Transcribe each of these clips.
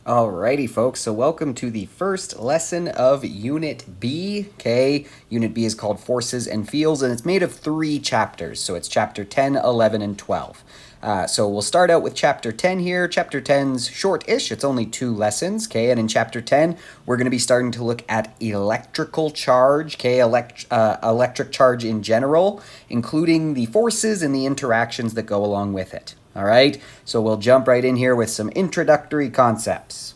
Alrighty, folks, so welcome to the first lesson of Unit B. Okay, Unit B is called Forces and Fields, and it's made of 3 chapters. So it's chapter 10, 11, and 12. So we'll start out with chapter 10 here. Chapter 10's short-ish, it's only 2 lessons, okay? And in chapter 10, we're going to be starting to look at electrical charge, okay? Electric charge in general, including the forces and the interactions that go along with it. All right, so we'll jump right in here with some introductory concepts.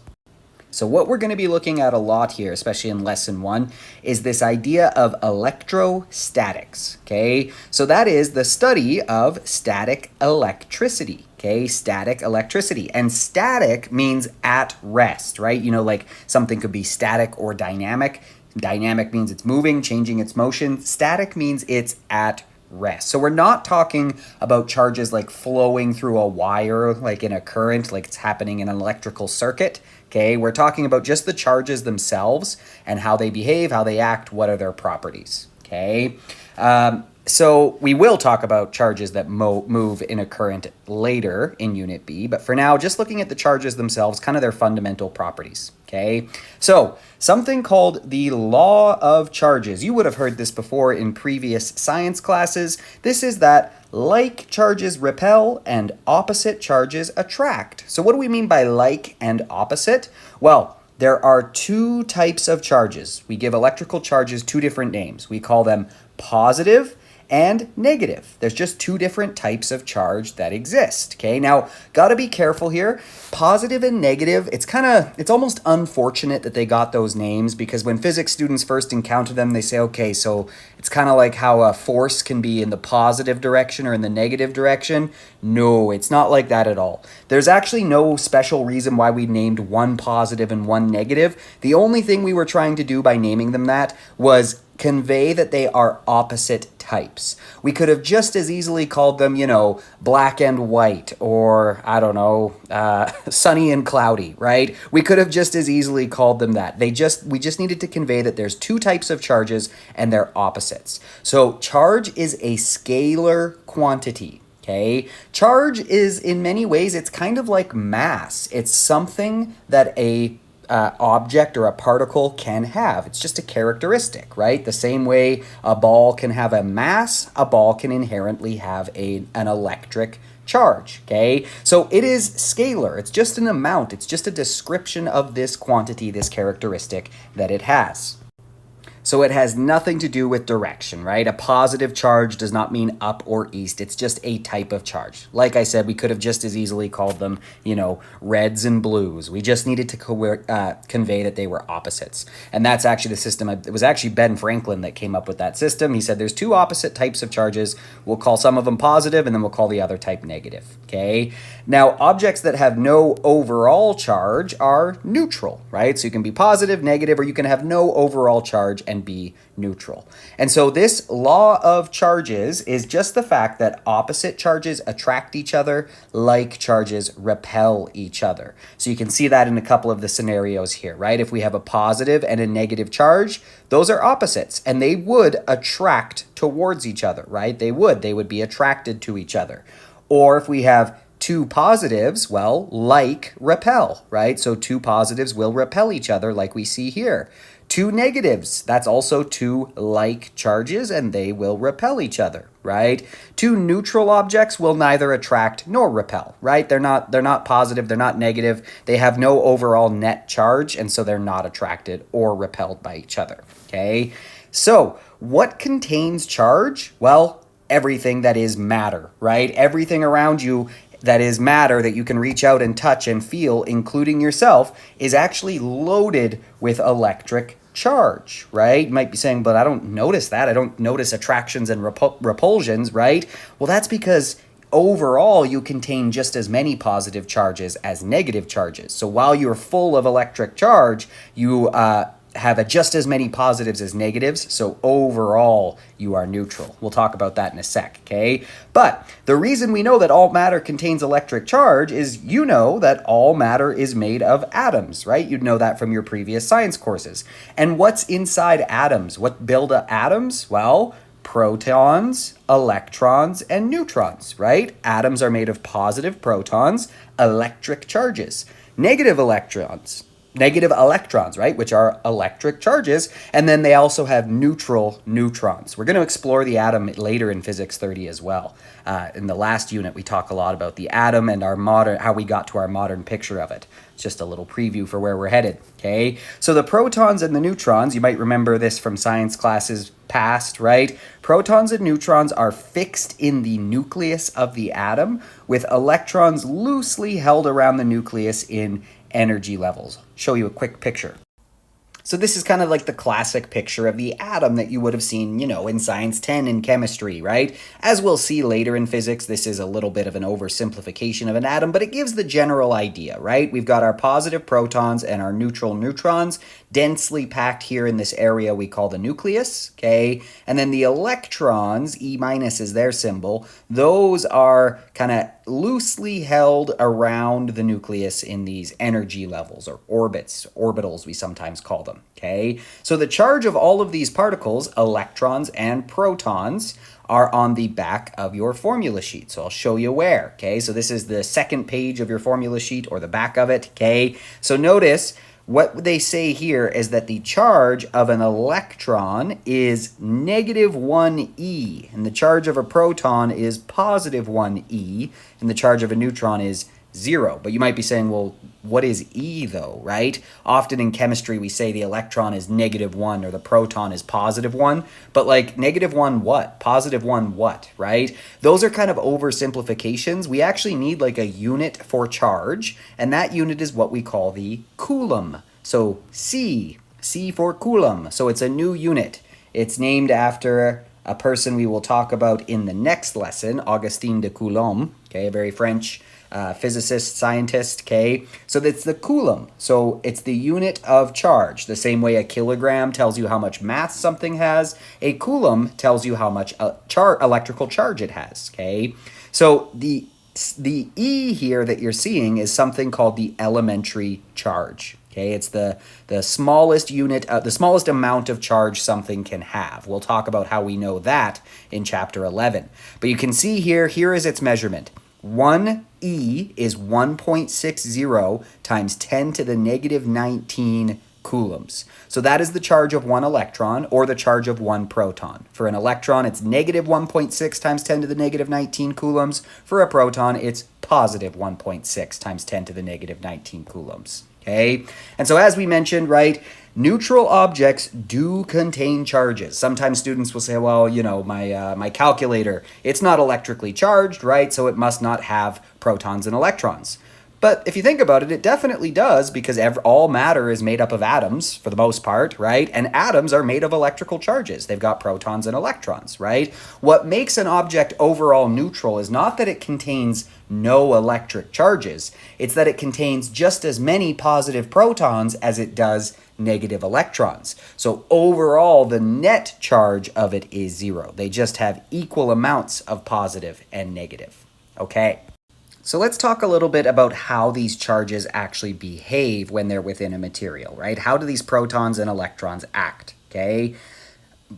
So what we're going to be looking at a lot here, especially in lesson 1, is this idea of electrostatics, okay? So that is the study of static electricity, okay? Static electricity. And static means at rest, right? You know, like something could be static or dynamic. Dynamic means it's moving, changing its motion. Static means it's at rest. So we're not talking about charges like flowing through a wire, like in a current, like it's happening in an electrical circuit. Okay, we're talking about just the charges themselves and how they behave, how they act, what are their properties. Okay, so we will talk about charges that move in a current later in Unit B, but for now, just looking at the charges themselves, kind of their fundamental properties. Okay, so something called the law of charges. You would have heard this before in previous science classes. This is that like charges repel and opposite charges attract. So what do we mean by like and opposite? Well, there are 2 types of charges. We give electrical charges 2 different names. We call them positive and negative. There's just 2 different types of charge that exist. Okay, now got to be careful here. Positive and negative, it's almost unfortunate that they got those names, because when physics students first encounter them, they say, okay, so it's kind of like how a force can be in the positive direction or in the negative direction. No, it's not like that at all. There's actually no special reason why we named one positive and one negative. The only thing we were trying to do by naming them that was convey that they are opposite types. We could have just as easily called them, black and white, or I don't know, sunny and cloudy, right? We could have just as easily called them that. We just needed to convey that there's 2 types of charges and they're opposites. So charge is a scalar quantity. Okay, charge is in many ways, it's kind of like mass. It's something that a object or a particle can have. It's just a characteristic, right? The same way a ball can have a mass, a ball can inherently have an electric charge, okay? So it is scalar. It's just an amount. It's just a description of this quantity, this characteristic that it has. So it has nothing to do with direction, right? A positive charge does not mean up or east. It's just a type of charge. Like I said, we could have just as easily called them, reds and blues. We just needed to convey that they were opposites. And that's actually the system. It was actually Ben Franklin that came up with that system. He said there's 2 opposite types of charges. We'll call some of them positive, and then we'll call the other type negative, okay? Now, objects that have no overall charge are neutral, right? So you can be positive, negative, or you can have no overall charge and be neutral. And so this law of charges is just the fact that opposite charges attract each other, like charges repel each other. So you can see that in a couple of the scenarios here, right? If we have a positive and a negative charge, those are opposites, and they would attract towards each other, right? They would be attracted to each other. Or if we have 2 positives, well, like repel, right? So 2 positives will repel each other like we see here. 2 negatives, that's also 2 like charges, and they will repel each other, right? 2 neutral objects will neither attract nor repel, right? They're not positive, they're not negative. They have no overall net charge, and so they're not attracted or repelled by each other, okay? So what contains charge? Well, everything that is matter, right? Everything around you that is matter that you can reach out and touch and feel, including yourself, is actually loaded with electric charge, right? You might be saying, but I don't notice that. I don't notice attractions and repulsions, right? Well, that's because overall you contain just as many positive charges as negative charges. So while you're full of electric charge, you have just as many positives as negatives, so overall you are neutral. We'll talk about that in a sec, okay? But the reason we know that all matter contains electric charge is that all matter is made of atoms, right? You'd know that from your previous science courses. And what's inside atoms? What build atoms? Well, protons, electrons, and neutrons, right? Atoms are made of positive protons, electric charges. negative electrons, right, which are electric charges, and then they also have neutral neutrons. We're going to explore the atom later in Physics 30 as well. In the last unit, we talk a lot about the atom and how we got to our modern picture of it. It's just a little preview for where we're headed, okay? So the protons and the neutrons, you might remember this from science classes past, right? Protons and neutrons are fixed in the nucleus of the atom, with electrons loosely held around the nucleus in energy levels. Show you a quick picture. So this is kind of like the classic picture of the atom that you would have seen, in Science 10 in chemistry, right? As we'll see later in physics, this is a little bit of an oversimplification of an atom, but it gives the general idea, right? We've got our positive protons and our neutral neutrons densely packed here in this area we call the nucleus, okay? And then the electrons, E minus is their symbol, those are kind of loosely held around the nucleus in these energy levels, or orbitals we sometimes call them, okay? So the charge of all of these particles, electrons and protons, are on the back of your formula sheet. So I'll show you where, okay? So this is the second page of your formula sheet, or the back of it, okay? So notice what they say here is that the charge of an electron is -1 and the charge of a proton is +1 and the charge of a neutron is 0. But you might be saying, well, what is E though, right? Often in chemistry, we say the electron is -1 or the proton is +1, but like -1 what? +1 what, right? Those are kind of oversimplifications. We actually need like a unit for charge, and that unit is what we call the coulomb. So C for coulomb. So it's a new unit. It's named after a person we will talk about in the next lesson, Augustin de Coulomb, okay, a very French physicist, scientist, okay? So that's the coulomb. So it's the unit of charge. The same way a kilogram tells you how much mass something has, a coulomb tells you how much electrical charge it has, okay? So the E here that you're seeing is something called the elementary charge. Okay, it's the smallest unit, the smallest amount of charge something can have. We'll talk about how we know that in chapter 11. But you can see here is its measurement. 1 E is 1.60 times 10 to the -19 coulombs. So that is the charge of one electron, or the charge of one proton. For an electron, it's -1.6 times 10 to the -19 coulombs. For a proton, it's +1.6 times 10 to the -19 coulombs. Okay? And so as we mentioned, right, neutral objects do contain charges. Sometimes students will say, well, my calculator, it's not electrically charged, right? So it must not have protons and electrons. But if you think about it, it definitely does, because all matter is made up of atoms for the most part, right? And atoms are made of electrical charges. They've got protons and electrons, right? What makes an object overall neutral is not that it contains no electric charges. It's that it contains just as many positive protons as it does negative electrons. So overall, the net charge of it is 0. They just have equal amounts of positive and negative. Okay. So let's talk a little bit about how these charges actually behave when they're within a material, right? How do these protons and electrons act, okay?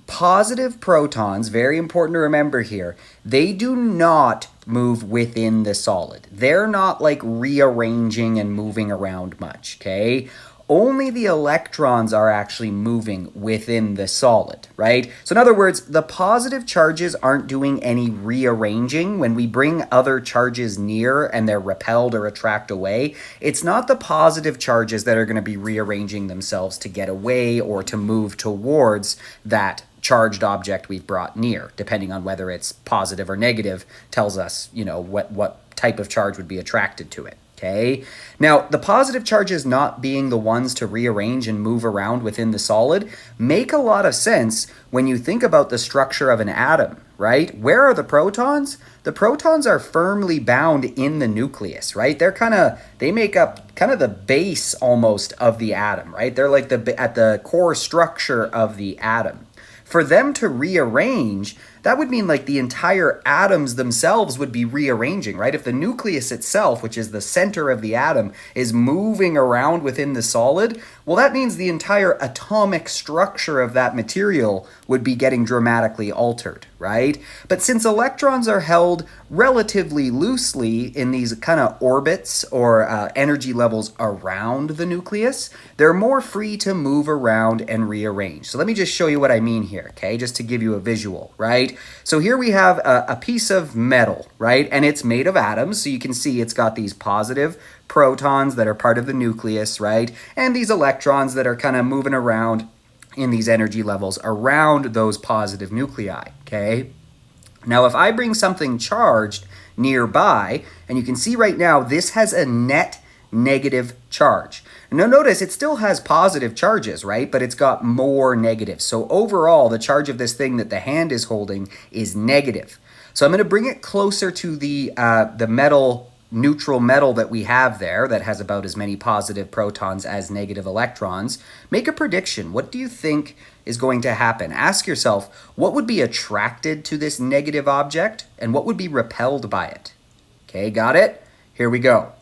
Positive protons, very important to remember here, they do not move within the solid. They're not like rearranging and moving around much, okay? Only the electrons are actually moving within the solid, right? So in other words, the positive charges aren't doing any rearranging. When we bring other charges near and they're repelled or attract away, it's not the positive charges that are going to be rearranging themselves to get away or to move towards that charged object we've brought near, depending on whether it's positive or negative, tells us, what type of charge would be attracted to it. Okay. Now, the positive charges not being the ones to rearrange and move around within the solid make a lot of sense when you think about the structure of an atom, right? Where are the protons? The protons are firmly bound in the nucleus, right? They make up kind of the base almost of the atom, right? They're like at the core structure of the atom. For them to rearrange, that would mean like the entire atoms themselves would be rearranging, right? If the nucleus itself, which is the center of the atom, is moving around within the solid, well, that means the entire atomic structure of that material would be getting dramatically altered, right? But since electrons are held relatively loosely in these kind of orbits or energy levels around the nucleus, they're more free to move around and rearrange. So let me just show you what I mean here, okay? Just to give you a visual, right? So here we have a piece of metal, right? And it's made of atoms, so you can see it's got these positive protons that are part of the nucleus, right? And these electrons that are kind of moving around in these energy levels around those positive nuclei, okay? Now, if I bring something charged nearby, and you can see right now, this has a net negative charge. Now notice it still has positive charges, right? But it's got more negatives. So overall, the charge of this thing that the hand is holding is negative. So I'm going to bring it closer to the metal, neutral metal that we have there that has about as many positive protons as negative electrons. Make a prediction. What do you think is going to happen? Ask yourself, what would be attracted to this negative object and what would be repelled by it? Okay, got it? Here we go.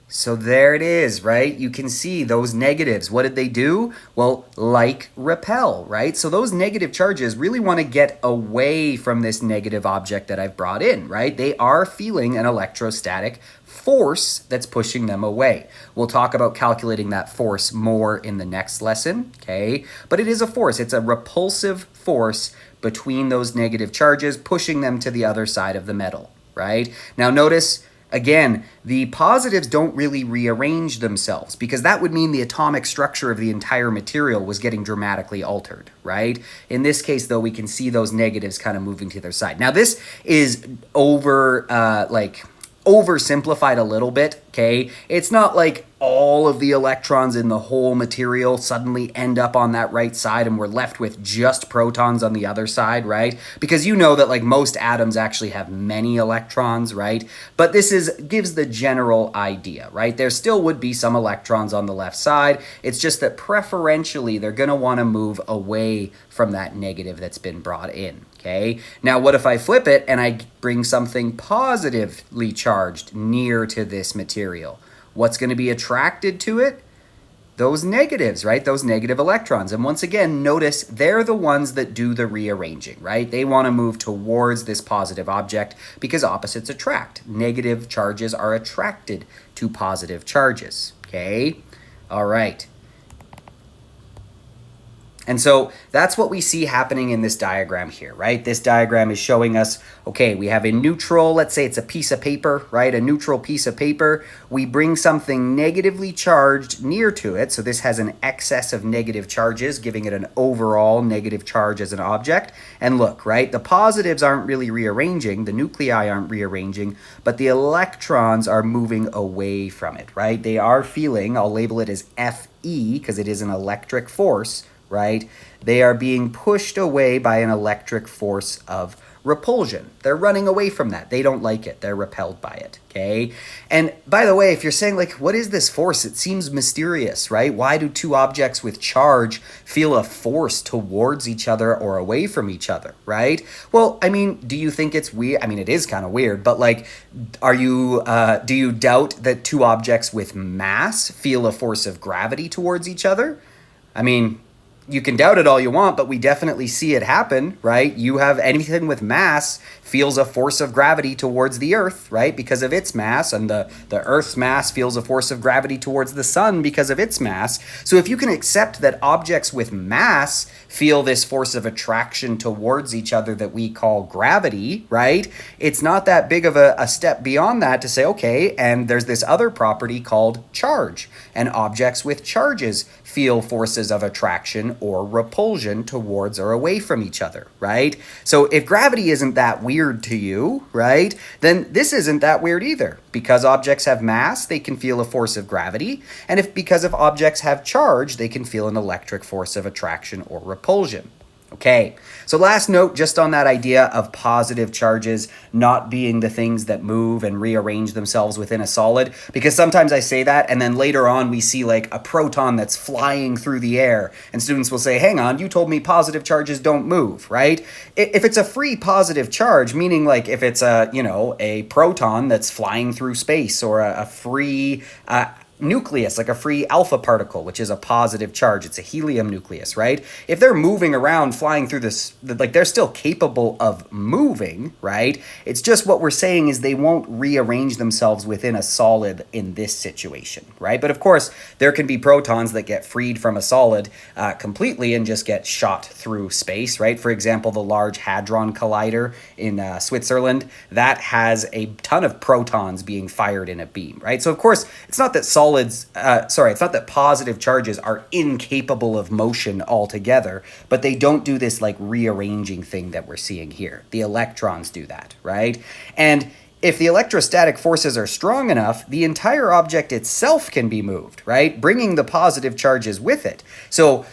So there it is, right? You can see those negatives. What did they do? Well, like repel, right? So those negative charges really want to get away from this negative object that I've brought in, right? They are feeling an electrostatic force that's pushing them away. We'll talk about calculating that force more in the next lesson, okay? But it is a force. It's a repulsive force between those negative charges, pushing them to the other side of the metal, right? Now notice, again, the positives don't really rearrange themselves because that would mean the atomic structure of the entire material was getting dramatically altered, right? In this case, though, we can see those negatives kind of moving to their side. Now, this is oversimplified a little bit, okay? It's not like all of the electrons in the whole material suddenly end up on that right side and we're left with just protons on the other side, right? Because you know that like most atoms actually have many electrons, right? But this gives the general idea, right? There still would be some electrons on the left side. It's just that preferentially they're going to want to move away from that negative that's been brought in, okay? Now, what if I flip it and I bring something positively charged near to this material? What's going to be attracted to it? Those negatives, right? Those negative electrons. And once again, notice they're the ones that do the rearranging, right? They want to move towards this positive object because opposites attract. Negative charges are attracted to positive charges, okay? All right. And so that's what we see happening in this diagram here, right? This diagram is showing us, okay, we have a neutral, let's say it's a piece of paper, right? A neutral piece of paper. We bring something negatively charged near to it. So this has an excess of negative charges, giving it an overall negative charge as an object. And look, right? The positives aren't really rearranging. The nuclei aren't rearranging, but the electrons are moving away from it, right? They are feeling, I'll label it as Fe because it is an electric force, right? They are being pushed away by an electric force of repulsion. They're running away from that. They don't like it. They're repelled by it, okay? And by the way, if you're saying like, what is this force? It seems mysterious, right? Why do two objects with charge feel a force towards each other or away from each other, right? Well, I mean, do you think it's weird? I mean, it is kind of weird, but like, do you doubt that two objects with mass feel a force of gravity towards each other? I mean, you can doubt it all you want, but we definitely see it happen, right? You have anything with mass feels a force of gravity towards the Earth, right? Because of its mass, and the Earth's mass feels a force of gravity towards the sun because of its mass. So if you can accept that objects with mass feel this force of attraction towards each other that we call gravity, right? It's not that big of a step beyond that to say, okay, and there's this other property called charge, and objects with charges feel forces of attraction or repulsion towards or away from each other, right? So if gravity isn't that weird to you, right, then this isn't that weird either. Because objects have mass, they can feel a force of gravity, and because if objects have charge, they can feel an electric force of attraction or repulsion. Okay, so last note just on that idea of positive charges not being the things that move and rearrange themselves within a solid, because sometimes I say that and then later on we see like a proton that's flying through the air and students will say, hang on, you told me positive charges don't move, right? If it's a free positive charge, meaning like if it's a proton that's flying through space, or a free nucleus, like a free alpha particle, which is a positive charge. It's a helium nucleus, right? If they're moving around, flying through this, like they're still capable of moving, right? It's just what we're saying is they won't rearrange themselves within a solid in this situation, right? But of course, there can be protons that get freed from a solid completely and just get shot through space, right? For example, the Large Hadron Collider in Switzerland, that has a ton of protons being fired in a beam, right? So of course, it's not that it's not that positive charges are incapable of motion altogether, but they don't do this like rearranging thing that we're seeing here. The electrons do that, right? And if the electrostatic forces are strong enough, the entire object itself can be moved, right? Bringing the positive charges with it. So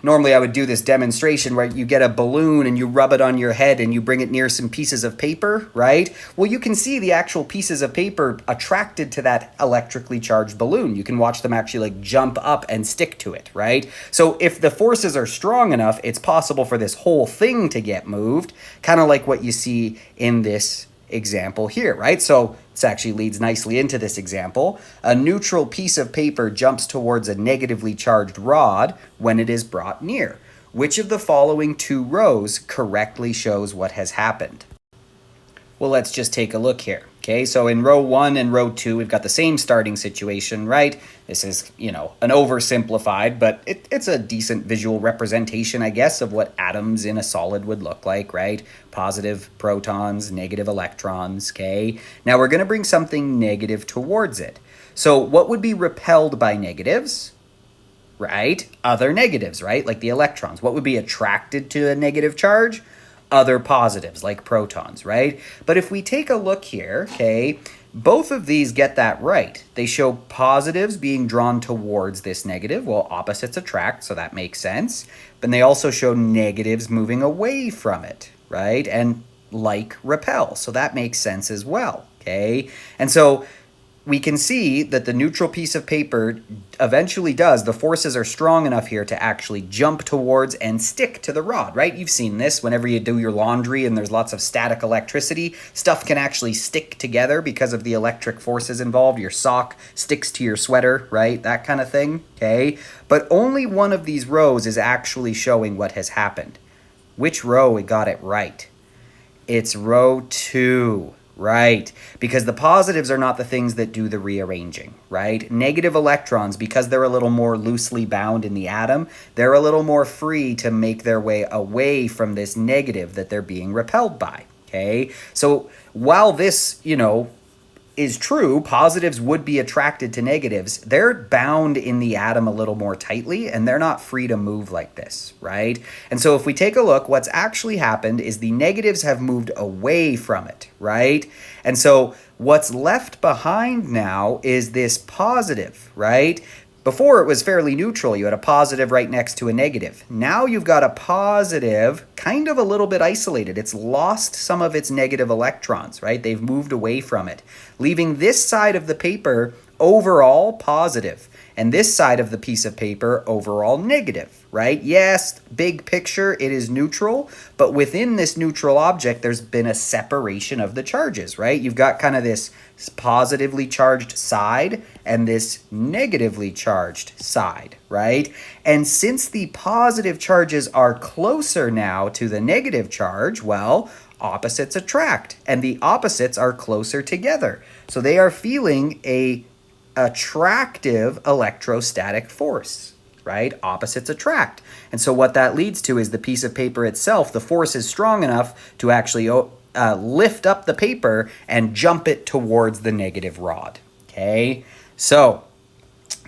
normally I would do this demonstration where you get a balloon and you rub it on your head and you bring it near some pieces of paper, right? Well, you can see the actual pieces of paper attracted to that electrically charged balloon. You can watch them actually like jump up and stick to it, right? So if the forces are strong enough, it's possible for this whole thing to get moved, kind of like what you see in this example here, right? So this actually leads nicely into this example. A neutral piece of paper jumps towards a negatively charged rod when it is brought near. Which of the following two rows correctly shows what has happened? Well, let's just take a look here. Okay, so in row 1 and row 2, we've got the same starting situation, right? This is, an oversimplified, but it's a decent visual representation, I guess, of what atoms in a solid would look like, right? Positive protons, negative electrons, okay? Now we're going to bring something negative towards it. So what would be repelled by negatives? Right? Other negatives, right? Like the electrons. What would be attracted to a negative charge? Other positives, like protons, right? But if we take a look here, okay, both of these get that right. They show positives being drawn towards this negative. Well, opposites attract, so that makes sense. But they also show negatives moving away from it, right? And like repel, so that makes sense as well, okay? And so we can see that the neutral piece of paper eventually does. The forces are strong enough here to actually jump towards and stick to the rod, right? You've seen this whenever you do your laundry and there's lots of static electricity. Stuff can actually stick together because of the electric forces involved. Your sock sticks to your sweater, right? That kind of thing, okay? But only one of these rows is actually showing what has happened. Which row got it right? It's row 2. Right, because the positives are not the things that do the rearranging, right? Negative electrons, because they're a little more loosely bound in the atom, they're a little more free to make their way away from this negative that they're being repelled by, okay? So while this, is true, positives would be attracted to negatives, they're bound in the atom a little more tightly and they're not free to move like this, right? And so if we take a look, what's actually happened is the negatives have moved away from it, right? And so what's left behind now is this positive, right? Before it was fairly neutral. You had a positive right next to a negative. Now you've got a positive kind of a little bit isolated. It's lost some of its negative electrons, right? They've moved away from it, leaving this side of the paper overall positive and this side of the piece of paper overall negative, right? Yes, big picture, it is neutral, but within this neutral object, there's been a separation of the charges, right? You've got kind of this positively charged side and this negatively charged side, right? And since the positive charges are closer now to the negative charge, well, opposites attract, and the opposites are closer together. So they are feeling a attractive electrostatic force, right? Opposites attract. And so what that leads to is the piece of paper itself, the force is strong enough to actually lift up the paper and jump it towards the negative rod, okay? So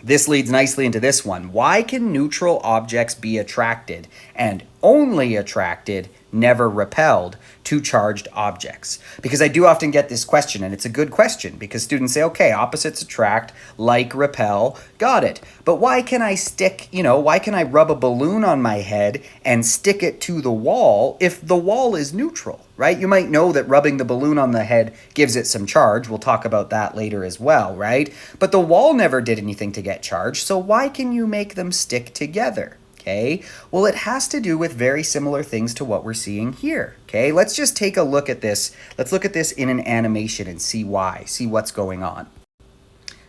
this leads nicely into this one. Why can neutral objects be attracted and only attracted, never repelled to charged objects. Because I do often get this question, and it's a good question, because students say, okay, opposites attract, like repel, got it. But why can I why can I rub a balloon on my head and stick it to the wall if the wall is neutral, right? You might know that rubbing the balloon on the head gives it some charge. We'll talk about that later as well, right? But the wall never did anything to get charged, so why can you make them stick together? Okay, well, it has to do with very similar things to what we're seeing here. Okay, let's just take a look at this. Let's look at this in an animation and see what's going on.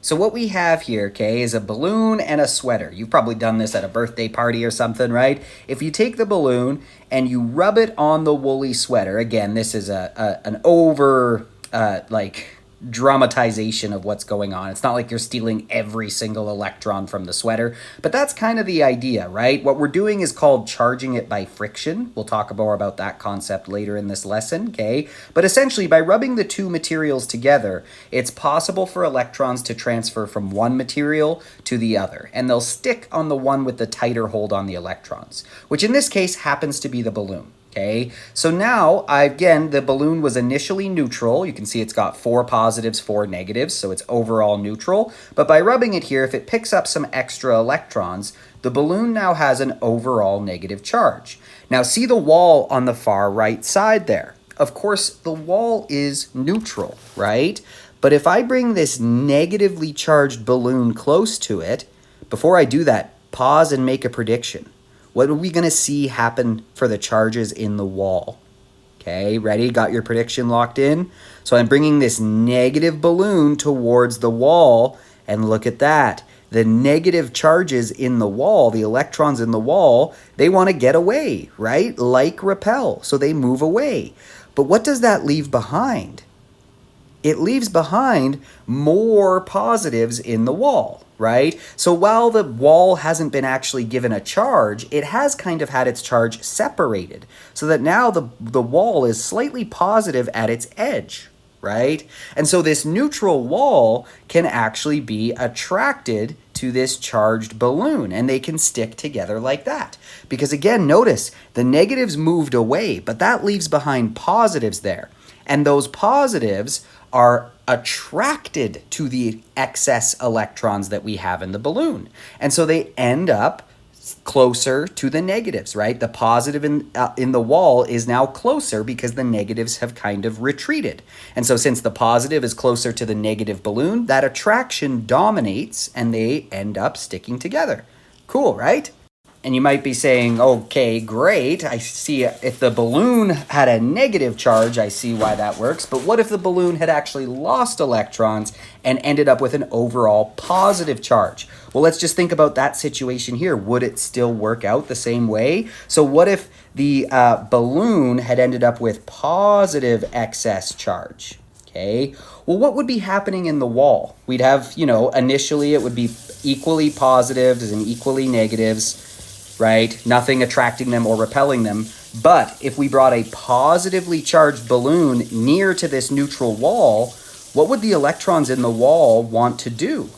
So what we have here, okay, is a balloon and a sweater. You've probably done this at a birthday party or something, right? If you take the balloon and you rub it on the woolly sweater, again, this is an over, dramatization of what's going on. It's not like you're stealing every single electron from the sweater, but that's kind of the idea, right? What we're doing is called charging it by friction. We'll talk more about that concept later in this lesson, okay? But essentially, by rubbing the two materials together, it's possible for electrons to transfer from one material to the other, and they'll stick on the one with the tighter hold on the electrons, which in this case happens to be the balloon. Okay, so now, again, the balloon was initially neutral. You can see it's got 4 positives, 4 negatives, so it's overall neutral. But by rubbing it here, if it picks up some extra electrons, the balloon now has an overall negative charge. Now, see the wall on the far right side there. Of course, the wall is neutral, right? But if I bring this negatively charged balloon close to it, before I do that, pause and make a prediction. What are we going to see happen for the charges in the wall? Okay, ready? Got your prediction locked in? So I'm bringing this negative balloon towards the wall, and look at that. The negative charges in the wall, the electrons in the wall, they want to get away, right? Like repel, so they move away. But what does that leave behind? It leaves behind more positives in the wall, right? So while the wall hasn't been actually given a charge, it has kind of had its charge separated, so that now the wall is slightly positive at its edge, right? And so this neutral wall can actually be attracted to this charged balloon, and they can stick together like that. Because again, notice the negatives moved away, but that leaves behind positives there. And those positives are attracted to the excess electrons that we have in the balloon. And so they end up closer to the negatives, right? The positive in the wall is now closer because the negatives have kind of retreated. And so since the positive is closer to the negative balloon, that attraction dominates and they end up sticking together. Cool, right? And you might be saying, okay, great. I see if the balloon had a negative charge, I see why that works. But what if the balloon had actually lost electrons and ended up with an overall positive charge? Well, let's just think about that situation here. Would it still work out the same way? So what if the balloon had ended up with positive excess charge? Okay, well, what would be happening in the wall? We'd have, initially it would be equally positives and equally negatives, right? Nothing attracting them or repelling them. But if we brought a positively charged balloon near to this neutral wall, what would the electrons in the wall want to do?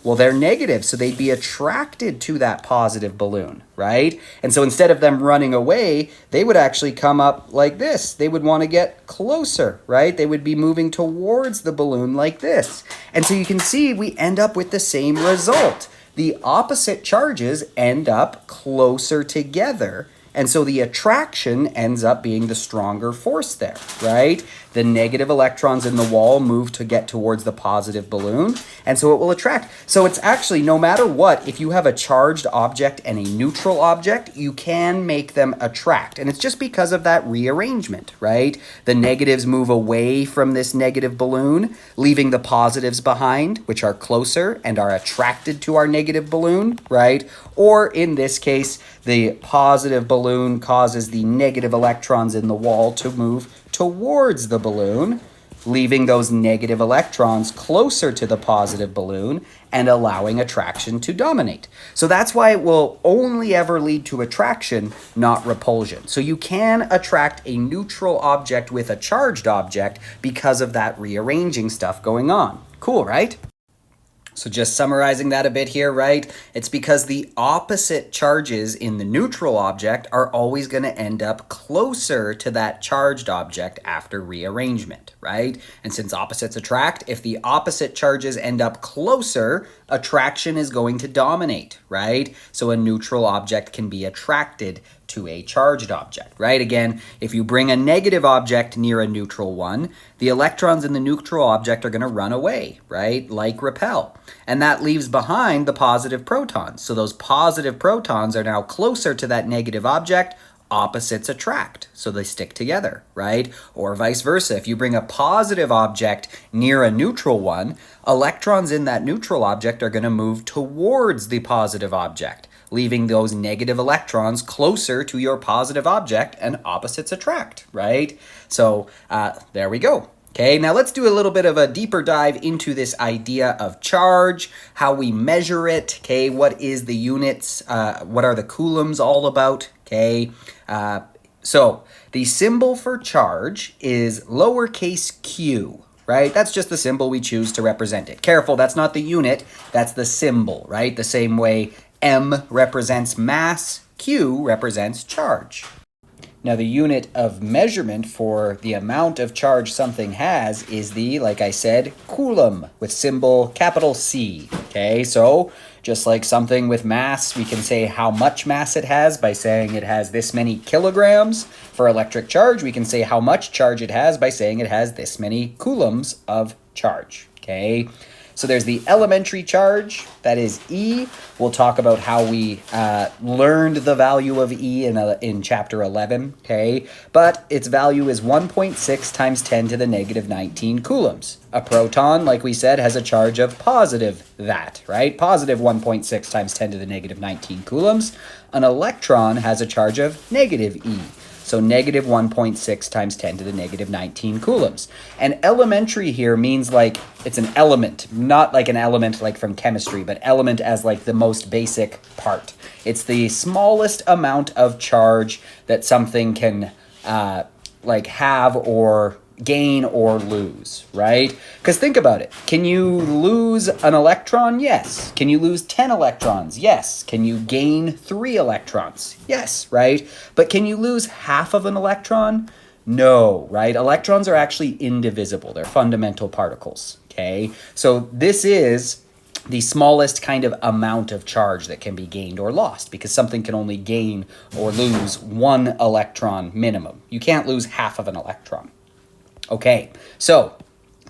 Well, they're negative, so they'd be attracted to that positive balloon, right? And so instead of them running away, they would actually come up like this. They would want to get closer, right? They would be moving towards the balloon like this. And so you can see we end up with the same result. The opposite charges end up closer together, and so the attraction ends up being the stronger force there, right? The negative electrons in the wall move to get towards the positive balloon, and so it will attract. So it's actually, no matter what, if you have a charged object and a neutral object, you can make them attract. And it's just because of that rearrangement, right? The negatives move away from this negative balloon, leaving the positives behind, which are closer and are attracted to our negative balloon, right? Or in this case, the positive balloon causes the negative electrons in the wall to move towards the balloon, leaving those negative electrons closer to the positive balloon and allowing attraction to dominate. So that's why it will only ever lead to attraction, not repulsion. So you can attract a neutral object with a charged object because of that rearranging stuff going on. Cool, right? So just summarizing that a bit here, right? It's because the opposite charges in the neutral object are always going to end up closer to that charged object after rearrangement, right? And since opposites attract, if the opposite charges end up closer, attraction is going to dominate, right? So a neutral object can be attracted to a charged object, right? Again, if you bring a negative object near a neutral one, the electrons in the neutral object are going to run away, right? Like repel. And that leaves behind the positive protons. So those positive protons are now closer to that negative object. Opposites attract, so they stick together, right? Or vice versa. If you bring a positive object near a neutral one, electrons in that neutral object are going to move towards the positive object, leaving those negative electrons closer to your positive object, and opposites attract, right? So there we go. Okay, now let's do a little bit of a deeper dive into this idea of charge, how we measure it, okay, what is the units, what are the coulombs all about, okay? So the symbol for charge is lowercase q, right? That's just the symbol we choose to represent it. Careful, that's not the unit, that's the symbol, right? The same way M represents mass, Q represents charge. Now the unit of measurement for the amount of charge something has is the, like I said, coulomb with symbol capital C. Okay, so just like something with mass, we can say how much mass it has by saying it has this many kilograms. For electric charge, we can say how much charge it has by saying it has this many coulombs of charge. Okay. So there's the elementary charge, that is E. We'll talk about how we learned the value of E in chapter 11, okay? But its value is 1.6 times 10 to the negative 19 coulombs. A proton, like we said, has a charge of positive that, right? Positive 1.6 times 10 to the negative 19 coulombs. An electron has a charge of negative E. So negative 1.6 times 10 to the negative 19 coulombs. And elementary here means like it's an element, not like an element like from chemistry, but element as like the most basic part. It's the smallest amount of charge that something can like have or gain or lose, right? Because think about it. Can you lose an electron? Yes. Can you lose 10 electrons? Yes. Can you gain 3 electrons? Yes, right? But can you lose half of an electron? No, right? Electrons are actually indivisible. They're fundamental particles, okay? So this is the smallest kind of amount of charge that can be gained or lost, because something can only gain or lose 1 electron minimum. You can't lose half of an electron. Okay, so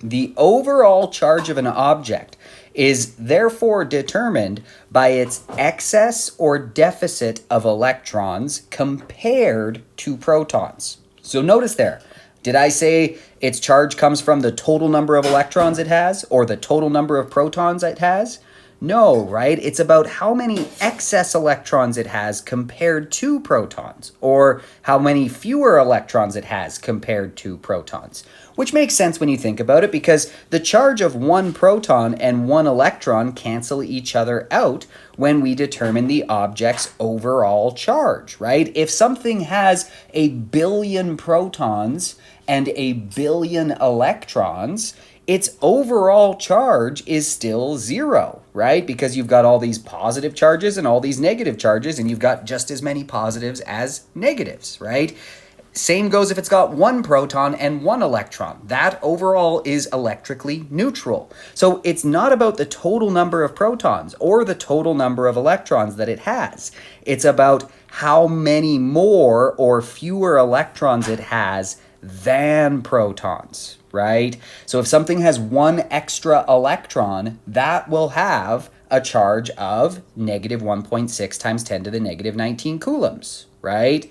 the overall charge of an object is therefore determined by its excess or deficit of electrons compared to protons. So notice there, did I say its charge comes from the total number of electrons it has or the total number of protons it has? No, right? It's about how many excess electrons it has compared to protons, or how many fewer electrons it has compared to protons. Which makes sense when you think about it, because the charge of 1 proton and 1 electron cancel each other out when we determine the object's overall charge, right? If something has 1 billion protons and 1 billion electrons, its overall charge is still 0, right? Because you've got all these positive charges and all these negative charges, and you've got just as many positives as negatives, right? Same goes if it's got 1 proton and 1 electron. That overall is electrically neutral. So it's not about the total number of protons or the total number of electrons that it has. It's about how many more or fewer electrons it has than protons, right? So if something has 1 extra electron, that will have a charge of negative 1.6 times 10 to the negative 19 coulombs, right?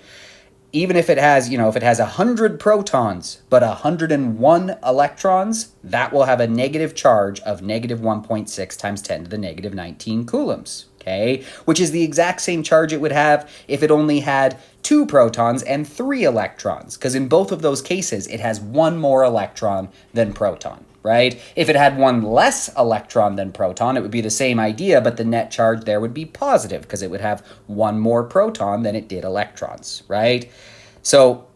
Even if it has, if it has 100 protons but 101 electrons, that will have a negative charge of negative 1.6 times 10 to the negative 19 coulombs, okay? Which is the exact same charge it would have if it only had 2 protons and 3 electrons, because in both of those cases, it has 1 more electron than proton, right? If it had 1 less electron than proton, it would be the same idea, but the net charge there would be positive because it would have 1 more proton than it did electrons, right? So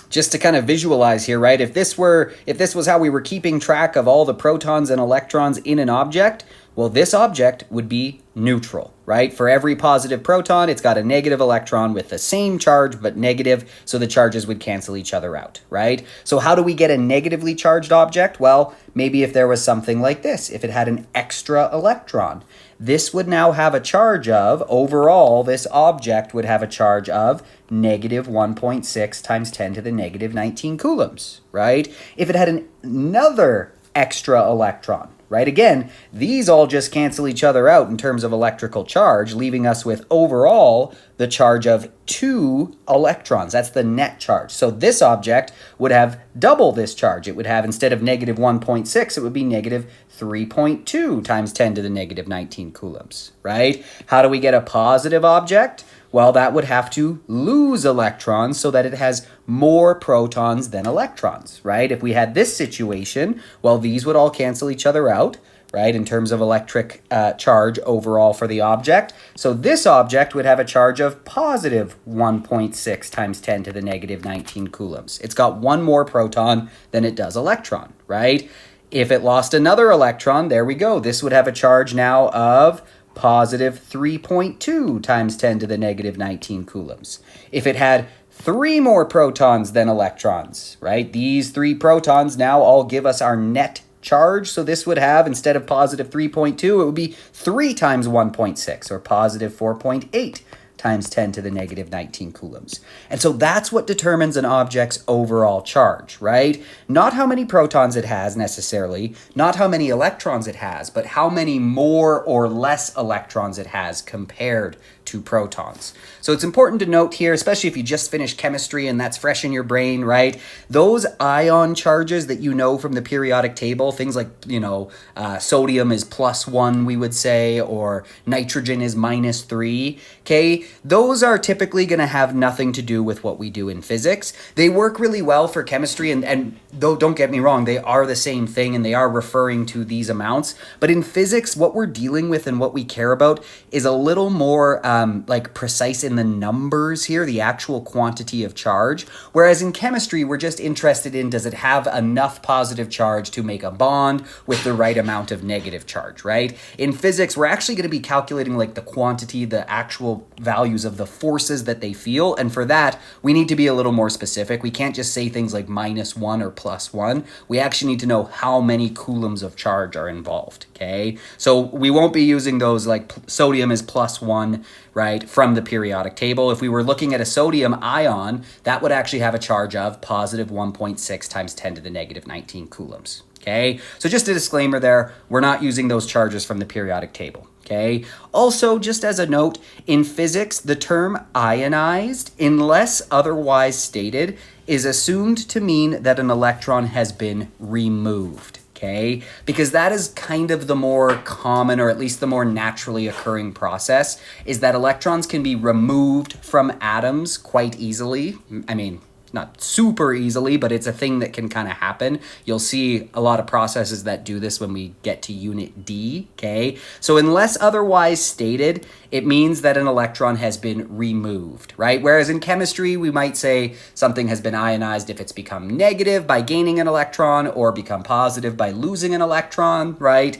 just to kind of visualize here, right? If this was how we were keeping track of all the protons and electrons in an object, Well, this object would be neutral, right? For every positive proton, it's got a negative electron with the same charge but negative, so the charges would cancel each other out, right? So how do we get a negatively charged object? Well, maybe if there was something like this, if it had an extra electron, this would now have a charge of, overall, this object would have a charge of negative 1.6 times 10 to the negative 19 coulombs, right? If it had another extra electron, right? Again, these all just cancel each other out in terms of electrical charge, leaving us with overall the charge of 2 electrons. That's the net charge. So this object would have double this charge. It would have, instead of negative 1.6, it would be negative 3.2 times 10 to the negative 19 coulombs, right? How do we get a positive object? Well, that would have to lose electrons so that it has more protons than electrons, right? If we had this situation, well, these would all cancel each other out, right, in terms of electric charge overall for the object. So this object would have a charge of positive 1.6 times 10 to the negative 19 coulombs. It's got one more proton than it does electron, right? If it lost another electron, there we go. This would have a charge now of positive 3.2 times 10 to the negative 19 coulombs. If it had 3 more protons than electrons, right? These 3 protons now all give us our net charge. So this would have, instead of positive 3.2, it would be 3 times 1.6, or positive 4.8 times 10 to the negative 19 coulombs. And so that's what determines an object's overall charge, right? Not how many protons it has necessarily, not how many electrons it has, but how many more or less electrons it has compared to protons. So it's important to note here, especially if you just finished chemistry and that's fresh in your brain, right? Those ion charges that you know from the periodic table, things like, sodium is +1, we would say, or nitrogen is -3, okay? Those are typically going to have nothing to do with what we do in physics. They work really well for chemistry, and though, don't get me wrong, they are the same thing and they are referring to these amounts. But in physics, what we're dealing with and what we care about is a little more precise in the numbers here, the actual quantity of charge. Whereas in chemistry, we're just interested in, does it have enough positive charge to make a bond with the right amount of negative charge, right? In physics, we're actually going to be calculating like the quantity, the actual values of the forces that they feel. And for that, we need to be a little more specific. We can't just say things like -1 or +1. We actually need to know how many coulombs of charge are involved, okay? So we won't be using those like sodium is +1, right, from the periodic table. If we were looking at a sodium ion, that would actually have a charge of positive 1.6 times 10 to the negative 19 coulombs, okay? So just a disclaimer there, we're not using those charges from the periodic table, okay? Also, just as a note, in physics, the term ionized, unless otherwise stated, is assumed to mean that an electron has been removed. Okay, because that is kind of the more common, or at least the more naturally occurring process, is that electrons can be removed from atoms quite easily. I mean, not super easily, but it's a thing that can kind of happen. You'll see a lot of processes that do this when we get to unit D, okay? So unless otherwise stated, it means that an electron has been removed, right? Whereas in chemistry, we might say something has been ionized if it's become negative by gaining an electron, or become positive by losing an electron, right?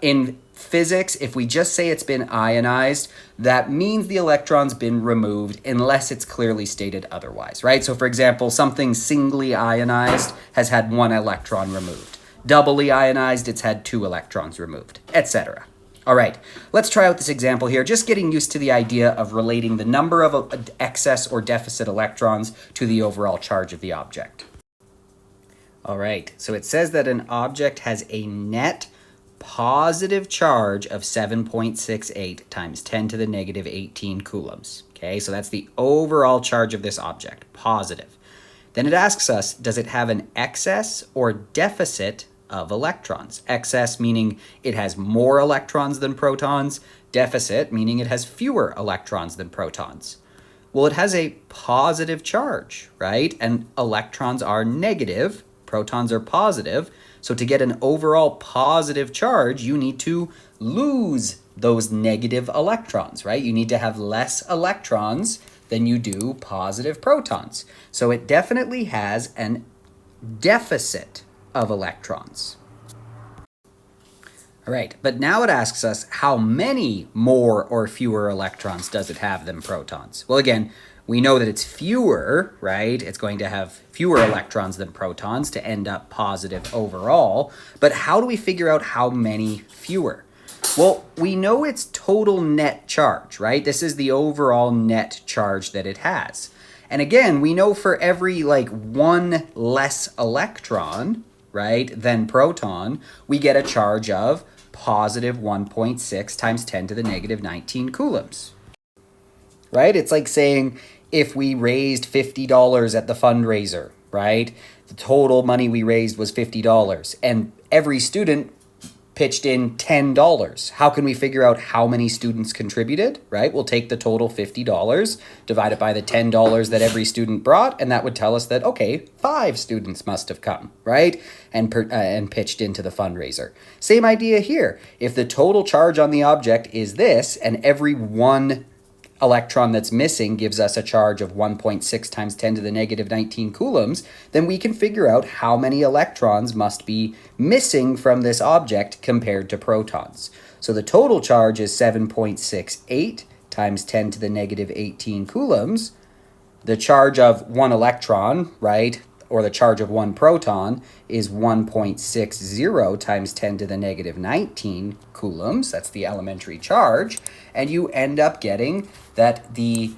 In physics, if we just say it's been ionized, that means the electron's been removed unless it's clearly stated otherwise, right? So for example, something singly ionized has had 1 electron removed. Doubly ionized, it's had 2 electrons removed, etc. All right, let's try out this example here, just getting used to the idea of relating the number of excess or deficit electrons to the overall charge of the object. All right, so it says that an object has a net positive charge of 7.68 times 10 to the negative 18 coulombs. Okay, so that's the overall charge of this object, positive. Then it asks us, does it have an excess or deficit of electrons? Excess meaning it has more electrons than protons, deficit meaning it has fewer electrons than protons. Well, it has a positive charge, right? And electrons are negative, protons are positive. So to get an overall positive charge, you need to lose those negative electrons, right? You need to have less electrons than you do positive protons. So it definitely has an deficit of electrons. All right, but now it asks us how many more or fewer electrons does it have than protons? Well, again, we know that it's fewer, right? It's going to have fewer electrons than protons to end up positive overall. But how do we figure out how many fewer? Well, we know its total net charge, right? This is the overall net charge that it has. And again, we know for every one less electron, right, than proton, we get a charge of positive 1.6 times 10 to the negative 19 coulombs. Right? It's like saying if we raised $50 at the fundraiser, right? The total money we raised was $50 and every student pitched in $10. How can we figure out how many students contributed, right? We'll take the total $50, divide it by the $10 that every student brought, and that would tell us that, okay, 5 students must have come, right? And pitched into the fundraiser. Same idea here. If the total charge on the object is this, and every one electron that's missing gives us a charge of 1.6 times 10 to the negative 19 coulombs, then we can figure out how many electrons must be missing from this object compared to protons. So the total charge is 7.68 times 10 to the negative 18 coulombs. The charge of one electron, right, or the charge of one proton is 1.60 times 10 to the negative 19 coulombs. That's the elementary charge. And you end up getting that the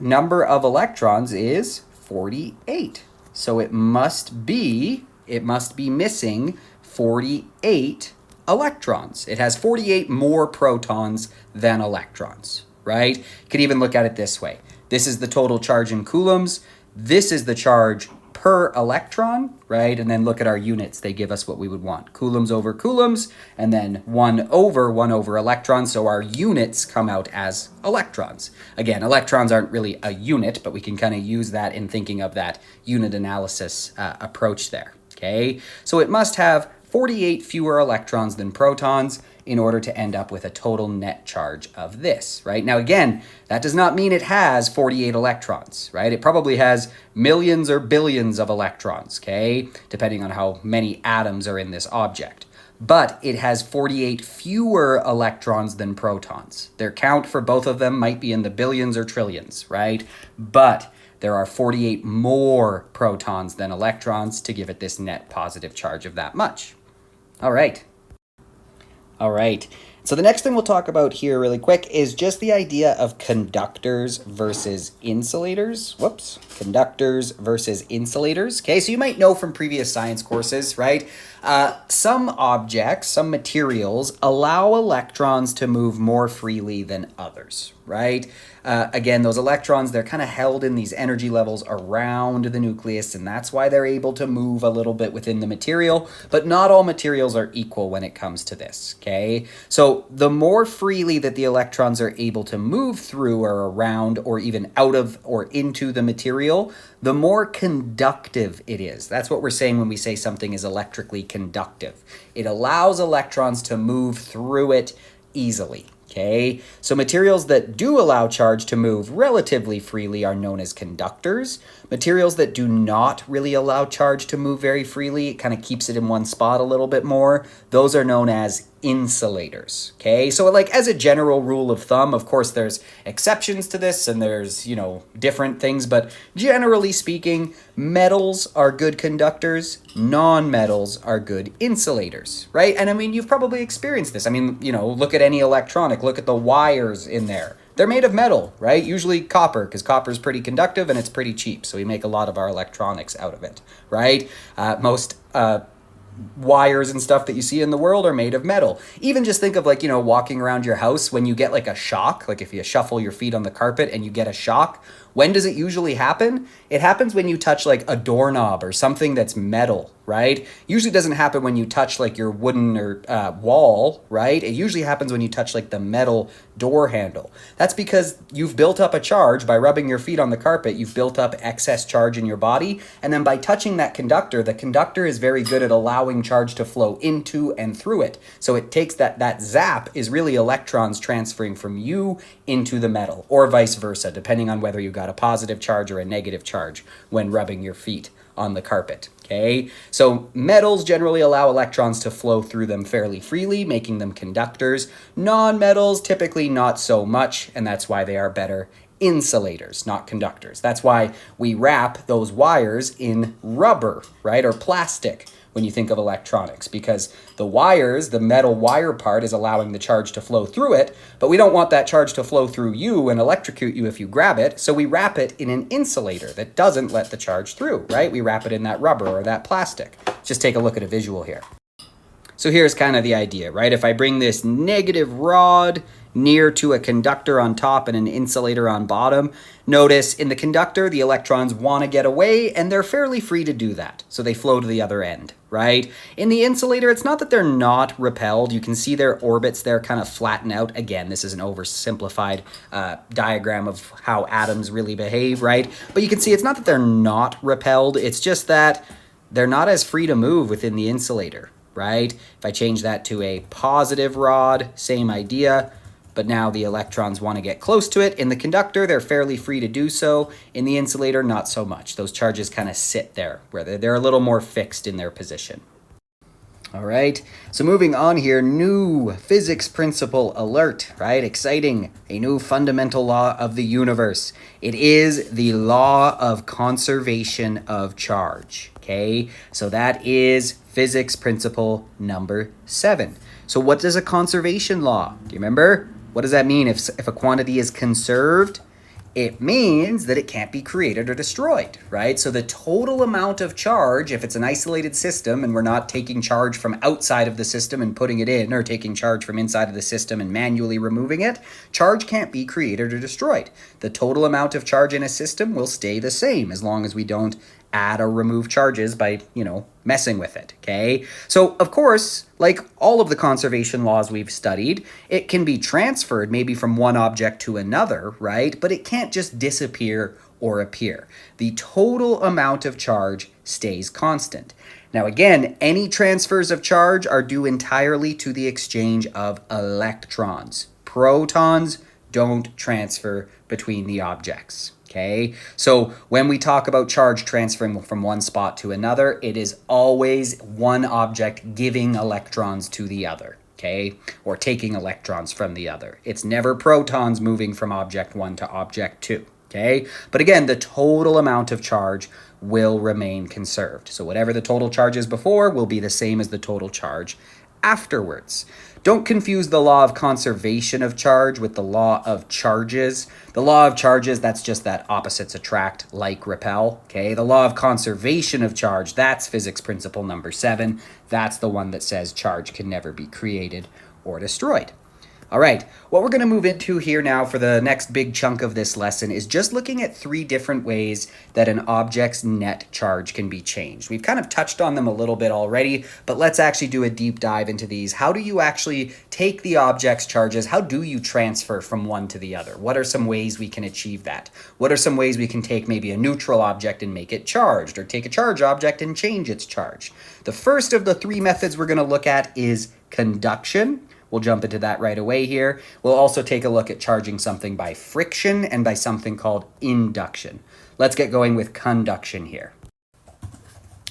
number of electrons is 48. So it must be missing 48 electrons. It has 48 more protons than electrons, right? You could even look at it this way. This is the total charge in coulombs. This is the charge per electron, right? And then look at our units. They give us what we would want. Coulombs over coulombs, and then 1 over electrons. So our units come out as electrons. Again, electrons aren't really a unit, but we can kind of use that in thinking of that unit analysis approach there, okay? So it must have 48 fewer electrons than protons in order to end up with a total net charge of this, right? Now, again, that does not mean it has 48 electrons, right? It probably has millions or billions of electrons, okay? Depending on how many atoms are in this object. But it has 48 fewer electrons than protons. Their count for both of them might be in the billions or trillions, right? But there are 48 more protons than electrons to give it this net positive charge of that much. All right. So the next thing we'll talk about here really quick is just the idea of conductors versus insulators. Conductors versus insulators. Okay, so you might know from previous science courses, right? Some objects, some materials allow electrons to move more freely than others, right? Again, those electrons, they're kind of held in these energy levels around the nucleus, and that's why they're able to move a little bit within the material, but not all materials are equal when it comes to this, okay? So the more freely that the electrons are able to move through or around or even out of or into the material, the more conductive it is. That's what we're saying when we say something is electrically conductive. It allows electrons to move through it easily. Okay, so materials that do allow charge to move relatively freely are known as conductors. Materials that do not really allow charge to move very freely, it kind of keeps it in one spot a little bit more, those are known as insulators. Okay, so like as a general rule of thumb, of course there's exceptions to this and there's, different things, but generally speaking, metals are good conductors, non-metals are good insulators, right? And I mean, you've probably experienced this. I mean, look at any electronic, look at the wires in there. They're made of metal, right? Usually copper, because copper is pretty conductive and it's pretty cheap, so we make a lot of our electronics out of it, right? Most wires and stuff that you see in the world are made of metal. Even just think of walking around your house when you get a shock, like if you shuffle your feet on the carpet and you get a shock. When does it usually happen? It happens when you touch a doorknob or something that's metal, right? Usually doesn't happen when you touch your wooden or wall, right? It usually happens when you touch the metal door handle. That's because you've built up a charge by rubbing your feet on the carpet. You've built up excess charge in your body. And then by touching that conductor, the conductor is very good at allowing charge to flow into and through it. So it takes that zap is really electrons transferring from you into the metal, or vice versa, depending on whether you got a positive charge or a negative charge when rubbing your feet on the carpet. Okay, so metals generally allow electrons to flow through them fairly freely, making them conductors. Non-metals, typically not so much, and that's why they are better insulators, not conductors. That's why we wrap those wires in rubber, right, or plastic when you think of electronics, because the wires, the metal wire part is allowing the charge to flow through it, but we don't want that charge to flow through you and electrocute you if you grab it, so we wrap it in an insulator that doesn't let the charge through, right? We wrap it in that rubber or that plastic. Just take a look at a visual here. So here's kind of the idea, right? If I bring this negative rod near to a conductor on top and an insulator on bottom, notice in the conductor, the electrons want to get away and they're fairly free to do that. So they flow to the other end, right? In the insulator, it's not that they're not repelled. You can see their orbits there kind of flatten out. Again, this is an oversimplified diagram of how atoms really behave, right? But you can see it's not that they're not repelled. It's just that they're not as free to move within the insulator, right? If I change that to a positive rod, same idea, but now the electrons want to get close to it. In the conductor, they're fairly free to do so. In the insulator, not so much. Those charges kind of sit there, where they're a little more fixed in their position. All right, so moving on here, new physics principle alert, right? Exciting, a new fundamental law of the universe. It is the law of conservation of charge, okay? So that is physics principle number 7. So what does a conservation law? Do you remember? What does that mean if a quantity is conserved? It means that it can't be created or destroyed, right? So the total amount of charge, if it's an isolated system and we're not taking charge from outside of the system and putting it in, or taking charge from inside of the system and manually removing it, charge can't be created or destroyed. The total amount of charge in a system will stay the same as long as we don't add or remove charges by, messing with it, okay? So, of course, like all of the conservation laws we've studied, it can be transferred maybe from one object to another, right? But it can't just disappear or appear. The total amount of charge stays constant. Now, again, any transfers of charge are due entirely to the exchange of electrons. Protons don't transfer between the objects. Okay, so when we talk about charge transferring from one spot to another, it is always one object giving electrons to the other, okay, or taking electrons from the other. It's never protons moving from object 1 to object 2, okay? But again, the total amount of charge will remain conserved. So whatever the total charge is before will be the same as the total charge afterwards. Don't confuse the law of conservation of charge with the law of charges. The law of charges, that's just that opposites attract, like repel, okay? The law of conservation of charge, that's physics principle number 7. That's the one that says charge can never be created or destroyed. All right, what we're going to move into here now for the next big chunk of this lesson is just looking at 3 different ways that an object's net charge can be changed. We've kind of touched on them a little bit already, but let's actually do a deep dive into these. How do you actually take the object's charges? How do you transfer from one to the other? What are some ways we can achieve that? What are some ways we can take maybe a neutral object and make it charged, or take a charged object and change its charge? The first of the 3 methods we're going to look at is conduction. We'll jump into that right away here. We'll also take a look at charging something by friction and by something called induction. Let's get going with conduction here.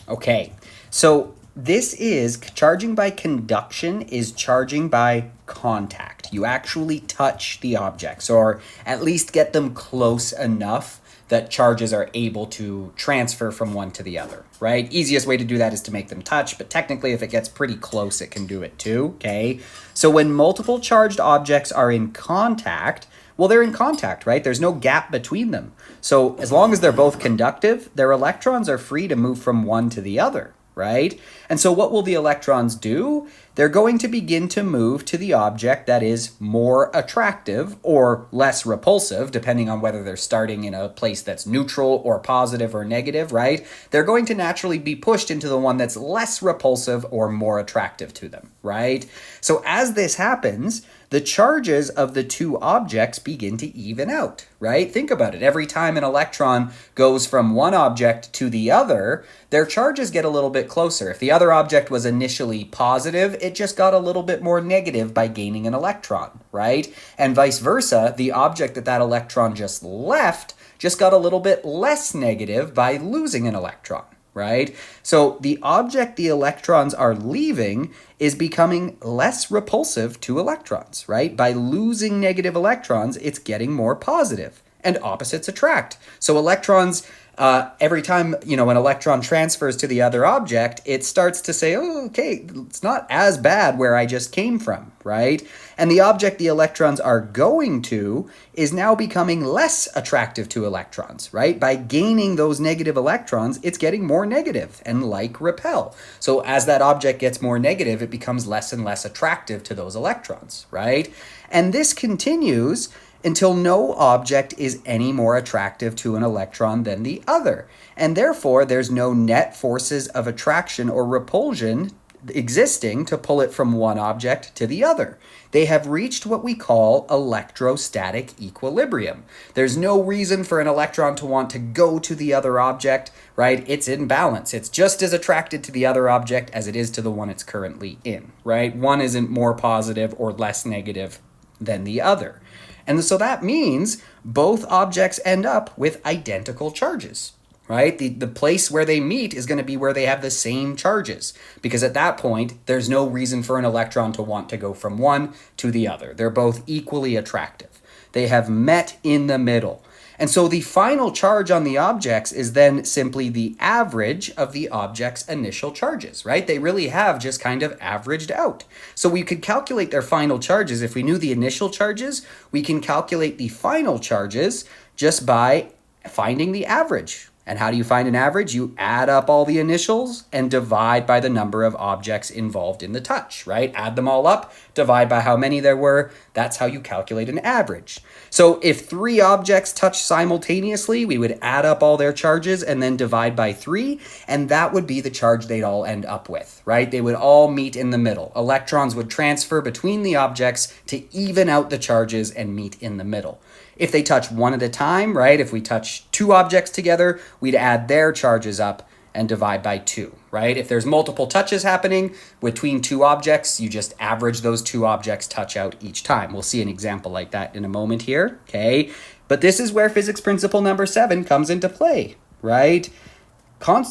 Okay, so this is charging by conduction is charging by contact. You actually touch the objects, or at least get them close enough that charges are able to transfer from one to the other, right? Easiest way to do that is to make them touch, but technically if it gets pretty close, it can do it too, okay? So when multiple charged objects are in contact, well, they're in contact, right? There's no gap between them. So as long as they're both conductive, their electrons are free to move from one to the other, right? And so what will the electrons do? They're going to begin to move to the object that is more attractive or less repulsive, depending on whether they're starting in a place that's neutral or positive or negative, right? They're going to naturally be pushed into the one that's less repulsive or more attractive to them, right? So as this happens, the charges of the 2 objects begin to even out, right? Think about it. Every time an electron goes from one object to the other, their charges get a little bit closer. If the other object was initially positive, it just got a little bit more negative by gaining an electron, right? And vice versa, the object that electron just left just got a little bit less negative by losing an electron, right? So the object the electrons are leaving is becoming less repulsive to electrons, right? By losing negative electrons, it's getting more positive, and opposites attract. So electrons, every time, an electron transfers to the other object, it starts to say, oh, okay, it's not as bad where I just came from, right? And the object the electrons are going to is now becoming less attractive to electrons, right? By gaining those negative electrons, it's getting more negative and like repel. So as that object gets more negative, it becomes less and less attractive to those electrons, right? And this continues until no object is any more attractive to an electron than the other. And therefore, there's no net forces of attraction or repulsion existing to pull it from one object to the other. They have reached what we call electrostatic equilibrium. There's no reason for an electron to want to go to the other object, right? It's in balance. It's just as attracted to the other object as it is to the one it's currently in, right? One isn't more positive or less negative than the other. And so that means both objects end up with identical charges, right? The place where they meet is going to be where they have the same charges, because at that point, there's no reason for an electron to want to go from one to the other. They're both equally attractive. They have met in the middle. And so the final charge on the objects is then simply the average of the object's initial charges, right? They really have just kind of averaged out. So we could calculate their final charges. If we knew the initial charges, we can calculate the final charges just by finding the average. And how do you find an average? You add up all the initials and divide by the number of objects involved in the touch, right? Add them all up, divide by how many there were. That's how you calculate an average. So if 3 objects touch simultaneously, we would add up all their charges and then divide by 3, and that would be the charge they'd all end up with, right? They would all meet in the middle. Electrons would transfer between the objects to even out the charges and meet in the middle. If they touch one at a time, right? If we touch 2 objects together, we'd add their charges up and divide by 2, right? If there's multiple touches happening between 2 objects, you just average those 2 objects touch out each time. We'll see an example like that in a moment here, okay? But this is where physics principle number 7 comes into play, right?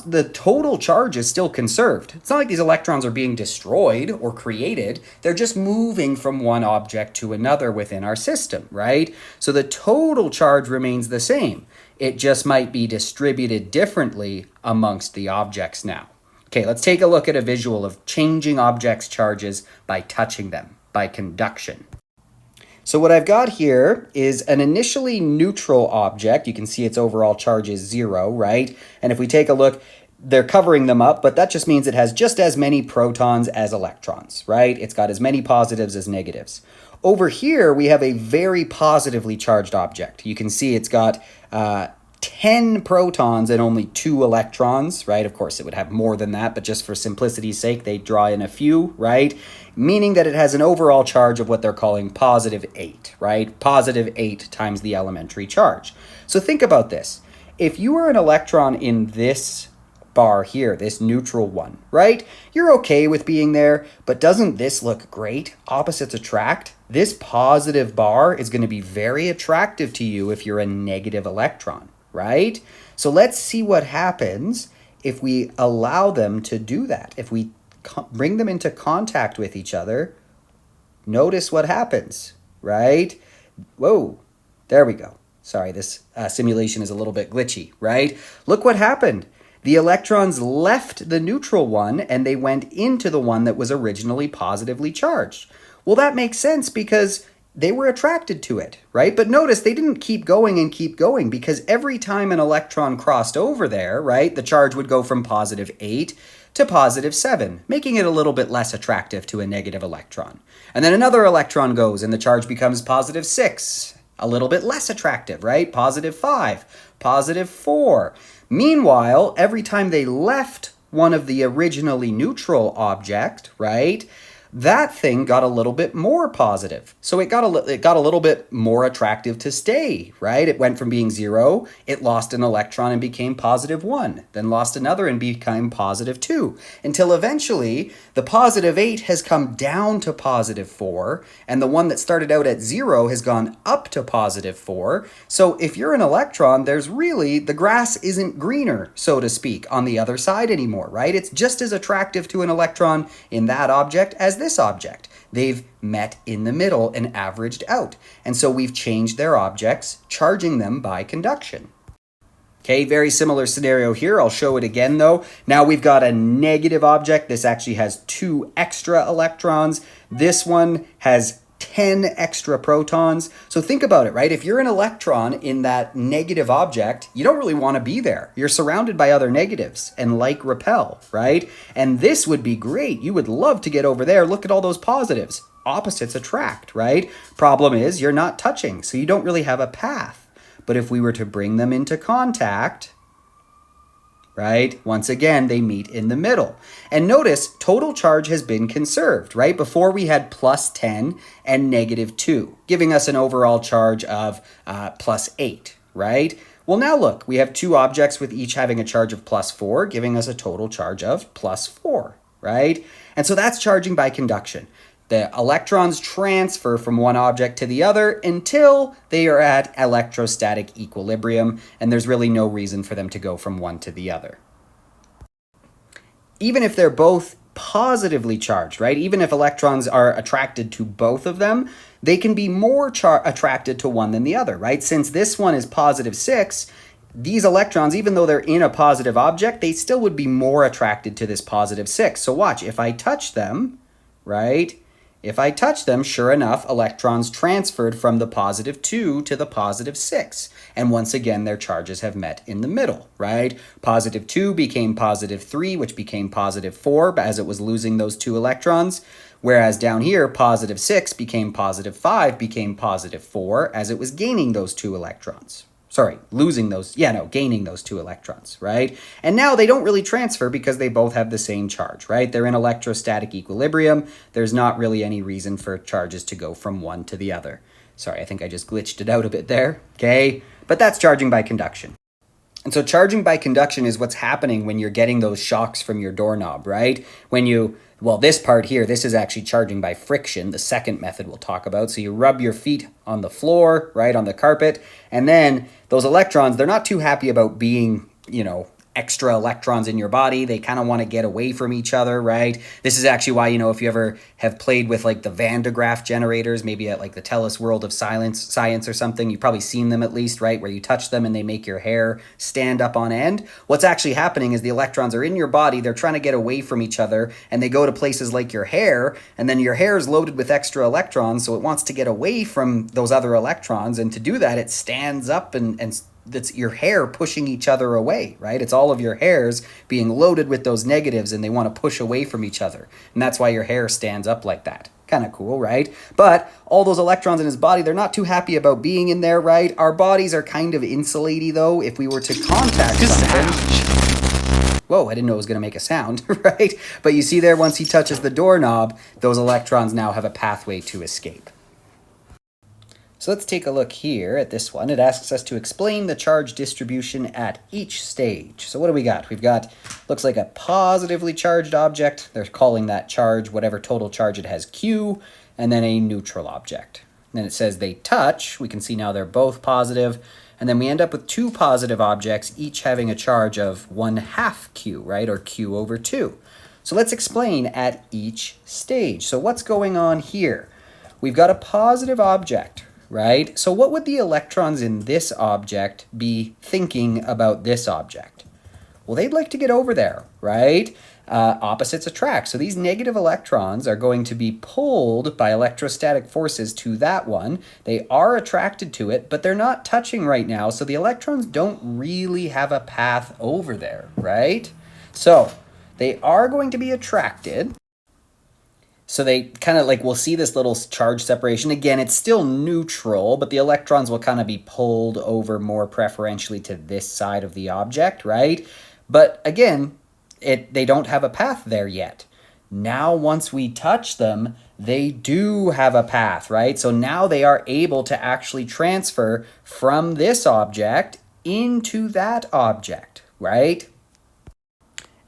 The total charge is still conserved. It's not like these electrons are being destroyed or created. They're just moving from one object to another within our system, right? So the total charge remains the same. It just might be distributed differently amongst the objects now. Okay, let's take a look at a visual of changing objects' charges by touching them, by conduction. So what I've got here is an initially neutral object. You can see its overall charge is 0, right? And if we take a look, they're covering them up, but that just means it has just as many protons as electrons, right? It's got as many positives as negatives. Over here, we have a very positively charged object. You can see it's got 10 protons and only 2 electrons, right? Of course, it would have more than that, but just for simplicity's sake, they draw in a few, right? Meaning that it has an overall charge of what they're calling positive 8, right? Positive 8 times the elementary charge. So think about this. If you were an electron in this bar here, this neutral one, right? You're okay with being there, but doesn't this look great? Opposites attract. This positive bar is going to be very attractive to you if you're a negative electron, right? So let's see what happens if we allow them to do that. If we bring them into contact with each other, notice what happens, right? Whoa, there we go. Sorry, this simulation is a little bit glitchy, right? Look what happened. The electrons left the neutral one and they went into the one that was originally positively charged. Well, that makes sense because they were attracted to it, right? But notice they didn't keep going because every time an electron crossed over there, right, the charge would go from positive 8 to positive 7, making it a little bit less attractive to a negative electron. And then another electron goes and the charge becomes positive 6, a little bit less attractive, right? Positive 5, positive 4. Meanwhile, every time they left one of the originally neutral object, right, that thing got a little bit more positive. So it got a little bit more attractive to stay, right? It went from being 0, it lost an electron and became +1, then lost another and became +2, until eventually the +8 has come down to +4, and the one that started out at 0 has gone up to +4. So if you're an electron, there's really, the grass isn't greener, so to speak, on the other side anymore, right? It's just as attractive to an electron in that object as this object. They've met in the middle and averaged out. And so we've changed their objects, charging them by conduction. Okay, very similar scenario here. I'll show it again though. Now we've got a negative object. This actually has 2 extra electrons. This one has 10 extra protons. So think about it, right? If you're an electron in that negative object, you don't really want to be there. You're surrounded by other negatives and like repel, right? And this would be great. You would love to get over there. Look at all those positives. Opposites attract, right? Problem is you're not touching, so you don't really have a path. But if we were to bring them into contact, right? Once again, they meet in the middle. And notice total charge has been conserved, right? Before we had +10 and -2, giving us an overall charge of +8, right? Well, now look, we have 2 objects with each having a charge of +4, giving us a total charge of +4, right? And so that's charging by conduction. The electrons transfer from one object to the other until they are at electrostatic equilibrium, and there's really no reason for them to go from one to the other. Even if they're both positively charged, right? Even if electrons are attracted to both of them, they can be more attracted to one than the other, right? Since this one is +6, these electrons, even though they're in a positive object, they still would be more attracted to this +6. So watch, if I touch them, right? If I touch them, sure enough, electrons transferred from the +2 to the +6. And once again, their charges have met in the middle, right? +2 became +3, which became +4 as it was losing those 2 electrons. Whereas down here, +6 became +5, became +4 as it was gaining those 2 electrons. Sorry, gaining those 2 electrons, right? And now they don't really transfer because they both have the same charge, right? They're in electrostatic equilibrium. There's not really any reason for charges to go from one to the other. Sorry, I think I just glitched it out a bit there, okay? But that's charging by conduction. And so charging by conduction is what's happening when you're getting those shocks from your doorknob, right? This part here, this is actually charging by friction, the second method we'll talk about. So you rub your feet on the floor, right, on the carpet, and then those electrons, they're not too happy about being, extra electrons in your body. They kind of want to get away from each other, right? This is actually why, if you ever have played with like the Van de Graaff generators, maybe at like the TELUS World of Science or something, you've probably seen them at least, right? Where you touch them and they make your hair stand up on end. What's actually happening is the electrons are in your body, they're trying to get away from each other, and they go to places like your hair, and then your hair is loaded with extra electrons, so it wants to get away from those other electrons, and to do that, it stands up and that's your hair pushing each other away, right? It's all of your hairs being loaded with those negatives and they want to push away from each other. And that's why your hair stands up like that. Kind of cool, right? But all those electrons in his body, they're not too happy about being in there, right? Our bodies are kind of insulaty though. If we were to contact something... Whoa, I didn't know it was going to make a sound, right? But you see there, once he touches the doorknob, those electrons now have a pathway to escape. So let's take a look here at this one. It asks us to explain the charge distribution at each stage. So what do we got? We've got, looks like a positively charged object. They're calling that charge whatever total charge it has, Q, and then a neutral object. And then it says they touch. We can see now they're both positive. And then we end up with 2 positive objects, each having a charge of 1/2 Q, right? Or Q over 2. So let's explain at each stage. So what's going on here? We've got a positive object, right? So what would the electrons in this object be thinking about this object? Well, they'd like to get over there, right? Opposites attract. So these negative electrons are going to be pulled by electrostatic forces to that one. They are attracted to it, but they're not touching right now. So the electrons don't really have a path over there, right? So they are going to be attracted. So they kind of we'll see this little charge separation. Again, it's still neutral, but the electrons will kind of be pulled over more preferentially to this side of the object, right? But again, they don't have a path there yet. Now once we touch them, they do have a path, right? So now they are able to actually transfer from this object into that object, right?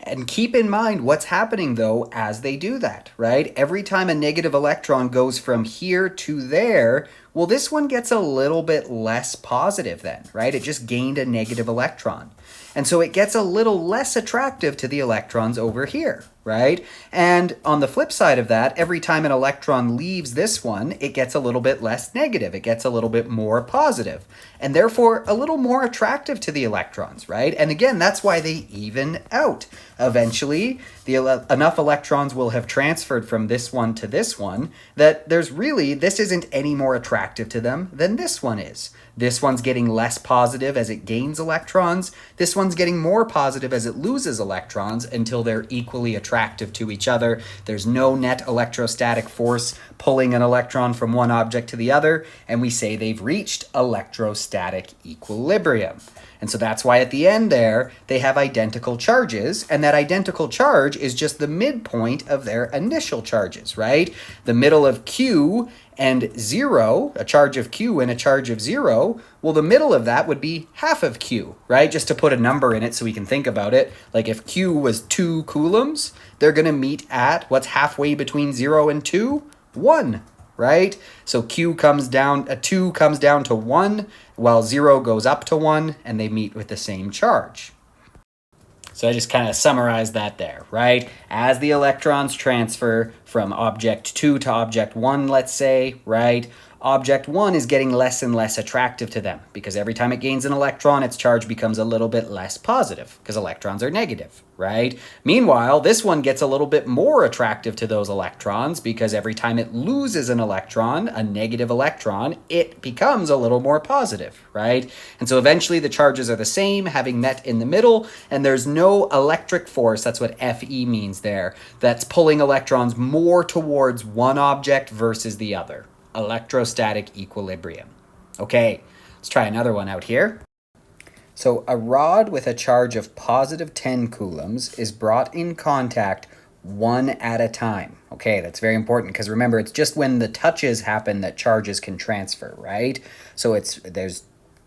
And keep in mind what's happening though as they do that, right? Every time a negative electron goes from here to there, well, this one gets a little bit less positive then, right? It just gained a negative electron. And so it gets a little less attractive to the electrons over here, right? And on the flip side of that, every time an electron leaves this one, it gets a little bit less negative. It gets a little bit more positive, and therefore a little more attractive to the electrons, right? And again, that's why they even out. Eventually, enough electrons will have transferred from this one to this one that this isn't any more attractive to them than this one is. This one's getting less positive as it gains electrons. This one's getting more positive as it loses electrons until they're equally attractive to each other. There's no net electrostatic force pulling an electron from one object to the other, and we say they've reached electrostatic equilibrium. And so that's why at the end there, they have identical charges, and that identical charge is just the midpoint of their initial charges, right? The middle of Q and 0, a charge of Q and a charge of 0, well, the middle of that would be half of Q, right? Just to put a number in it so we can think about it. Like if Q was 2 coulombs, they're going to meet at what's halfway between 0 and 2? 1, right? So 2 comes down to 1, while 0 goes up to 1, and they meet with the same charge. So I just kind of summarized that there, right? As the electrons transfer from object 2 to object 1, let's say, right? Object 1 is getting less and less attractive to them because every time it gains an electron, its charge becomes a little bit less positive because electrons are negative, right? Meanwhile, this one gets a little bit more attractive to those electrons because every time it loses an electron, a negative electron, it becomes a little more positive, right? And so eventually the charges are the same, having met in the middle, and there's no electric force, that's what Fe means there, that's pulling electrons more towards one object versus the other. Electrostatic equilibrium. Okay, let's try another one out here. So a rod with a charge of positive 10 coulombs is brought in contact one at a time. Okay, that's very important because remember, it's just when the touches happen that charges can transfer, right? So there's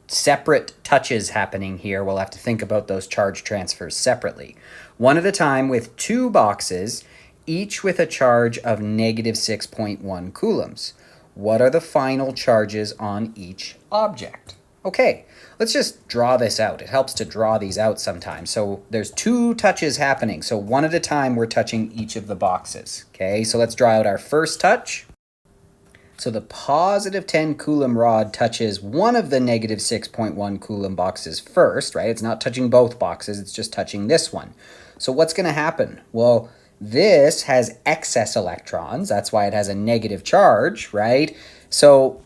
separate touches happening here. We'll have to think about those charge transfers separately. One at a time with 2 boxes, each with a charge of negative 6.1 coulombs. What are the final charges on each object? Okay, let's just draw this out. It helps to draw these out sometimes. So there's 2 touches happening. So one at a time, we're touching each of the boxes. Okay, so let's draw out our first touch. So the positive 10 coulomb rod touches one of the negative 6.1 coulomb boxes first, right? It's not touching both boxes, it's just touching this one. So what's going to happen? Well, this has excess electrons. That's why it has a negative charge, right? So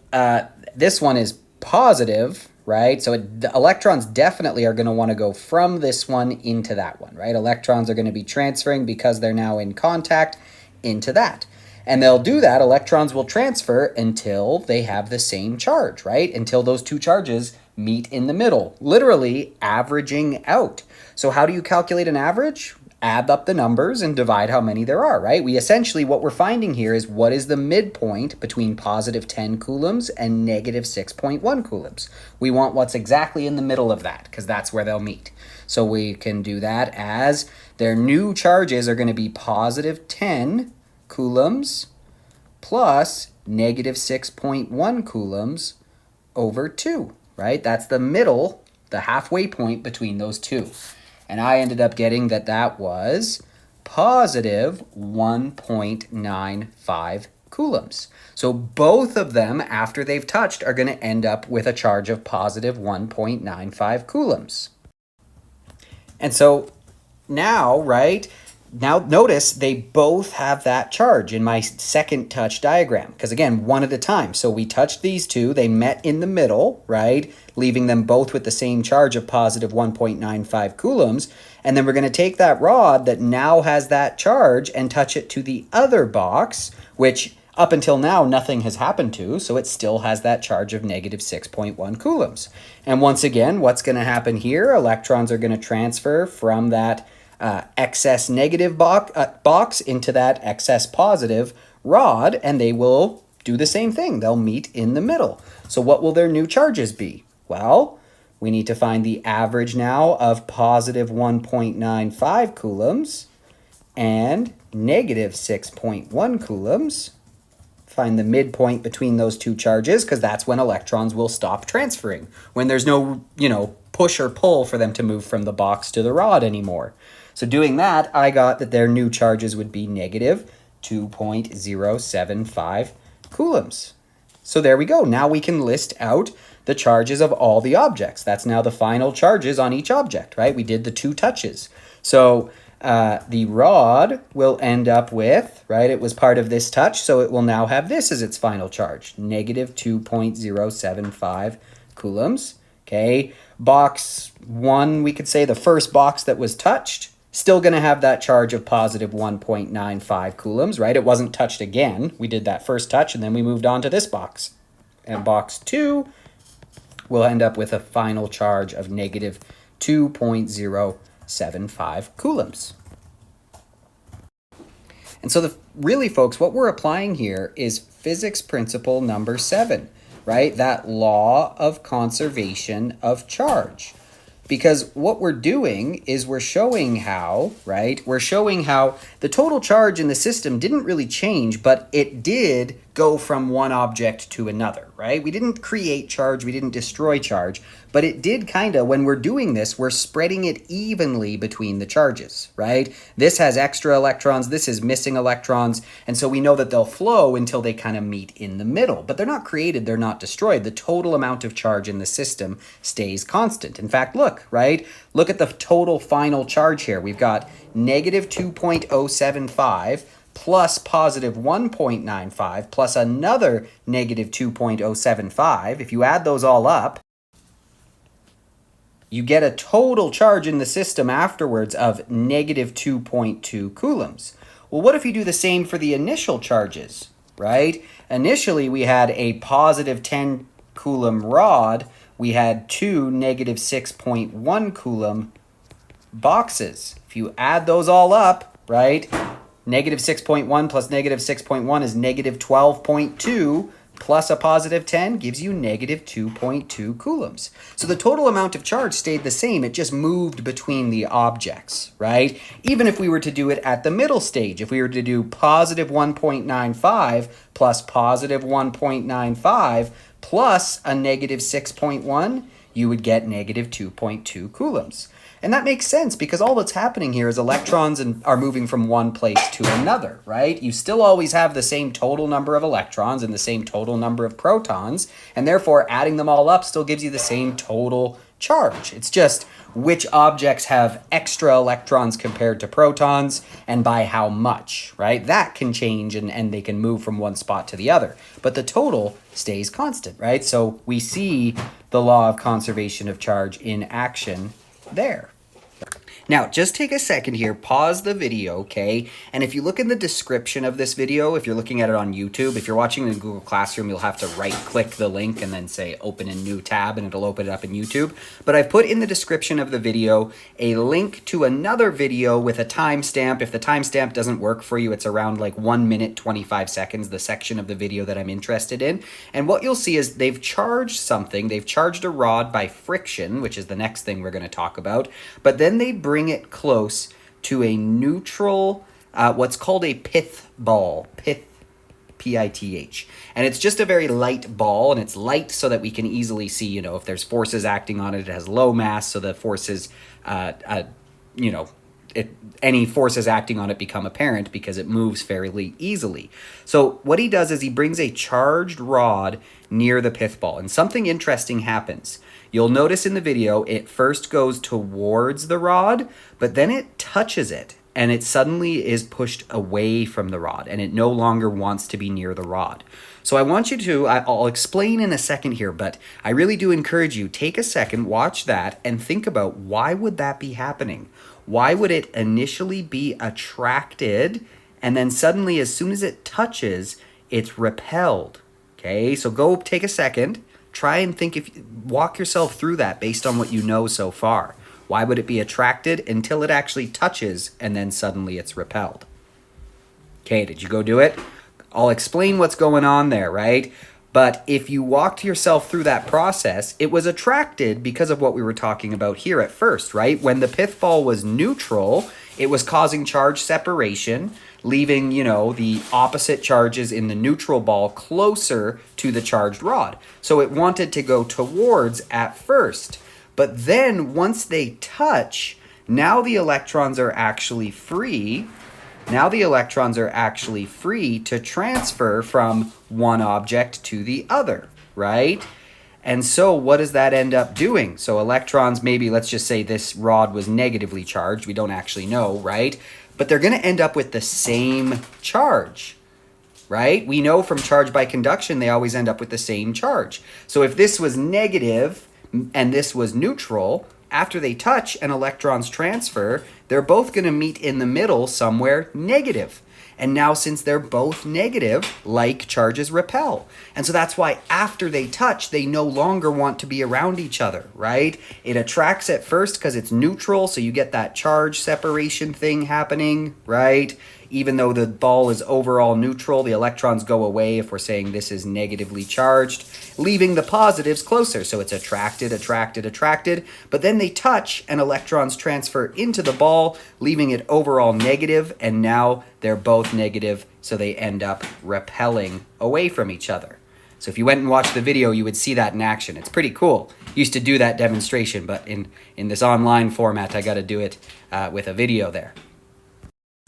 this one is positive, right? So the electrons definitely are going to want to go from this one into that one, right? Electrons are going to be transferring because they're now in contact into that. And they'll do that, electrons will transfer until they have the same charge, right? Until those 2 charges meet in the middle, literally averaging out. So how do you calculate an average? Add up the numbers and divide how many there are, right? What we're finding here is what is the midpoint between positive 10 coulombs and negative 6.1 coulombs. We want what's exactly in the middle of that because that's where they'll meet. So we can do that as their new charges are going to be positive 10 coulombs plus negative 6.1 coulombs over 2, right? That's the middle, the halfway point between those 2. And I ended up getting that was positive 1.95 coulombs. So both of them, after they've touched, are going to end up with a charge of positive 1.95 coulombs. And so now, right, now notice they both have that charge in my second touch diagram. Because again, one at a time. So we touched these 2, they met in the middle, right, leaving them both with the same charge of positive 1.95 coulombs. And then we're going to take that rod that now has that charge and touch it to the other box, which up until now nothing has happened to, so it still has that charge of negative 6.1 coulombs. And once again, what's going to happen here? Electrons are going to transfer from that excess negative box into that excess positive rod, and they will do the same thing. They'll meet in the middle. So what will their new charges be? Well, we need to find the average now of positive 1.95 coulombs and negative 6.1 coulombs. Find the midpoint between those two charges, because that's when electrons will stop transferring, when there's no, push or pull for them to move from the box to the rod anymore. So doing that, I got that their new charges would be negative 2.075 coulombs. So there we go. Now we can list out the charges of all the objects. That's now the final charges on each object, right? We did the 2 touches. So the rod will end up with, right, it was part of this touch, so it will now have this as its final charge, negative 2.075 coulombs. Okay, box 1, we could say the first box that was touched, still going to have that charge of positive 1.95 coulombs, right? It wasn't touched again. We did that first touch, and then we moved on to this box. And box 2 will end up with a final charge of negative 2.075 coulombs. And so really, folks, what we're applying here is physics principle number 7, right? That law of conservation of charge. Because what we're doing is we're showing how, right? We're showing how the total charge in the system didn't really change, but it did go from one object to another, right? We didn't create charge, we didn't destroy charge, but it did when we're doing this, we're spreading it evenly between the charges, right? This has extra electrons, this is missing electrons, and so we know that they'll flow until they kind of meet in the middle, but they're not created, they're not destroyed. The total amount of charge in the system stays constant. In fact, look, right? Look at the total final charge here. We've got negative 2.075 plus positive 1.95 plus another negative 2.075. If you add those all up, you get a total charge in the system afterwards of negative 2.2 coulombs. Well, what if you do the same for the initial charges, right? Initially, we had a positive 10 coulomb rod. We had 2 negative 6.1 coulomb boxes. If you add those all up, right, negative 6.1 plus negative 6.1 is negative 12.2 plus a positive 10 gives you negative 2.2 coulombs. So the total amount of charge stayed the same. It just moved between the objects, right? Even if we were to do it at the middle stage, if we were to do positive 1.95 plus positive 1.95 plus a negative 6.1, you would get negative 2.2 coulombs. And that makes sense because all that's happening here is electrons are moving from one place to another, right? You still always have the same total number of electrons and the same total number of protons, and therefore adding them all up still gives you the same total charge. It's just which objects have extra electrons compared to protons and by how much, right? That can change and they can move from one spot to the other, but the total stays constant, right? So we see the law of conservation of charge in action there. Now, just take a second here, pause the video, okay? And if you look in the description of this video, if you're looking at it on YouTube, if you're watching in Google Classroom, you'll have to right-click the link and then say open a new tab and it'll open it up in YouTube. But I've put in the description of the video a link to another video with a timestamp. If the timestamp doesn't work for you, it's around like 1 minute, 25 seconds, the section of the video that I'm interested in. And what you'll see is they've charged something. They've charged a rod by friction, which is the next thing we're going to talk about. But then they bring it close to a neutral, what's called a pith ball, P-I-T-H. And it's just a very light ball, and it's light so that we can easily see, if there's forces acting on it. It has low mass, so the forces, any forces acting on it become apparent because it moves fairly easily. So what he does is he brings a charged rod near the pith ball, and something interesting happens. You'll notice in the video, it first goes towards the rod, but then it touches it, and it suddenly is pushed away from the rod, and it no longer wants to be near the rod. So I want you to, I'll explain in a second here, but I really do encourage you, take a second, watch that, and think about why would that be happening? Why would it initially be attracted, and then suddenly, as soon as it touches, it's repelled? Okay, so go take a second, try and walk yourself through that based on what you know so far. Why would it be attracted? Until it actually touches, and then suddenly it's repelled. Okay, did you go do it? I'll explain what's going on there, right? But if you walked yourself through that process, it was attracted because of what we were talking about here at first, right? When the pith ball was neutral, it was causing charge separation, leaving, the opposite charges in the neutral ball closer to the charged rod. So it wanted to go towards at first. But then once they touch, now the electrons are actually free. Now the electrons are actually free to transfer from one object to the other, right? And so what does that end up doing? So electrons, maybe let's just say this rod was negatively charged. We don't actually know, right? But they're going to end up with the same charge, right? We know from charge by conduction, they always end up with the same charge. So if this was negative and this was neutral, after they touch and electrons transfer, they're both going to meet in the middle somewhere negative. And now since they're both negative, like charges repel. And so that's why after they touch, they no longer want to be around each other, right? It attracts at first because it's neutral, so you get that charge separation thing happening, right? Even though the ball is overall neutral, the electrons go away if we're saying this is negatively charged, leaving the positives closer. So it's attracted, attracted, attracted, but then they touch and electrons transfer into the ball, leaving it overall negative, and now they're both negative, so they end up repelling away from each other. So if you went and watched the video, you would see that in action. It's pretty cool. Used to do that demonstration, but in this online format, I got to do it with a video there.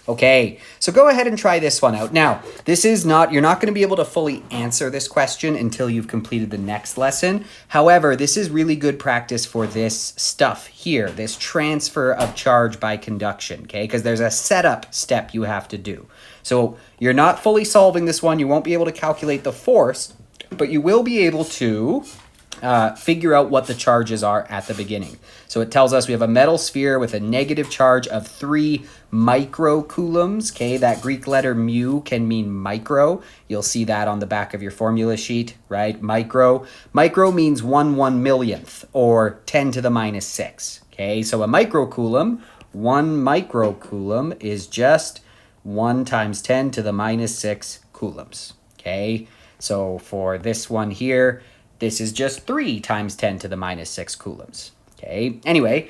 Okay, so go ahead and try this one out. Now, you're not going to be able to fully answer this question until you've completed the next lesson. However, this is really good practice for this stuff here, this transfer of charge by conduction, okay? Because there's a setup step you have to do. So you're not fully solving this one. You won't be able to calculate the force, but you will be able to figure out what the charges are at the beginning. So it tells us we have a metal sphere with a negative charge of 3 microcoulombs. Okay, that Greek letter mu can mean micro. You'll see that on the back of your formula sheet, right? Micro. Micro means 1/1,000,000th or 10 to the minus 6. Okay, so a microcoulomb, 1 microcoulomb is just 1 times 10 to the minus 6 coulombs. Okay, so for this one here, this is just 3 times 10 to the minus 6 coulombs. Okay, anyway,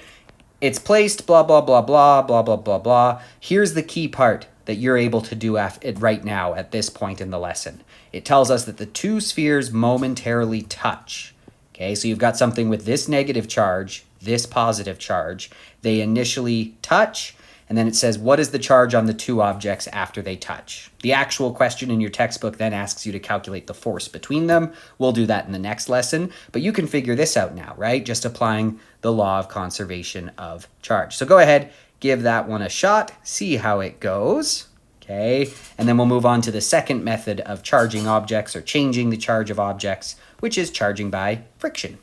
it's placed, blah, blah, blah, blah, blah, blah, blah, blah. Here's the key part that you're able to do right now at this point in the lesson. It tells us that the two spheres momentarily touch. Okay, so you've got something with this negative charge, this positive charge. They initially touch, and then it says, what is the charge on the two objects after they touch? The actual question in your textbook then asks you to calculate the force between them. We'll do that in the next lesson, but you can figure this out now, right? Just applying the law of conservation of charge. So go ahead, give that one a shot, see how it goes, okay? And then we'll move on to the second method of charging objects or changing the charge of objects, which is charging by friction.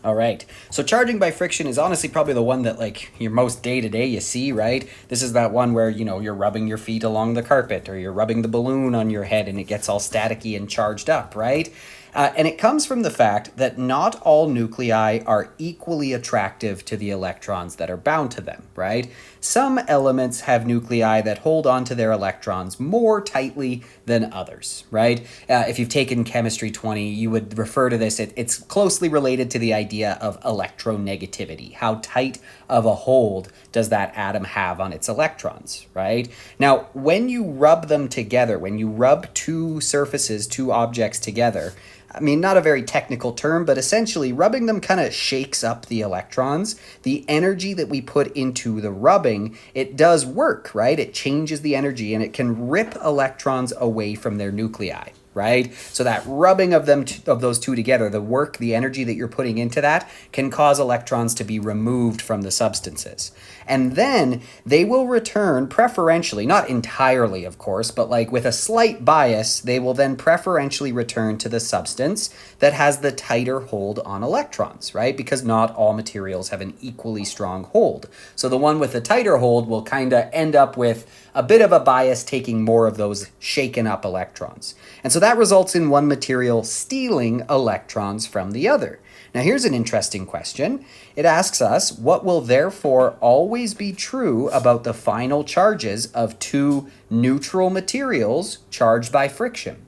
All right, so charging by friction is honestly probably the one that like your most day-to-day you see, right? This is that one where, you're rubbing your feet along the carpet or you're rubbing the balloon on your head and it gets all staticky and charged up, right? And it comes from the fact that not all nuclei are equally attractive to the electrons that are bound to them, right? Some elements have nuclei that hold on to their electrons more tightly than others, right? If you've taken Chemistry 20, you would refer to this, it's closely related to the idea of electronegativity. How tight of a hold does that atom have on its electrons, right? Now, when you rub them together, when you rub two surfaces, two objects together, I mean, not a very technical term, but essentially rubbing them kind of shakes up the electrons. The energy that we put into the rubbing, it does work, right? It changes the energy and it can rip electrons away from their nuclei, right? So that rubbing of those two together, the work, the energy that you're putting into that can cause electrons to be removed from the substances. And then they will return preferentially, not entirely, of course, but like with a slight bias, they will then preferentially return to the substance that has the tighter hold on electrons, right? Because not all materials have an equally strong hold. So the one with the tighter hold will kind of end up with a bit of a bias taking more of those shaken up electrons. And so so that results in one material stealing electrons from the other. Now here's an interesting question. It asks us, what will therefore always be true about the final charges of two neutral materials charged by friction?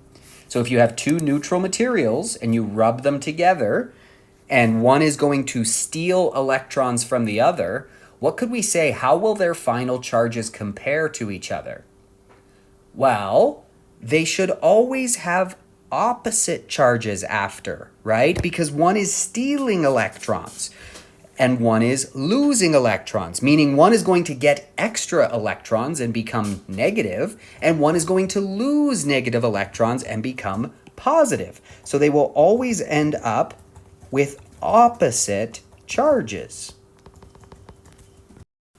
So if you have two neutral materials and you rub them together, and one is going to steal electrons from the other, what could we say? How will their final charges compare to each other? Well, they should always have opposite charges after, right? Because one is stealing electrons and one is losing electrons, meaning one is going to get extra electrons and become negative, and one is going to lose negative electrons and become positive. So they will always end up with opposite charges.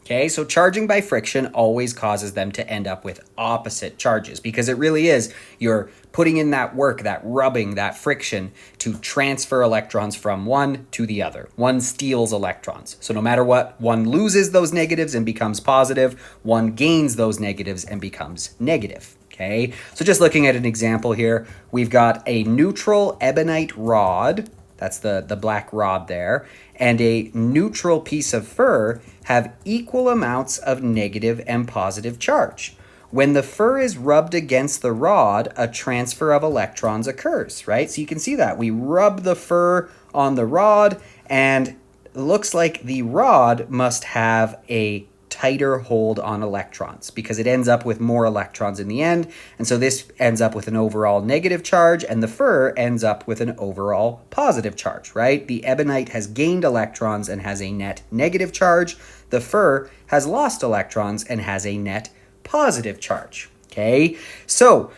Okay, so charging by friction always causes them to end up with opposite charges because it really is, you're putting in that work, that rubbing, that friction to transfer electrons from one to the other. One steals electrons. So no matter what, one loses those negatives and becomes positive, one gains those negatives and becomes negative. Okay, so just looking at an example here, we've got a neutral ebonite rod, that's the black rod there, and a neutral piece of fur have equal amounts of negative and positive charge. When the fur is rubbed against the rod, a transfer of electrons occurs, right? So you can see that. We rub the fur on the rod, and it looks like the rod must have a tighter hold on electrons because it ends up with more electrons in the end. And so this ends up with an overall negative charge and the fur ends up with an overall positive charge, right? The ebonite has gained electrons and has a net negative charge. The fur has lost electrons and has a net positive charge, okay? So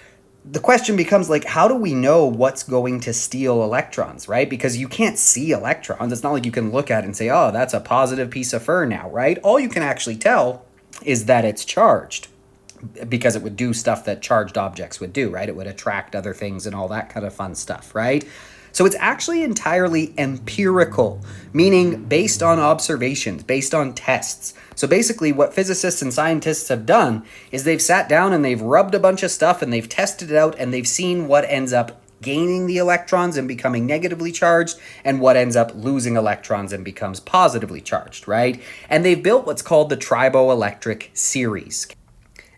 the question becomes like, how do we know what's going to steal electrons, right? Because you can't see electrons. It's not like you can look at it and say, oh, that's a positive piece of fur now, right? All you can actually tell is that it's charged because it would do stuff that charged objects would do, right? It would attract other things and all that kind of fun stuff, right? So it's actually entirely empirical, meaning based on observations, based on tests. So basically what physicists and scientists have done is they've sat down and they've rubbed a bunch of stuff and they've tested it out and they've seen what ends up gaining the electrons and becoming negatively charged and what ends up losing electrons and becomes positively charged, right? And they've built what's called the triboelectric series.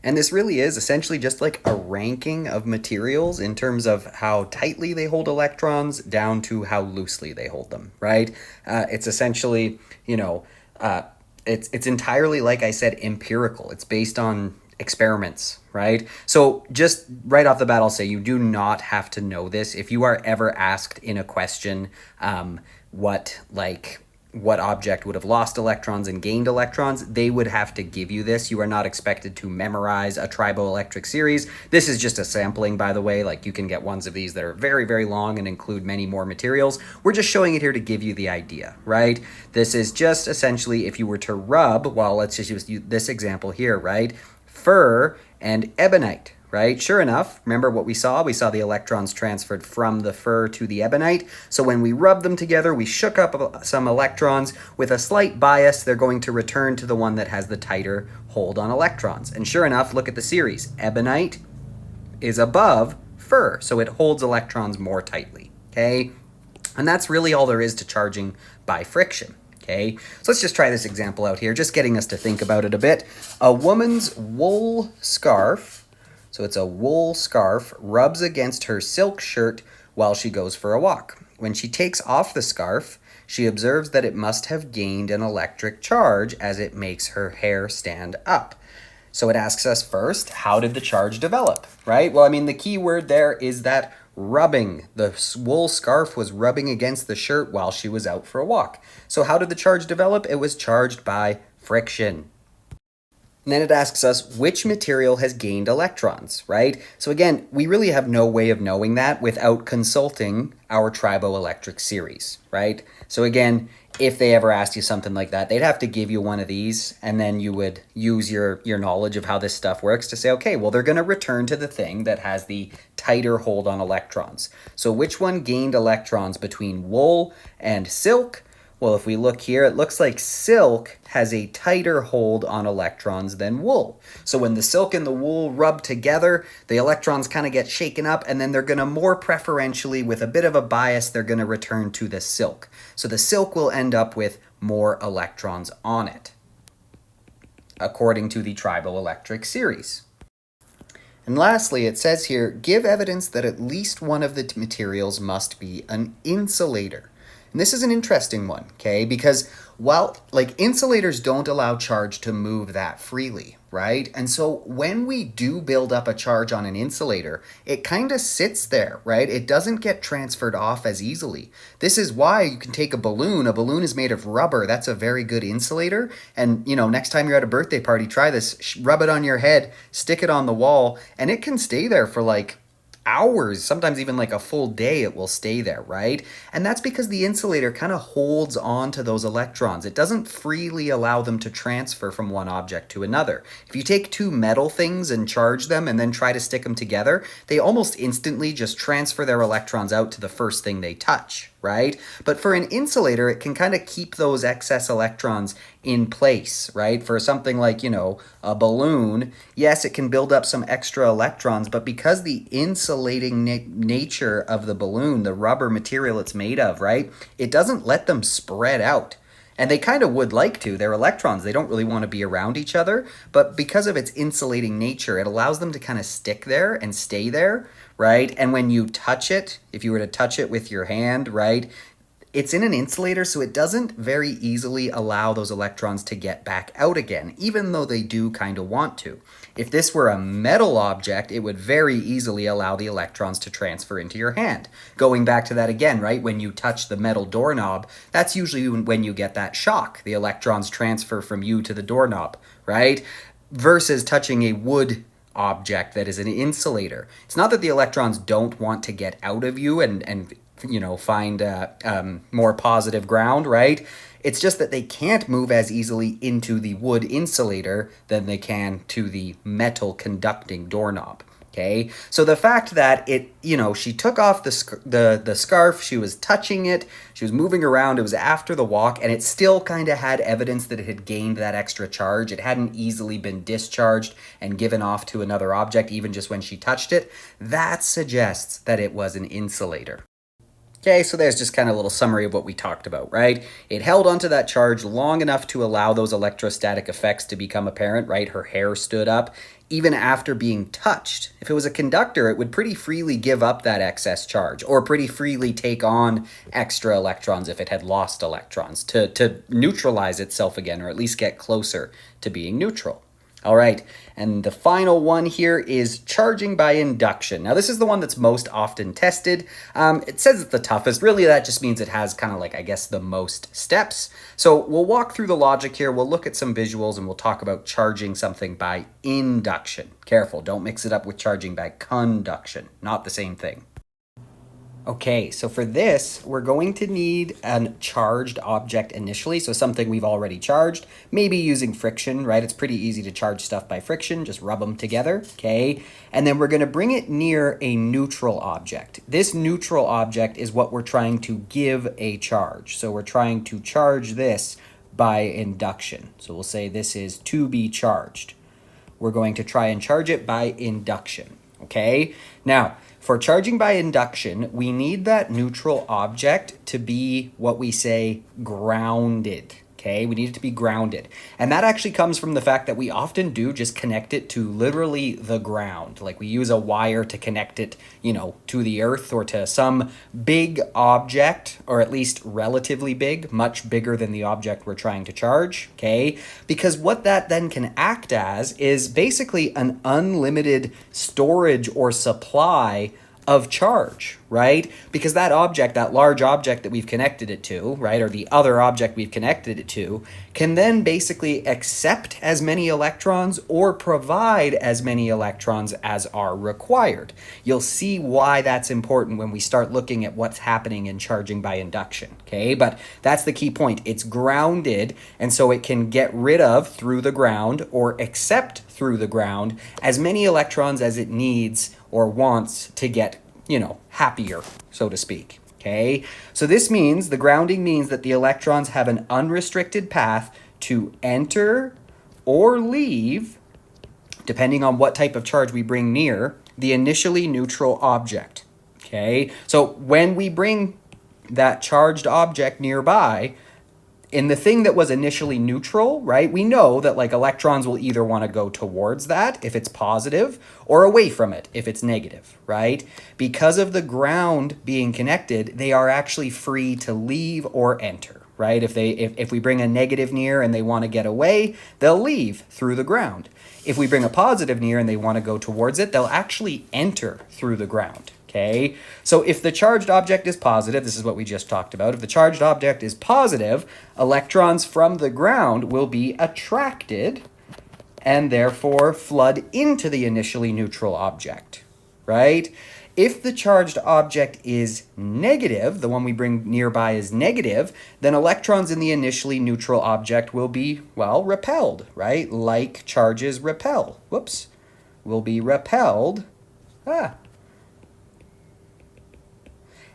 And this really is essentially just like a ranking of materials in terms of how tightly they hold electrons down to how loosely they hold them, right? It's essentially, it's entirely, like I said, empirical. It's based on experiments, right? So just right off the bat, I'll say you do not have to know this. If you are ever asked in a question what object would have lost electrons and gained electrons, they would have to give you this. You are not expected to memorize a triboelectric series. This is just a sampling, by the way. Like, you can get ones of these that are very, very long and include many more materials. We're just showing it here to give you the idea, right? This is just essentially if you were to rub, well, let's just use this example here, right? Fur and ebonite, right? Sure enough, remember what we saw? We saw the electrons transferred from the fur to the ebonite. So when we rub them together, we shook up some electrons. With a slight bias, they're going to return to the one that has the tighter hold on electrons. And sure enough, look at the series. Ebonite is above fur, so it holds electrons more tightly, okay? And that's really all there is to charging by friction. Okay, so let's just try this example out here, just getting us to think about it a bit. A woman's wool scarf, so it's a wool scarf, rubs against her silk shirt while she goes for a walk. When she takes off the scarf, she observes that it must have gained an electric charge as it makes her hair stand up. So it asks us first, how did the charge develop, right? Well, I mean, the key word there is that rubbing. The wool scarf was rubbing against the shirt while she was out for a walk. So how did the charge develop? It was charged by friction. And then it asks us which material has gained electrons, right? So again, we really have no way of knowing that without consulting our triboelectric series, right? So again, if they ever asked you something like that, they'd have to give you one of these, and then you would use your knowledge of how this stuff works to say, okay, well, they're going to return to the thing that has the tighter hold on electrons. So which one gained electrons between wool and silk? Well, if we look here, it looks like silk has a tighter hold on electrons than wool. So when the silk and the wool rub together, the electrons kind of get shaken up, and then they're going to more preferentially, with a bit of a bias, they're going to return to the silk. So the silk will end up with more electrons on it, according to the triboelectric series. And lastly, it says here, give evidence that at least one of the materials must be an insulator. And this is an interesting one, okay? Because while insulators don't allow charge to move that freely, right? And so when we do build up a charge on an insulator, it kind of sits there, right? It doesn't get transferred off as easily. This is why you can take a balloon. A balloon is made of rubber. That's a very good insulator. And, next time you're at a birthday party, try this. Rub it on your head, stick it on the wall, and it can stay there for hours, sometimes even a full day. It will stay there, right? And that's because the insulator kind of holds on to those electrons. It doesn't freely allow them to transfer from one object to another. If you take two metal things and charge them and then try to stick them together, they almost instantly just transfer their electrons out to the first thing they touch, right? But for an insulator, it can kind of keep those excess electrons in place, right? For something like, a balloon, yes, it can build up some extra electrons, but because the insulating nature of the balloon, the rubber material it's made of, right, it doesn't let them spread out. And they kind of would like to. They're electrons. They don't really want to be around each other. But because of its insulating nature, it allows them to kind of stick there and stay there, right? And when you touch it, if you were to touch it with your hand, right, it's in an insulator, so it doesn't very easily allow those electrons to get back out again, even though they do kind of want to. If this were a metal object, it would very easily allow the electrons to transfer into your hand. Going back to that again, right? When you touch the metal doorknob, that's usually when you get that shock. The electrons transfer from you to the doorknob, right? Versus touching a wood object that is an insulator. It's not that the electrons don't want to get out of you and find more positive ground, right? It's just that they can't move as easily into the wood insulator than they can to the metal conducting doorknob. Okay, so the fact that she took off the scarf, she was touching it, she was moving around, it was after the walk, and it still kind of had evidence that it had gained that extra charge. It hadn't easily been discharged and given off to another object, even just when she touched it. That suggests that it was an insulator. Okay, so there's just kind of a little summary of what we talked about, right? It held onto that charge long enough to allow those electrostatic effects to become apparent, right? Her hair stood up, even after being touched. If it was a conductor, it would pretty freely give up that excess charge, or pretty freely take on extra electrons if it had lost electrons to neutralize itself again, or at least get closer to being neutral. All right, and the final one here is charging by induction. Now, this is the one that's most often tested. It says it's the toughest. Really, that just means it has kind of the most steps. So we'll walk through the logic here. We'll look at some visuals, and we'll talk about charging something by induction. Careful, don't mix it up with charging by conduction. Not the same thing. Okay, so for this, we're going to need a charged object initially, so something we've already charged, maybe using friction, right? It's pretty easy to charge stuff by friction, just rub them together, okay? And then we're gonna bring it near a neutral object. This neutral object is what we're trying to give a charge. So we're trying to charge this by induction. So we'll say this is to be charged. We're going to try and charge it by induction, okay? Now, for charging by induction, we need that neutral object to be what we say grounded, okay? We need it to be grounded. And that actually comes from the fact that we often do just connect it to literally the ground. Like we use a wire to connect it, to the earth or to some big object, or at least relatively big, much bigger than the object we're trying to charge, okay? Because what that then can act as is basically an unlimited storage or supply of charge, right? Because that object, that large object that we've connected it to, right, or the other object we've connected it to, can then basically accept as many electrons or provide as many electrons as are required. You'll see why that's important when we start looking at what's happening in charging by induction, okay? But that's the key point. It's grounded, and so it can get rid of through the ground or accept through the ground as many electrons as it needs or wants to get, happier, so to speak. okay? So this means, the grounding means that the electrons have an unrestricted path to enter or leave, depending on what type of charge we bring near, the initially neutral object, okay? So when we bring that charged object nearby, in the thing that was initially neutral, right, we know that like electrons will either want to go towards that if it's positive or away from it if it's negative, right? Because of the ground being connected, they are actually free to leave or enter, right? If we bring a negative near and they want to get away, they'll leave through the ground. If we bring a positive near and they want to go towards it, they'll actually enter through the ground. Okay, so if the charged object is positive, this is what we just talked about. If the charged object is positive, electrons from the ground will be attracted and therefore flood into the initially neutral object, right? If the charged object is negative, the one we bring nearby is negative, then electrons in the initially neutral object will be, well, repelled, right? Like charges repel. Whoops. Will be repelled.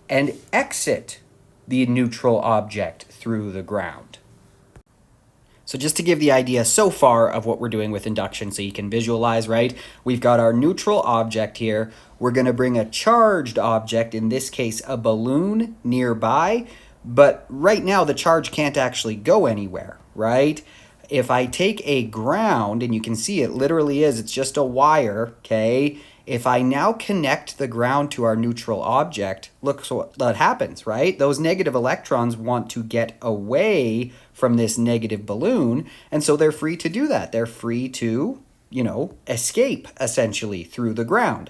And exit the neutral object through the ground. So just to give the idea so far of what we're doing with induction so you can visualize, right? We've got our neutral object here. We're going to bring a charged object, in this case a balloon, nearby. But right now the charge can't actually go anywhere, right? If I take a ground, and you can see it literally is, it's just a wire, okay? If I now connect the ground to our neutral object, look what happens, right? Those negative electrons want to get away from this negative balloon, and so they're free to do that. They're free to, escape, essentially, through the ground.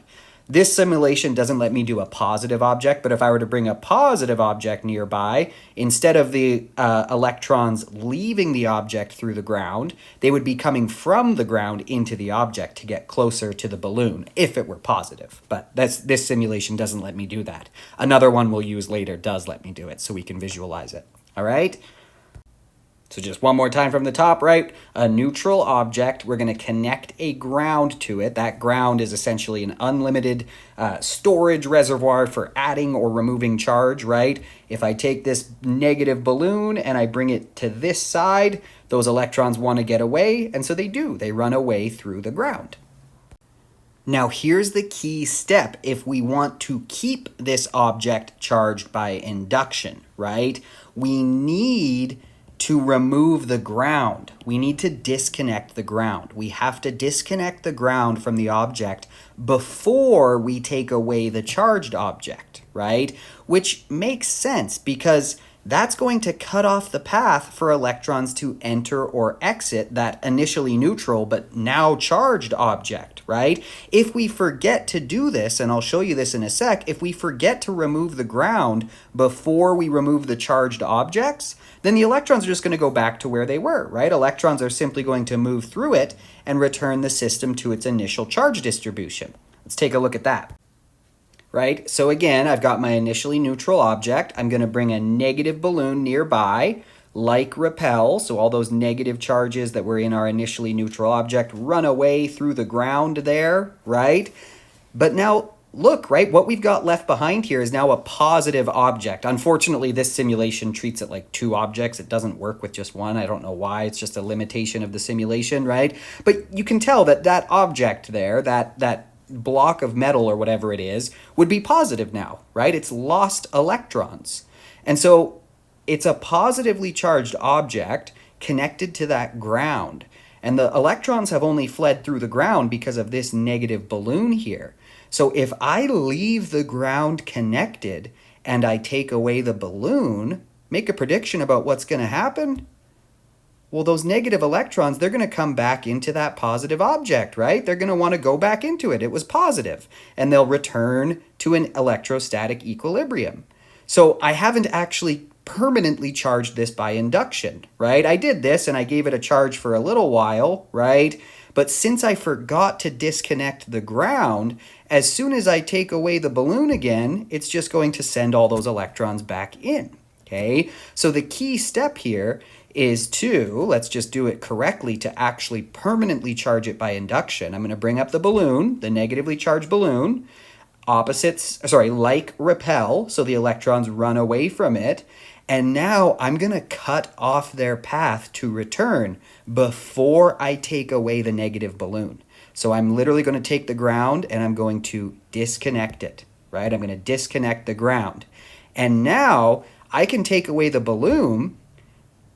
This simulation doesn't let me do a positive object, but if I were to bring a positive object nearby, instead of the electrons leaving the object through the ground, they would be coming from the ground into the object to get closer to the balloon, if it were positive. But this simulation doesn't let me do that. Another one we'll use later does let me do it, so we can visualize it. All right? So just one more time from the top, right? A neutral object, we're going to connect a ground to it. That ground is essentially an unlimited storage reservoir for adding or removing charge, right? If I take this negative balloon and I bring it to this side, those electrons want to get away, and so they do. They run away through the ground. Now here's the key step if we want to keep this object charged by induction, right? We need to remove the ground. We need to disconnect the ground. We have to disconnect the ground from the object before we take away the charged object, right? Which makes sense because that's going to cut off the path for electrons to enter or exit that initially neutral but now charged object, right? If we forget to do this, and I'll show you this in a sec, if we forget to remove the ground before we remove the charged objects, then the electrons are just going to go back to where they were, right? Electrons are simply going to move through it and return the system to its initial charge distribution. Let's take a look at that. Right? So again, I've got my initially neutral object. I'm going to bring a negative balloon nearby, like repel. So all those negative charges that were in our initially neutral object run away through the ground there, right? But now look, right? What we've got left behind here is now a positive object. Unfortunately, this simulation treats it like two objects. It doesn't work with just one. I don't know why. It's just a limitation of the simulation, right? But you can tell that that object there, that block of metal or whatever it is, would be positive now, right? It's lost electrons. And so it's a positively charged object connected to that ground. And the electrons have only fled through the ground because of this negative balloon here. So if I leave the ground connected and I take away the balloon, make a prediction about what's going to happen. Well, those negative electrons, they're going to come back into that positive object, right? They're going to want to go back into it. It was positive. And they'll return to an electrostatic equilibrium. So I haven't actually permanently charged this by induction, right? I did this and I gave it a charge for a little while, right? But since I forgot to disconnect the ground, as soon as I take away the balloon again, it's just going to send all those electrons back in, okay? So the key step here is to, let's just do it correctly, to actually permanently charge it by induction. I'm going to bring up the balloon, the negatively charged balloon. like repel, so the electrons run away from it. And now I'm going to cut off their path to return before I take away the negative balloon. So I'm literally going to take the ground and I'm going to disconnect it, right? I'm going to disconnect the ground. And now I can take away the balloon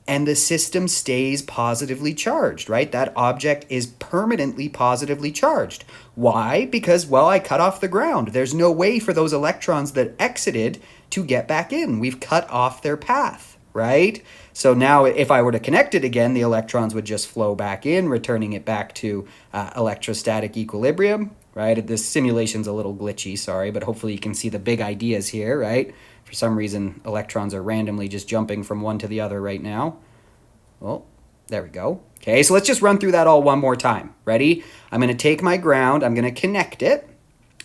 and the system stays positively charged, right? That object is permanently positively charged. Why? Because, well, I cut off the ground. There's no way for those electrons that exited to get back in. We've cut off their path, right? So now if I were to connect it again, the electrons would just flow back in, returning it back to electrostatic equilibrium, right? This simulation's a little glitchy, sorry, but hopefully you can see the big ideas here, right? For some reason, electrons are randomly just jumping from one to the other right now. Well, there we go. Okay, so let's just run through that all one more time. Ready? I'm going to take my ground. I'm going to connect it.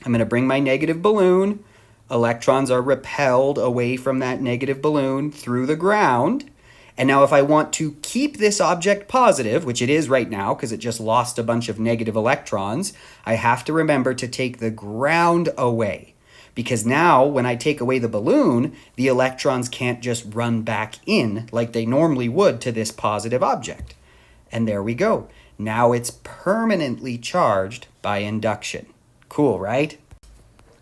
I'm going to bring my negative balloon. Electrons are repelled away from that negative balloon through the ground. And now if I want to keep this object positive, which it is right now because it just lost a bunch of negative electrons, I have to remember to take the ground away. Because now when I take away the balloon, the electrons can't just run back in like they normally would to this positive object. And there we go. Now it's permanently charged by induction. Cool, right?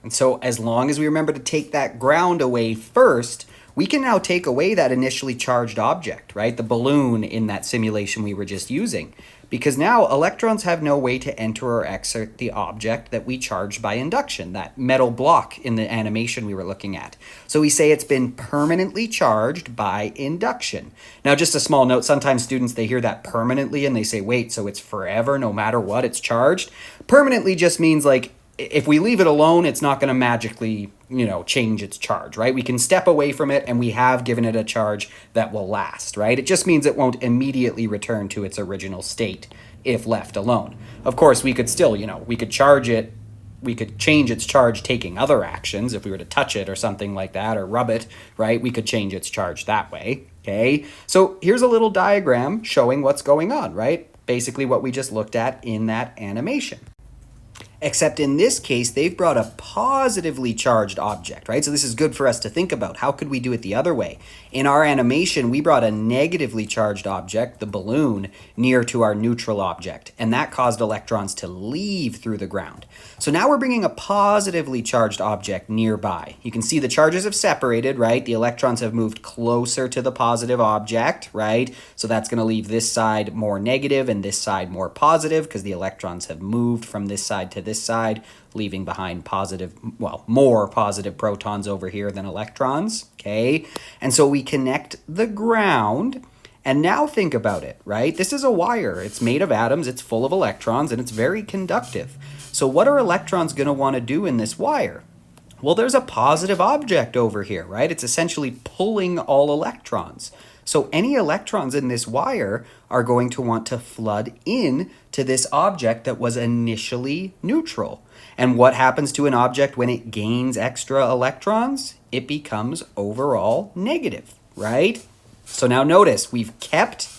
And so as long as we remember to take that ground away first, we can now take away that initially charged object, right? The balloon in that simulation we were just using. Because now electrons have no way to enter or exit the object that we charged by induction, that metal block in the animation we were looking at. So we say it's been permanently charged by induction. Now, just a small note, sometimes students, they hear that permanently and they say, wait, so it's forever, no matter what, it's charged? Permanently just means like, if we leave it alone, it's not going to magically, change its charge, right? We can step away from it and we have given it a charge that will last, right? It just means it won't immediately return to its original state if left alone. Of course, we could still, we could charge it, we could change its charge taking other actions if we were to touch it or something like that or rub it, right? We could change its charge that way, okay? So here's a little diagram showing what's going on, right? Basically what we just looked at in that animation. Except in this case, they've brought a positively charged object, right? So this is good for us to think about. How could we do it the other way? In our animation, we brought a negatively charged object, the balloon, near to our neutral object, and that caused electrons to leave through the ground. So now we're bringing a positively charged object nearby. You can see the charges have separated, right? The electrons have moved closer to the positive object, right? So that's going to leave this side more negative and this side more positive because the electrons have moved from this side to this side, leaving behind more positive protons over here than electrons, okay? And so we connect the ground, and now think about it, right? This is a wire. It's made of atoms, it's full of electrons, and it's very conductive. So what are electrons going to want to do in this wire? Well, there's a positive object over here, right? It's essentially pulling all electrons. So any electrons in this wire are going to want to flood in to this object that was initially neutral. And what happens to an object when it gains extra electrons? It becomes overall negative, right? So now notice, we've kept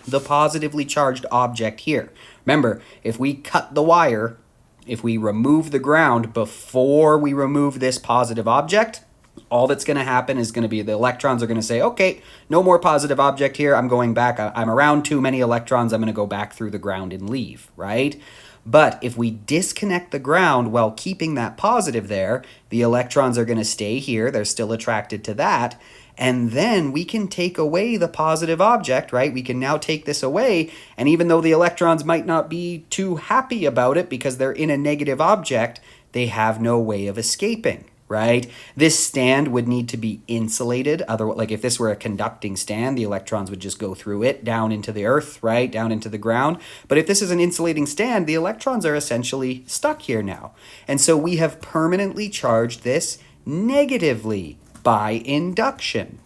the positively charged object here. Remember, if we cut the wire, if we remove the ground before we remove this positive object, all that's going to happen is going to be the electrons are going to say, okay, no more positive object here. I'm going back. I'm around too many electrons. I'm going to go back through the ground and leave, right? But if we disconnect the ground while keeping that positive there, the electrons are going to stay here. They're still attracted to that. And then we can take away the positive object, right? We can now take this away. And even though the electrons might not be too happy about it because they're in a negative object, they have no way of escaping, right? This stand would need to be insulated. Otherwise, like if this were a conducting stand, the electrons would just go through it down into the earth, right? Down into the ground. But if this is an insulating stand, the electrons are essentially stuck here now. And so we have permanently charged this negatively by induction.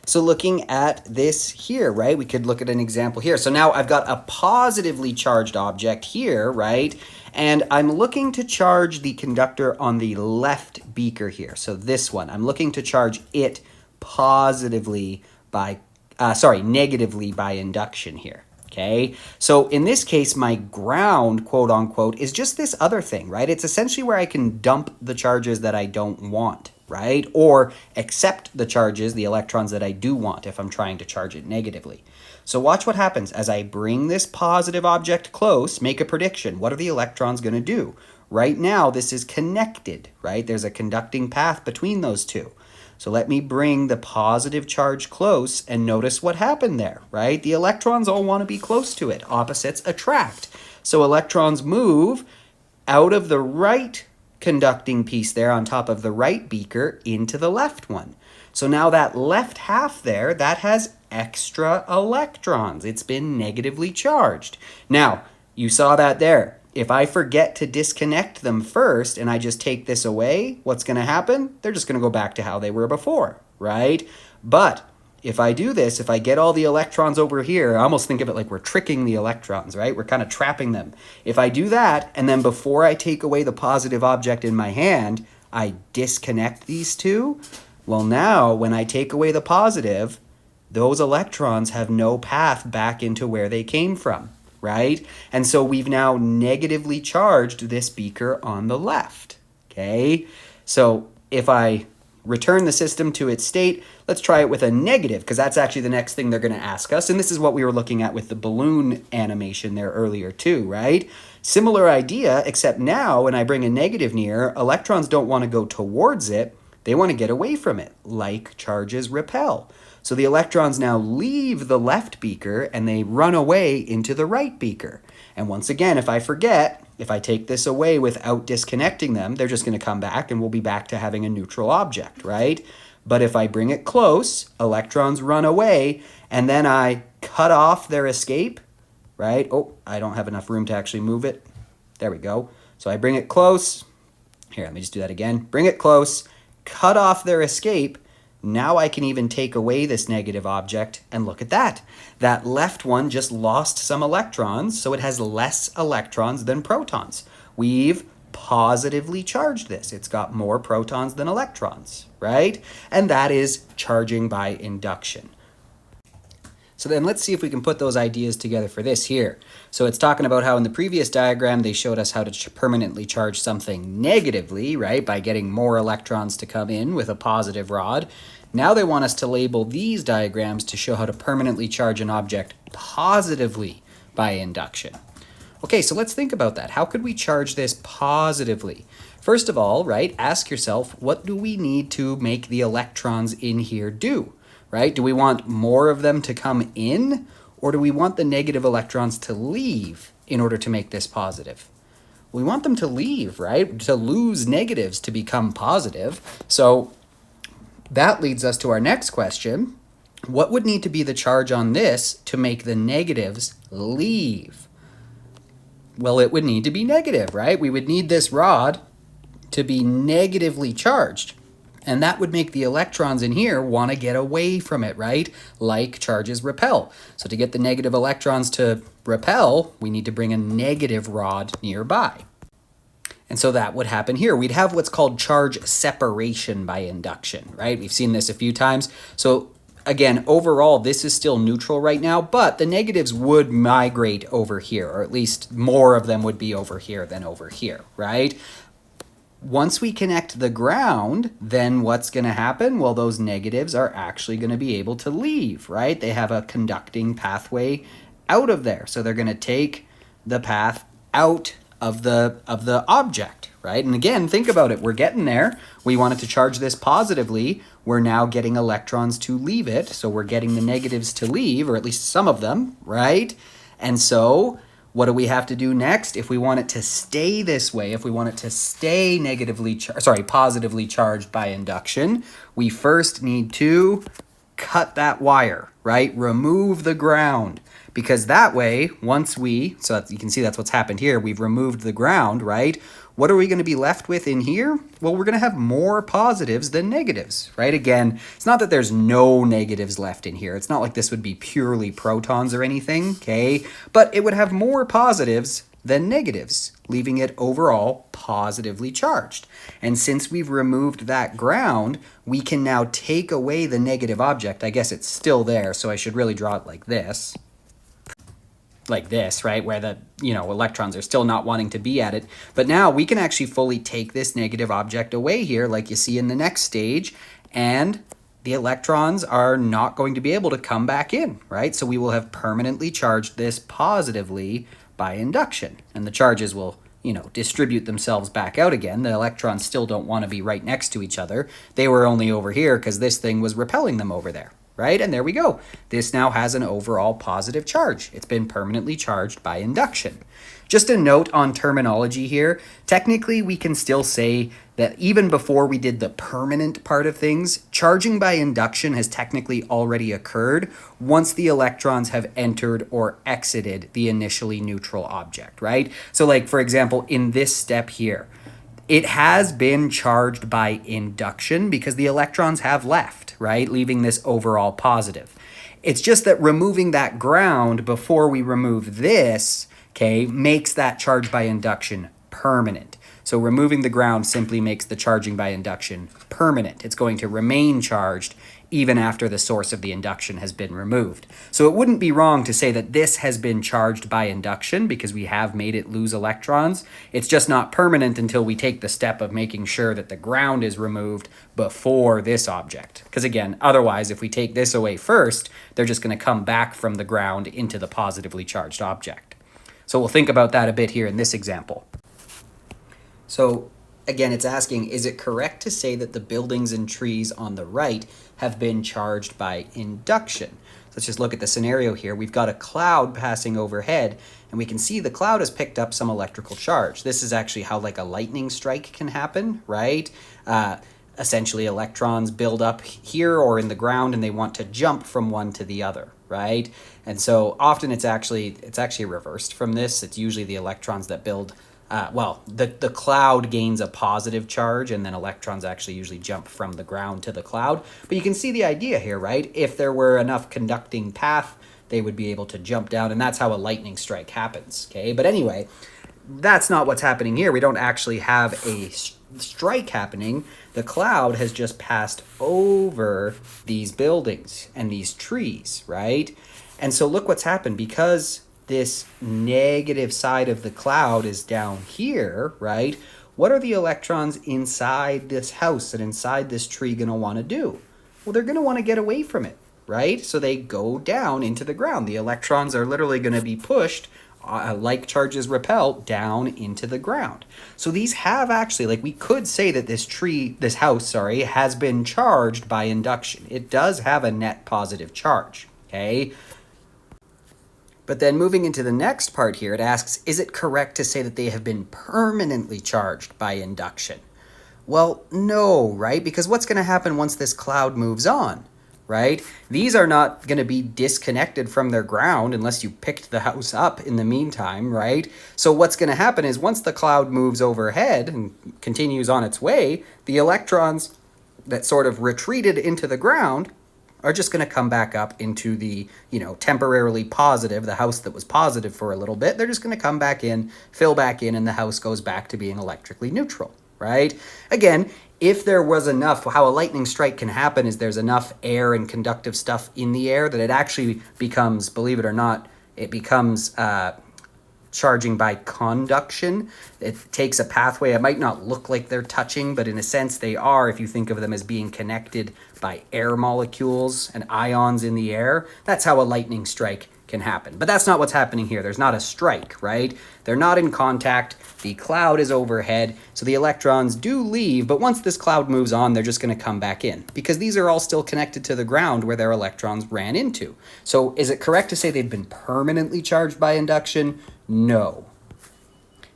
So looking at this here, right, we could look at an example here. So now I've got a positively charged object here, right? And I'm looking to charge the conductor on the left beaker here. So this one, I'm looking to charge it negatively by induction here. Okay, so in this case, my ground, quote unquote, is just this other thing, right? It's essentially where I can dump the charges that I don't want, right? Or accept the charges, the electrons that I do want if I'm trying to charge it negatively. So watch what happens as I bring this positive object close, make a prediction. What are the electrons going to do? Right now, this is connected, right? There's a conducting path between those two. So let me bring the positive charge close and notice what happened there, right? The electrons all want to be close to it. Opposites attract. So electrons move out of the right conducting piece there on top of the right beaker into the left one. So now that left half there, that has extra electrons. It's been negatively charged. Now, you saw that there. If I forget to disconnect them first and I just take this away, what's going to happen? They're just going to go back to how they were before, right? But if I do this, if I get all the electrons over here, I almost think of it like we're tricking the electrons, right? We're kind of trapping them. If I do that, and then before I take away the positive object in my hand, I disconnect these two, well now, when I take away the positive, those electrons have no path back into where they came from, right? And so we've now negatively charged this beaker on the left, okay? So if I return the system to its state, let's try it with a negative, because that's actually the next thing they're going to ask us. And this is what we were looking at with the balloon animation there earlier too, right? Similar idea, except now when I bring a negative near, electrons don't want to go towards it. They want to get away from it, like charges repel. So the electrons now leave the left beaker and they run away into the right beaker. And once again, if I forget, if I take this away without disconnecting them, they're just going to come back and we'll be back to having a neutral object, right? But if I bring it close, electrons run away, and then I cut off their escape, right? Oh, I don't have enough room to actually move it. There we go. So I bring it close. Here, let me just do that again. Bring it close, cut off their escape. Now I can even take away this negative object, and look at that. That left one just lost some electrons, so it has less electrons than protons. We've positively charged this. It's got more protons than electrons, right? And that is charging by induction. So then let's see if we can put those ideas together for this here. So it's talking about how in the previous diagram they showed us how to permanently charge something negatively, right, by getting more electrons to come in with a positive rod. Now they want us to label these diagrams to show how to permanently charge an object positively by induction. Okay, so let's think about that. How could we charge this positively? First of all, right, ask yourself, what do we need to make the electrons in here do? Right? Do we want more of them to come in, or do we want the negative electrons to leave in order to make this positive? We want them to leave, right? To lose negatives to become positive. So that leads us to our next question. What would need to be the charge on this to make the negatives leave? Well, it would need to be negative, right? We would need this rod to be negatively charged. And that would make the electrons in here want to get away from it, right? Like charges repel. So to get the negative electrons to repel, we need to bring a negative rod nearby. And so that would happen here. We'd have what's called charge separation by induction, right? We've seen this a few times. So again, overall, this is still neutral right now, but the negatives would migrate over here, or at least more of them would be over here than over here, right? Once we connect the ground, then what's going to happen? Well, those negatives are actually going to be able to leave, right? They have a conducting pathway out of there. So they're going to take the path out of the object, right? And again, think about it. We're getting there. We wanted to charge this positively. We're now getting electrons to leave it. So we're getting the negatives to leave, or at least some of them, right? And so what do we have to do next? If we want it to stay this way, if we want it to stay positively charged by induction, we first need to cut that wire, right? Remove the ground. Because that way, you can see that's what's happened here. We've removed the ground, right? What are we going to be left with in here? Well, we're going to have more positives than negatives, right? Again, it's not that there's no negatives left in here. It's not like this would be purely protons or anything, okay? But it would have more positives than negatives, leaving it overall positively charged. And since we've removed that ground, we can now take away the negative object. I guess it's still there, so I should really draw it like this. like this, right, where the, electrons are still not wanting to be at it. But now we can actually fully take this negative object away here, like you see in the next stage, and the electrons are not going to be able to come back in, right? So we will have permanently charged this positively by induction, and the charges will, distribute themselves back out again. The electrons still don't want to be right next to each other. They were only over here because this thing was repelling them over there, right? And there we go. This now has an overall positive charge. It's been permanently charged by induction. Just a note on terminology here. Technically, we can still say that even before we did the permanent part of things, charging by induction has technically already occurred once the electrons have entered or exited the initially neutral object, right? So like, for example, in this step here, it has been charged by induction because the electrons have left, right? Leaving this overall positive. It's just that removing that ground before we remove this, okay, makes that charge by induction permanent. So removing the ground simply makes the charging by induction permanent. It's going to remain charged even after the source of the induction has been removed. So it wouldn't be wrong to say that this has been charged by induction because we have made it lose electrons. It's just not permanent until we take the step of making sure that the ground is removed before this object. Because again, otherwise, if we take this away first, they're just going to come back from the ground into the positively charged object. So we'll think about that a bit here in this example. So again, it's asking, is it correct to say that the buildings and trees on the right have been charged by induction? So let's just look at the scenario here. We've got a cloud passing overhead, and we can see the cloud has picked up some electrical charge. This is actually how like a lightning strike can happen, right? Essentially, electrons build up here or in the ground, and they want to jump from one to the other, right? And so often it's actually reversed from this. It's usually the electrons that build the cloud gains a positive charge, and then electrons actually usually jump from the ground to the cloud. But you can see the idea here, right? If there were enough conducting path, they would be able to jump down, and that's how a lightning strike happens, okay? But anyway, that's not what's happening here. We don't actually have a strike happening. The cloud has just passed over these buildings and these trees, right? And so look what's happened. Because this negative side of the cloud is down here, right? What are the electrons inside this house and inside this tree going to want to do? Well, they're going to want to get away from it, right? So they go down into the ground. The electrons are literally going to be pushed, like charges repel, down into the ground. So these have actually, like we could say that this house, has been charged by induction. It does have a net positive charge, okay? But then moving into the next part here, it asks, is it correct to say that they have been permanently charged by induction? Well, no, right? Because what's going to happen once this cloud moves on, right? These are not going to be disconnected from their ground unless you picked the house up in the meantime, right? So what's going to happen is once the cloud moves overhead and continues on its way, the electrons that sort of retreated into the ground are just going to come back up into the, temporarily positive, the house that was positive for a little bit. They're just going to come back in, fill back in, and the house goes back to being electrically neutral, right? Again, if there was enough, how a lightning strike can happen is there's enough air and conductive stuff in the air that it actually becomes, believe it or not, it becomes charging by conduction. It takes a pathway. It might not look like they're touching, but in a sense they are if you think of them as being connected by air molecules and ions in the air. That's how a lightning strike can happen. But that's not what's happening here. There's not a strike, right? They're not in contact. The cloud is overhead, so the electrons do leave, but once this cloud moves on, they're just going to come back in because these are all still connected to the ground where their electrons ran into. So is it correct to say they've been permanently charged by induction? No.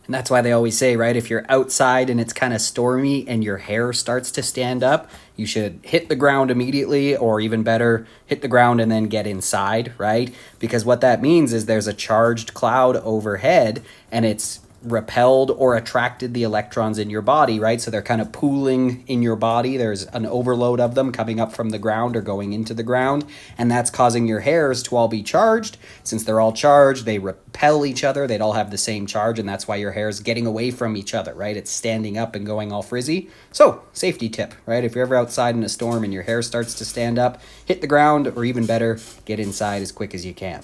And that's why they always say, right, if you're outside and it's kind of stormy and your hair starts to stand up, you should hit the ground immediately, or even better, hit the ground and then get inside, right? Because what that means is there's a charged cloud overhead and it's repelled or attracted the electrons in your body, right? So they're kind of pooling in your body. There's an overload of them coming up from the ground or going into the ground, and that's causing your hairs to all be charged. Since they're all charged, they repel each other. They'd all have the same charge, and that's why your hair is getting away from each other, right? It's standing up and going all frizzy. So, safety tip, right? If you're ever outside in a storm and your hair starts to stand up, hit the ground, or even better, get inside as quick as you can.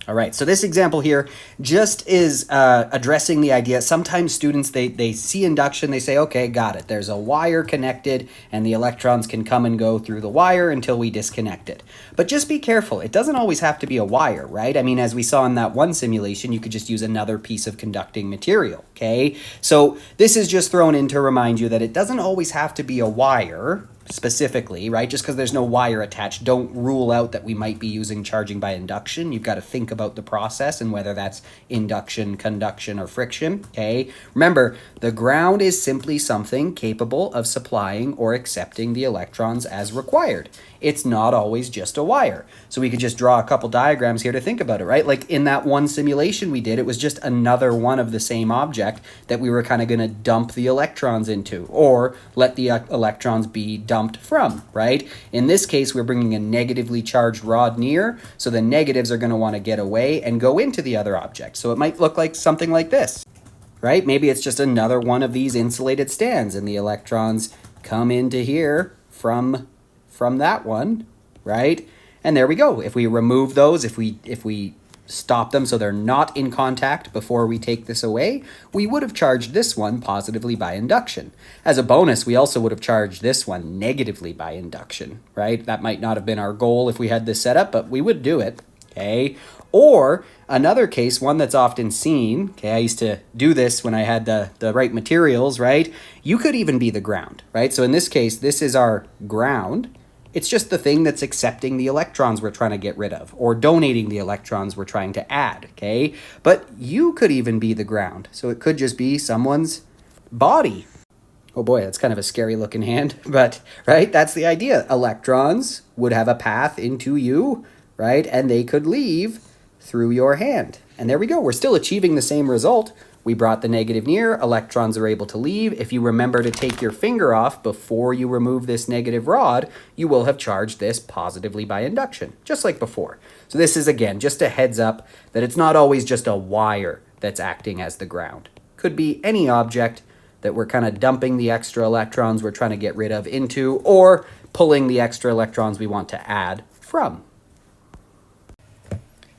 All right, so this example here just is addressing the idea. Sometimes students, they see induction, they say, okay, got it. There's a wire connected and the electrons can come and go through the wire until we disconnect it. But just be careful. It doesn't always have to be a wire, right? I mean, as we saw in that one simulation, you could just use another piece of conducting material, okay? So this is just thrown in to remind you that it doesn't always have to be a wire, specifically, right? Just because there's no wire attached, don't rule out that we might be using charging by induction. You've got to think about the process and whether that's induction, conduction, or friction, okay? Remember, the ground is simply something capable of supplying or accepting the electrons as required. It's not always just a wire. So we could just draw a couple diagrams here to think about it, right? Like in that one simulation we did, it was just another one of the same object that we were kind of going to dump the electrons into, or let the electrons be dumped from, right? In this case, we're bringing a negatively charged rod near, so the negatives are going to want to get away and go into the other object. So it might look like something like this, right? Maybe it's just another one of these insulated stands, and the electrons come into here from that one, right? And there we go. If we remove those, if we stop them so they're not in contact before we take this away, we would have charged this one positively by induction. As a bonus, we also would have charged this one negatively by induction, right? That might not have been our goal if we had this set up, but we would do it, okay? Or another case, one that's often seen, okay, I used to do this when I had the right materials, right? You could even be the ground, right? So in this case, this is our ground. It's just the thing that's accepting the electrons we're trying to get rid of, or donating the electrons we're trying to add, okay? But you could even be the ground. So it could just be someone's body. Oh boy, that's kind of a scary looking hand, but right, that's the idea. Electrons would have a path into you, right? And they could leave through your hand. And there we go, we're still achieving the same result. We brought the negative near, electrons are able to leave. If you remember to take your finger off before you remove this negative rod, you will have charged this positively by induction, just like before. So this is, again, just a heads up that it's not always just a wire that's acting as the ground. Could be any object that we're kind of dumping the extra electrons we're trying to get rid of into, or pulling the extra electrons we want to add from.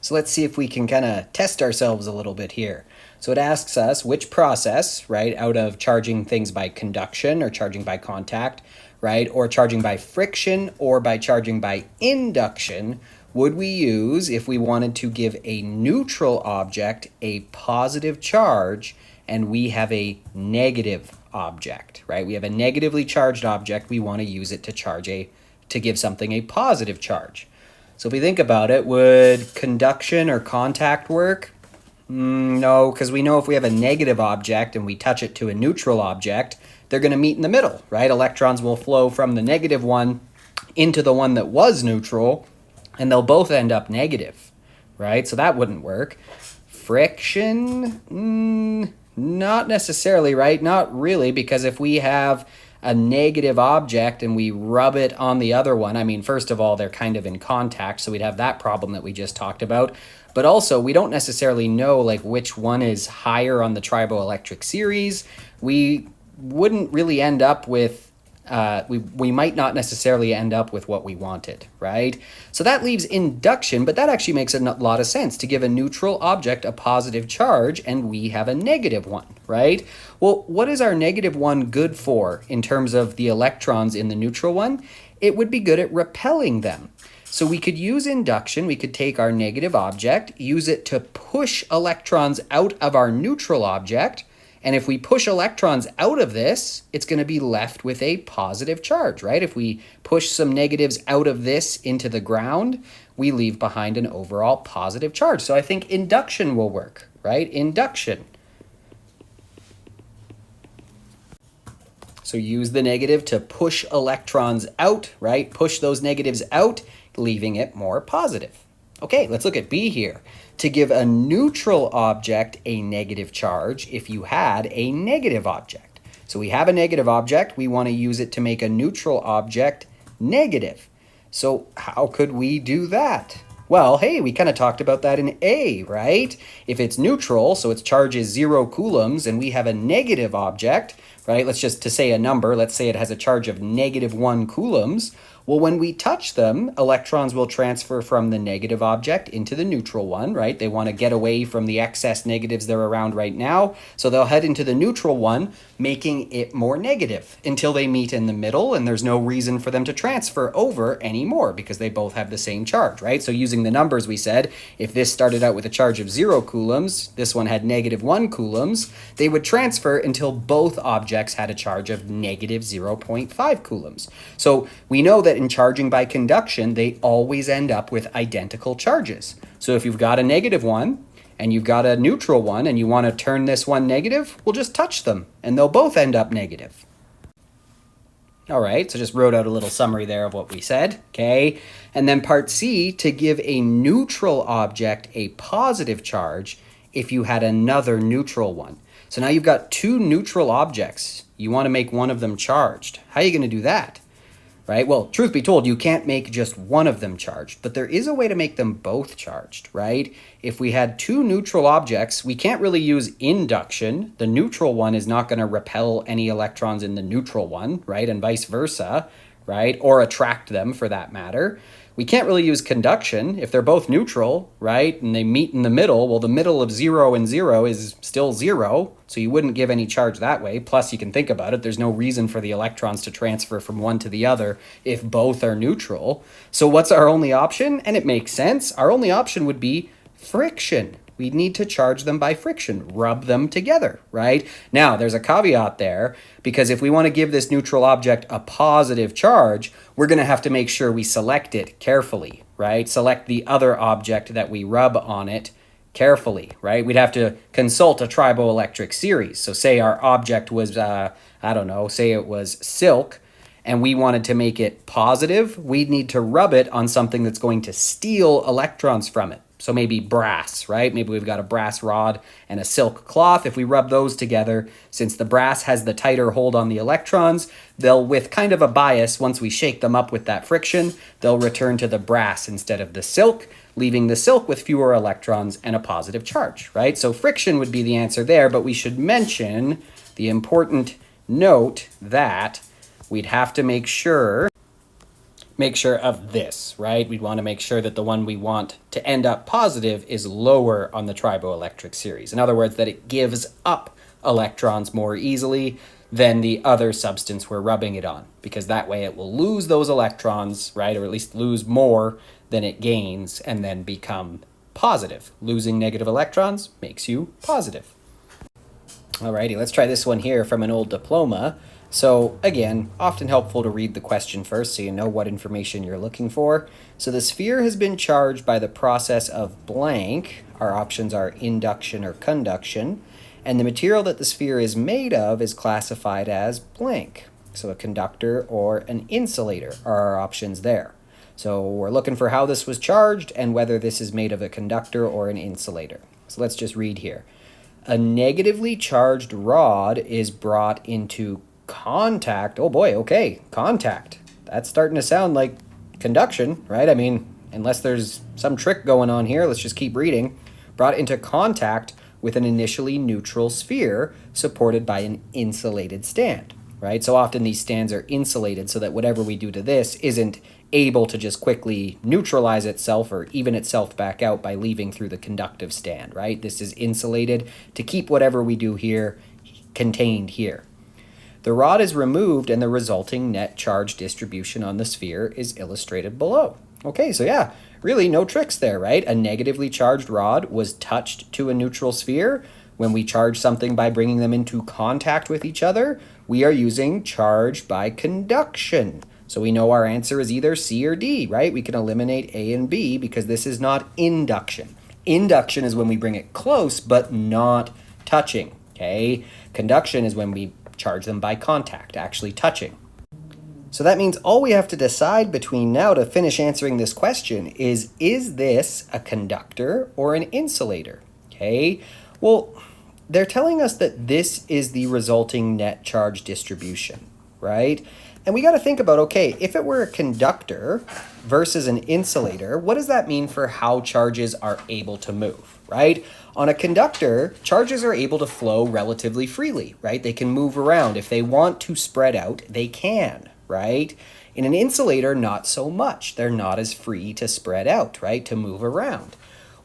So let's see if we can kind of test ourselves a little bit here. So it asks us which process, right, out of charging things by conduction or charging by contact, right, or charging by friction or by charging by induction would we use if we wanted to give a neutral object a positive charge and we have a negative object, right? We have a negatively charged object, we want to use it to give something a positive charge. So if we think about it, would conduction or contact work? No, because we know if we have a negative object and we touch it to a neutral object, they're going to meet in the middle, right? Electrons will flow from the negative one into the one that was neutral, and they'll both end up negative, right? So that wouldn't work. Friction? Not necessarily, right? Not really, because if we have a negative object and we rub it on the other one, I mean, first of all, they're kind of in contact, so we'd have that problem that we just talked about. But also, we don't necessarily know like which one is higher on the triboelectric series. We wouldn't really end up with, we might not necessarily end up with what we wanted, right? So that leaves induction, but that actually makes a lot of sense to give a neutral object a positive charge and we have a negative one, right? Well, what is our negative one good for in terms of the electrons in the neutral one? It would be good at repelling them. So we could use induction, we could take our negative object, use it to push electrons out of our neutral object, and if we push electrons out of this, it's going to be left with a positive charge, right? If we push some negatives out of this into the ground, we leave behind an overall positive charge. So I think induction will work, right? Induction. So use the negative to push electrons out, right? Push those negatives out, leaving it more positive. Okay, let's look at B here. To give a neutral object a negative charge if you had a negative object. So we have a negative object, we want to use it to make a neutral object negative. So how could we do that? Well, hey, we kind of talked about that in A, right? If it's neutral, so its charge is 0 coulombs, and we have a negative object, right? Let's just, to say a number, let's say it has a charge of -1 coulombs. Well, when we touch them, electrons will transfer from the negative object into the neutral one, right? They want to get away from the excess negatives they're around right now. So they'll head into the neutral one, making it more negative until they meet in the middle, and there's no reason for them to transfer over anymore because they both have the same charge, right? So using the numbers we said, if this started out with a charge of 0 coulombs, this one had -1 coulombs, they would transfer until both objects had a charge of -0.5 coulombs. So we know that in charging by conduction, they always end up with identical charges. So if you've got a -1 and you've got a neutral one and you want to turn this one negative, we'll just touch them and they'll both end up negative. All right, so just wrote out a little summary there of what we said, okay? And then part C, to give a neutral object a positive charge if you had another neutral one. So now you've got two neutral objects. You want to make one of them charged. How are you going to do that? Right? Well, truth be told, you can't make just one of them charged, but there is a way to make them both charged, right? If we had two neutral objects, we can't really use induction. The neutral one is not going to repel any electrons in the neutral one, right? And vice versa, right? Or attract them for that matter. We can't really use conduction if they're both neutral, right? And they meet in the middle. Well, the middle of 0 and 0 is still 0, so you wouldn't give any charge that way. Plus, you can think about it. There's no reason for the electrons to transfer from one to the other if both are neutral. So what's our only option? And it makes sense. Our only option would be friction. We need to charge them by friction, rub them together, right? Now, there's a caveat there, because if we want to give this neutral object a positive charge, we're going to have to make sure we select it carefully, right? Select the other object that we rub on it carefully, right? We'd have to consult a triboelectric series. So say our object was, say it was silk, and we wanted to make it positive, we'd need to rub it on something that's going to steal electrons from it. So maybe brass, right? Maybe we've got a brass rod and a silk cloth. If we rub those together, since the brass has the tighter hold on the electrons, they'll, with kind of a bias, once we shake them up with that friction, they'll return to the brass instead of the silk, leaving the silk with fewer electrons and a positive charge, right? So friction would be the answer there, but we should mention the important note that we'd have to make sure of this, right? We'd want to make sure that the one we want to end up positive is lower on the triboelectric series. In other words, that it gives up electrons more easily than the other substance we're rubbing it on, because that way it will lose those electrons, right? Or at least lose more than it gains and then become positive. Losing negative electrons makes you positive. Alrighty, let's try this one here from an old diploma. So again, often helpful to read the question first so you know what information you're looking for. So the sphere has been charged by the process of blank. Our options are induction or conduction. And the material that the sphere is made of is classified as blank. So a conductor or an insulator are our options there. So we're looking for how this was charged and whether this is made of a conductor or an insulator. So let's just read here. A negatively charged rod is brought into contact. Oh boy, okay, contact. That's starting to sound like conduction, right? I mean, unless there's some trick going on here, let's just keep reading. Brought into contact with an initially neutral sphere supported by an insulated stand, right? So often these stands are insulated so that whatever we do to this isn't able to just quickly neutralize itself or even itself back out by leaving through the conductive stand, right? This is insulated to keep whatever we do here contained here. The rod is removed and the resulting net charge distribution on the sphere is illustrated below. Okay, so yeah, really no tricks there, right? A negatively charged rod was touched to a neutral sphere. When we charge something by bringing them into contact with each other, we are using charge by conduction. So we know our answer is either C or D, right? We can eliminate A and B because this is not induction. Induction is when we bring it close but not touching, okay? Conduction is when we charge them by contact, actually touching. So that means all we have to decide between now to finish answering this question is this a conductor or an insulator? Okay, well, they're telling us that this is the resulting net charge distribution, right? And we got to think about, okay, if it were a conductor versus an insulator, what does that mean for how charges are able to move, right? On a conductor, charges are able to flow relatively freely, right? They can move around. If they want to spread out, they can, right? In an insulator, not so much. They're not as free to spread out, right, to move around.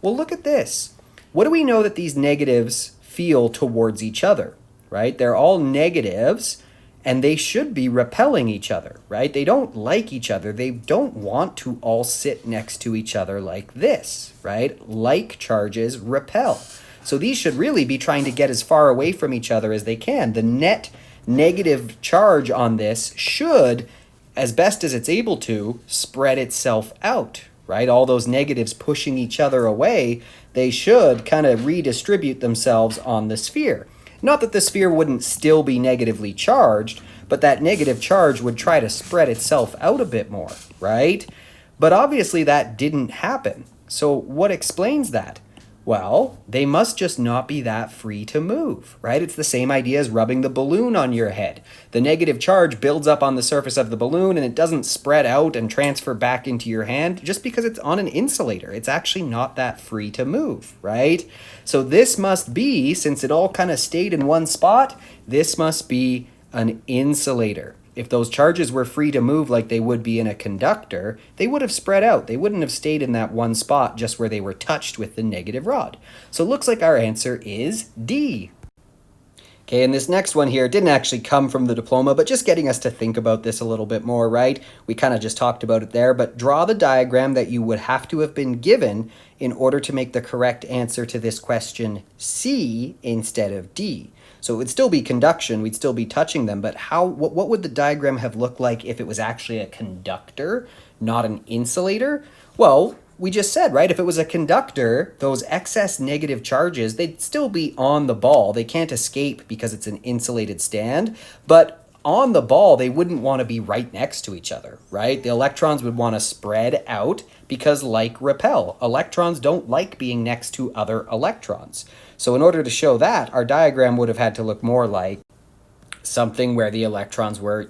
Well, look at this. What do we know that these negatives feel towards each other, right? They're all negatives, and they should be repelling each other, right? They don't like each other. They don't want to all sit next to each other like this, right? Like charges repel. So these should really be trying to get as far away from each other as they can. The net negative charge on this should, as best as it's able to, spread itself out, right? All those negatives pushing each other away, they should kind of redistribute themselves on the sphere. Not that the sphere wouldn't still be negatively charged, but that negative charge would try to spread itself out a bit more, right? But obviously that didn't happen. So what explains that? Well, they must just not be that free to move, right? It's the same idea as rubbing the balloon on your head. The negative charge builds up on the surface of the balloon and it doesn't spread out and transfer back into your hand just because it's on an insulator. It's actually not that free to move, right? So this must be, since it all kind of stayed in one spot, this must be an insulator. If those charges were free to move like they would be in a conductor, they would have spread out. They wouldn't have stayed in that one spot just where they were touched with the negative rod. So it looks like our answer is D. Okay, and this next one here didn't actually come from the diploma, but just getting us to think about this a little bit more, right? We kind of just talked about it there, but draw the diagram that you would have to have been given in order to make the correct answer to this question C instead of D. So it would still be conduction, we'd still be touching them, but what would the diagram have looked like if it was actually a conductor, not an insulator? Well, we just said, right, if it was a conductor, those excess negative charges, they'd still be on the ball. They can't escape because it's an insulated stand, but on the ball, they wouldn't want to be right next to each other, right? The electrons would want to spread out because like repel. Electrons don't like being next to other electrons. So in order to show that, our diagram would have had to look more like something where the electrons were,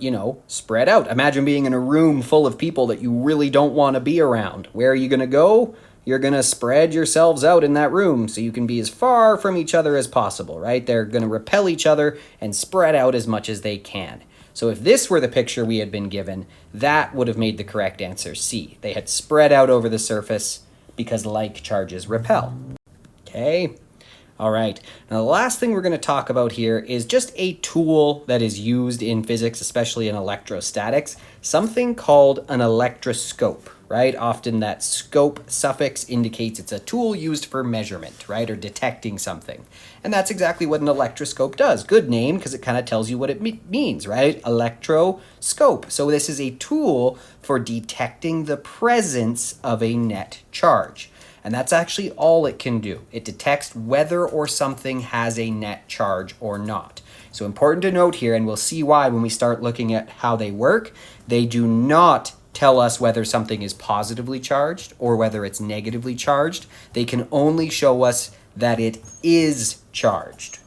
spread out. Imagine being in a room full of people that you really don't want to be around. Where are you going to go? You're going to spread yourselves out in that room so you can be as far from each other as possible, right? They're going to repel each other and spread out as much as they can. So if this were the picture we had been given, that would have made the correct answer C. They had spread out over the surface because like charges repel. Okay. All right, now the last thing we're going to talk about here is just a tool that is used in physics, especially in electrostatics, something called an electroscope, right? Often that scope suffix indicates it's a tool used for measurement, right, or detecting something. And that's exactly what an electroscope does. Good name, because it kind of tells you what it means, right? Electroscope. So this is a tool for detecting the presence of a net charge. And that's actually all it can do. It detects whether or something has a net charge or not. So important to note here, and we'll see why when we start looking at how they work, they do not tell us whether something is positively charged or whether it's negatively charged. They can only show us that it is charged.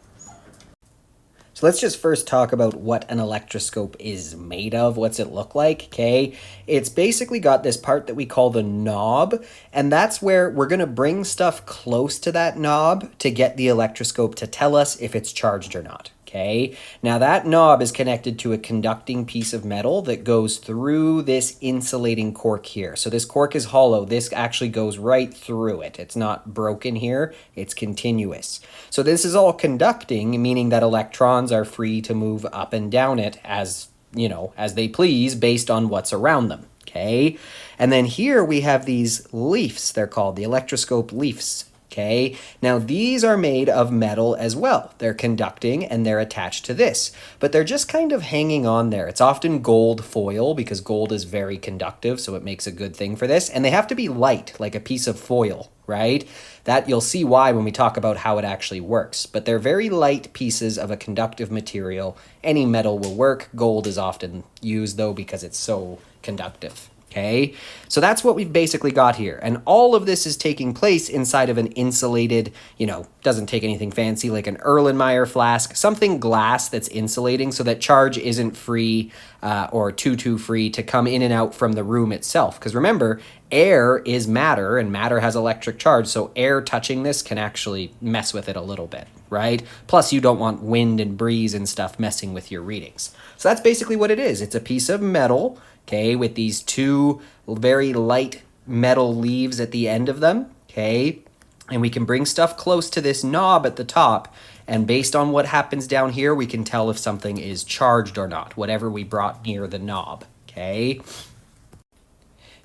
So let's just first talk about what an electroscope is made of. What's it look like? Okay, it's basically got this part that we call the knob, and that's where we're going to bring stuff close to that knob to get the electroscope to tell us if it's charged or not. Okay, now that knob is connected to a conducting piece of metal that goes through this insulating cork here. So this cork is hollow. This actually goes right through it. It's not broken here. It's continuous. So this is all conducting, meaning that electrons are free to move up and down it as they please based on what's around them. Okay, and then here we have these leafs. They're called the electroscope leafs. Okay, now these are made of metal as well. They're conducting and they're attached to this, but they're just kind of hanging on there. It's often gold foil because gold is very conductive, so it makes a good thing for this. And they have to be light, like a piece of foil, right? That you'll see why when we talk about how it actually works. But they're very light pieces of a conductive material. Any metal will work. Gold is often used though because it's so conductive. Okay, so that's what we've basically got here. And all of this is taking place inside of an insulated, doesn't take anything fancy like an Erlenmeyer flask, something glass that's insulating so that charge isn't free or too free to come in and out from the room itself. Because remember, air is matter and matter has electric charge. So air touching this can actually mess with it a little bit, right? Plus you don't want wind and breeze and stuff messing with your readings. So that's basically what it is. It's a piece of metal. okay, with these two very light metal leaves at the end of them, okay? And we can bring stuff close to this knob at the top, and based on what happens down here, we can tell if something is charged or not, whatever we brought near the knob, okay?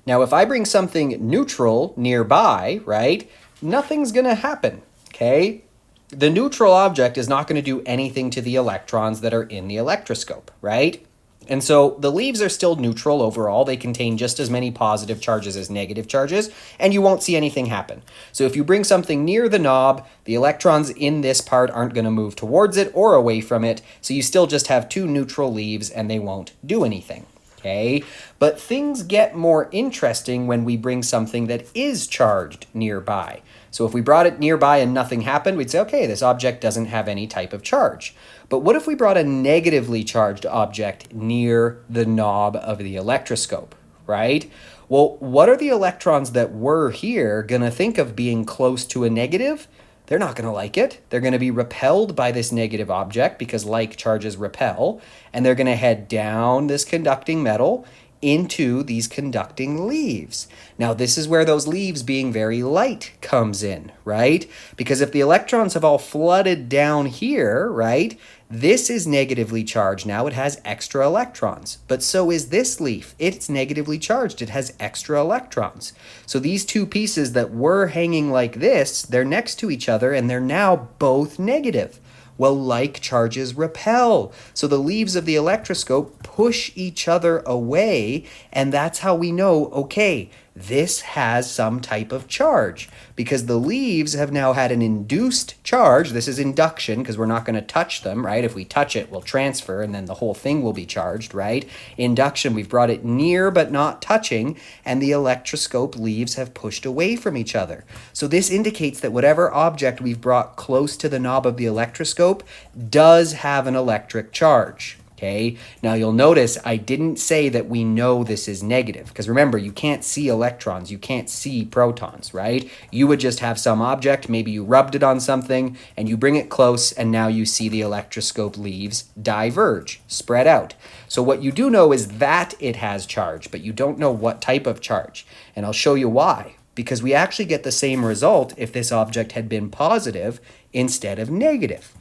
Now, if I bring something neutral nearby, right, nothing's gonna happen, okay? The neutral object is not gonna do anything to the electrons that are in the electroscope, right? And so the leaves are still neutral overall. They contain just as many positive charges as negative charges, and you won't see anything happen. So if you bring something near the knob, the electrons in this part aren't going to move towards it or away from it, so you still just have two neutral leaves and they won't do anything. Okay, but things get more interesting when we bring something that is charged nearby. So if we brought it nearby and nothing happened, we'd say, okay, this object doesn't have any type of charge. But what if we brought a negatively charged object near the knob of the electroscope, right? Well, what are the electrons that were here going to think of being close to a negative? They're not going to like it. They're going to be repelled by this negative object because like charges repel, and they're going to head down this conducting metal into these conducting leaves. Now, this is where those leaves being very light comes in, right? Because if the electrons have all flooded down here, right, this is negatively charged now. It has extra electrons. But so is this leaf. It's negatively charged. It has extra electrons. So these two pieces that were hanging like this, they're next to each other and they're now both negative. Well, like charges repel. So the leaves of the electroscope push each other away, and that's how we know, okay, this has some type of charge, because the leaves have now had an induced charge. This is induction because we're not going to touch them, right? If we touch it, we'll transfer and then the whole thing will be charged, right? Induction, we've brought it near but not touching, and the electroscope leaves have pushed away from each other. So this indicates that whatever object we've brought close to the knob of the electroscope does have an electric charge. Okay, now you'll notice I didn't say that we know this is negative, because remember, you can't see electrons, you can't see protons, right? You would just have some object, maybe you rubbed it on something, and you bring it close, and now you see the electroscope leaves diverge, spread out. So what you do know is that it has charge, but you don't know what type of charge, and I'll show you why. Because we actually get the same result if this object had been positive instead of negative.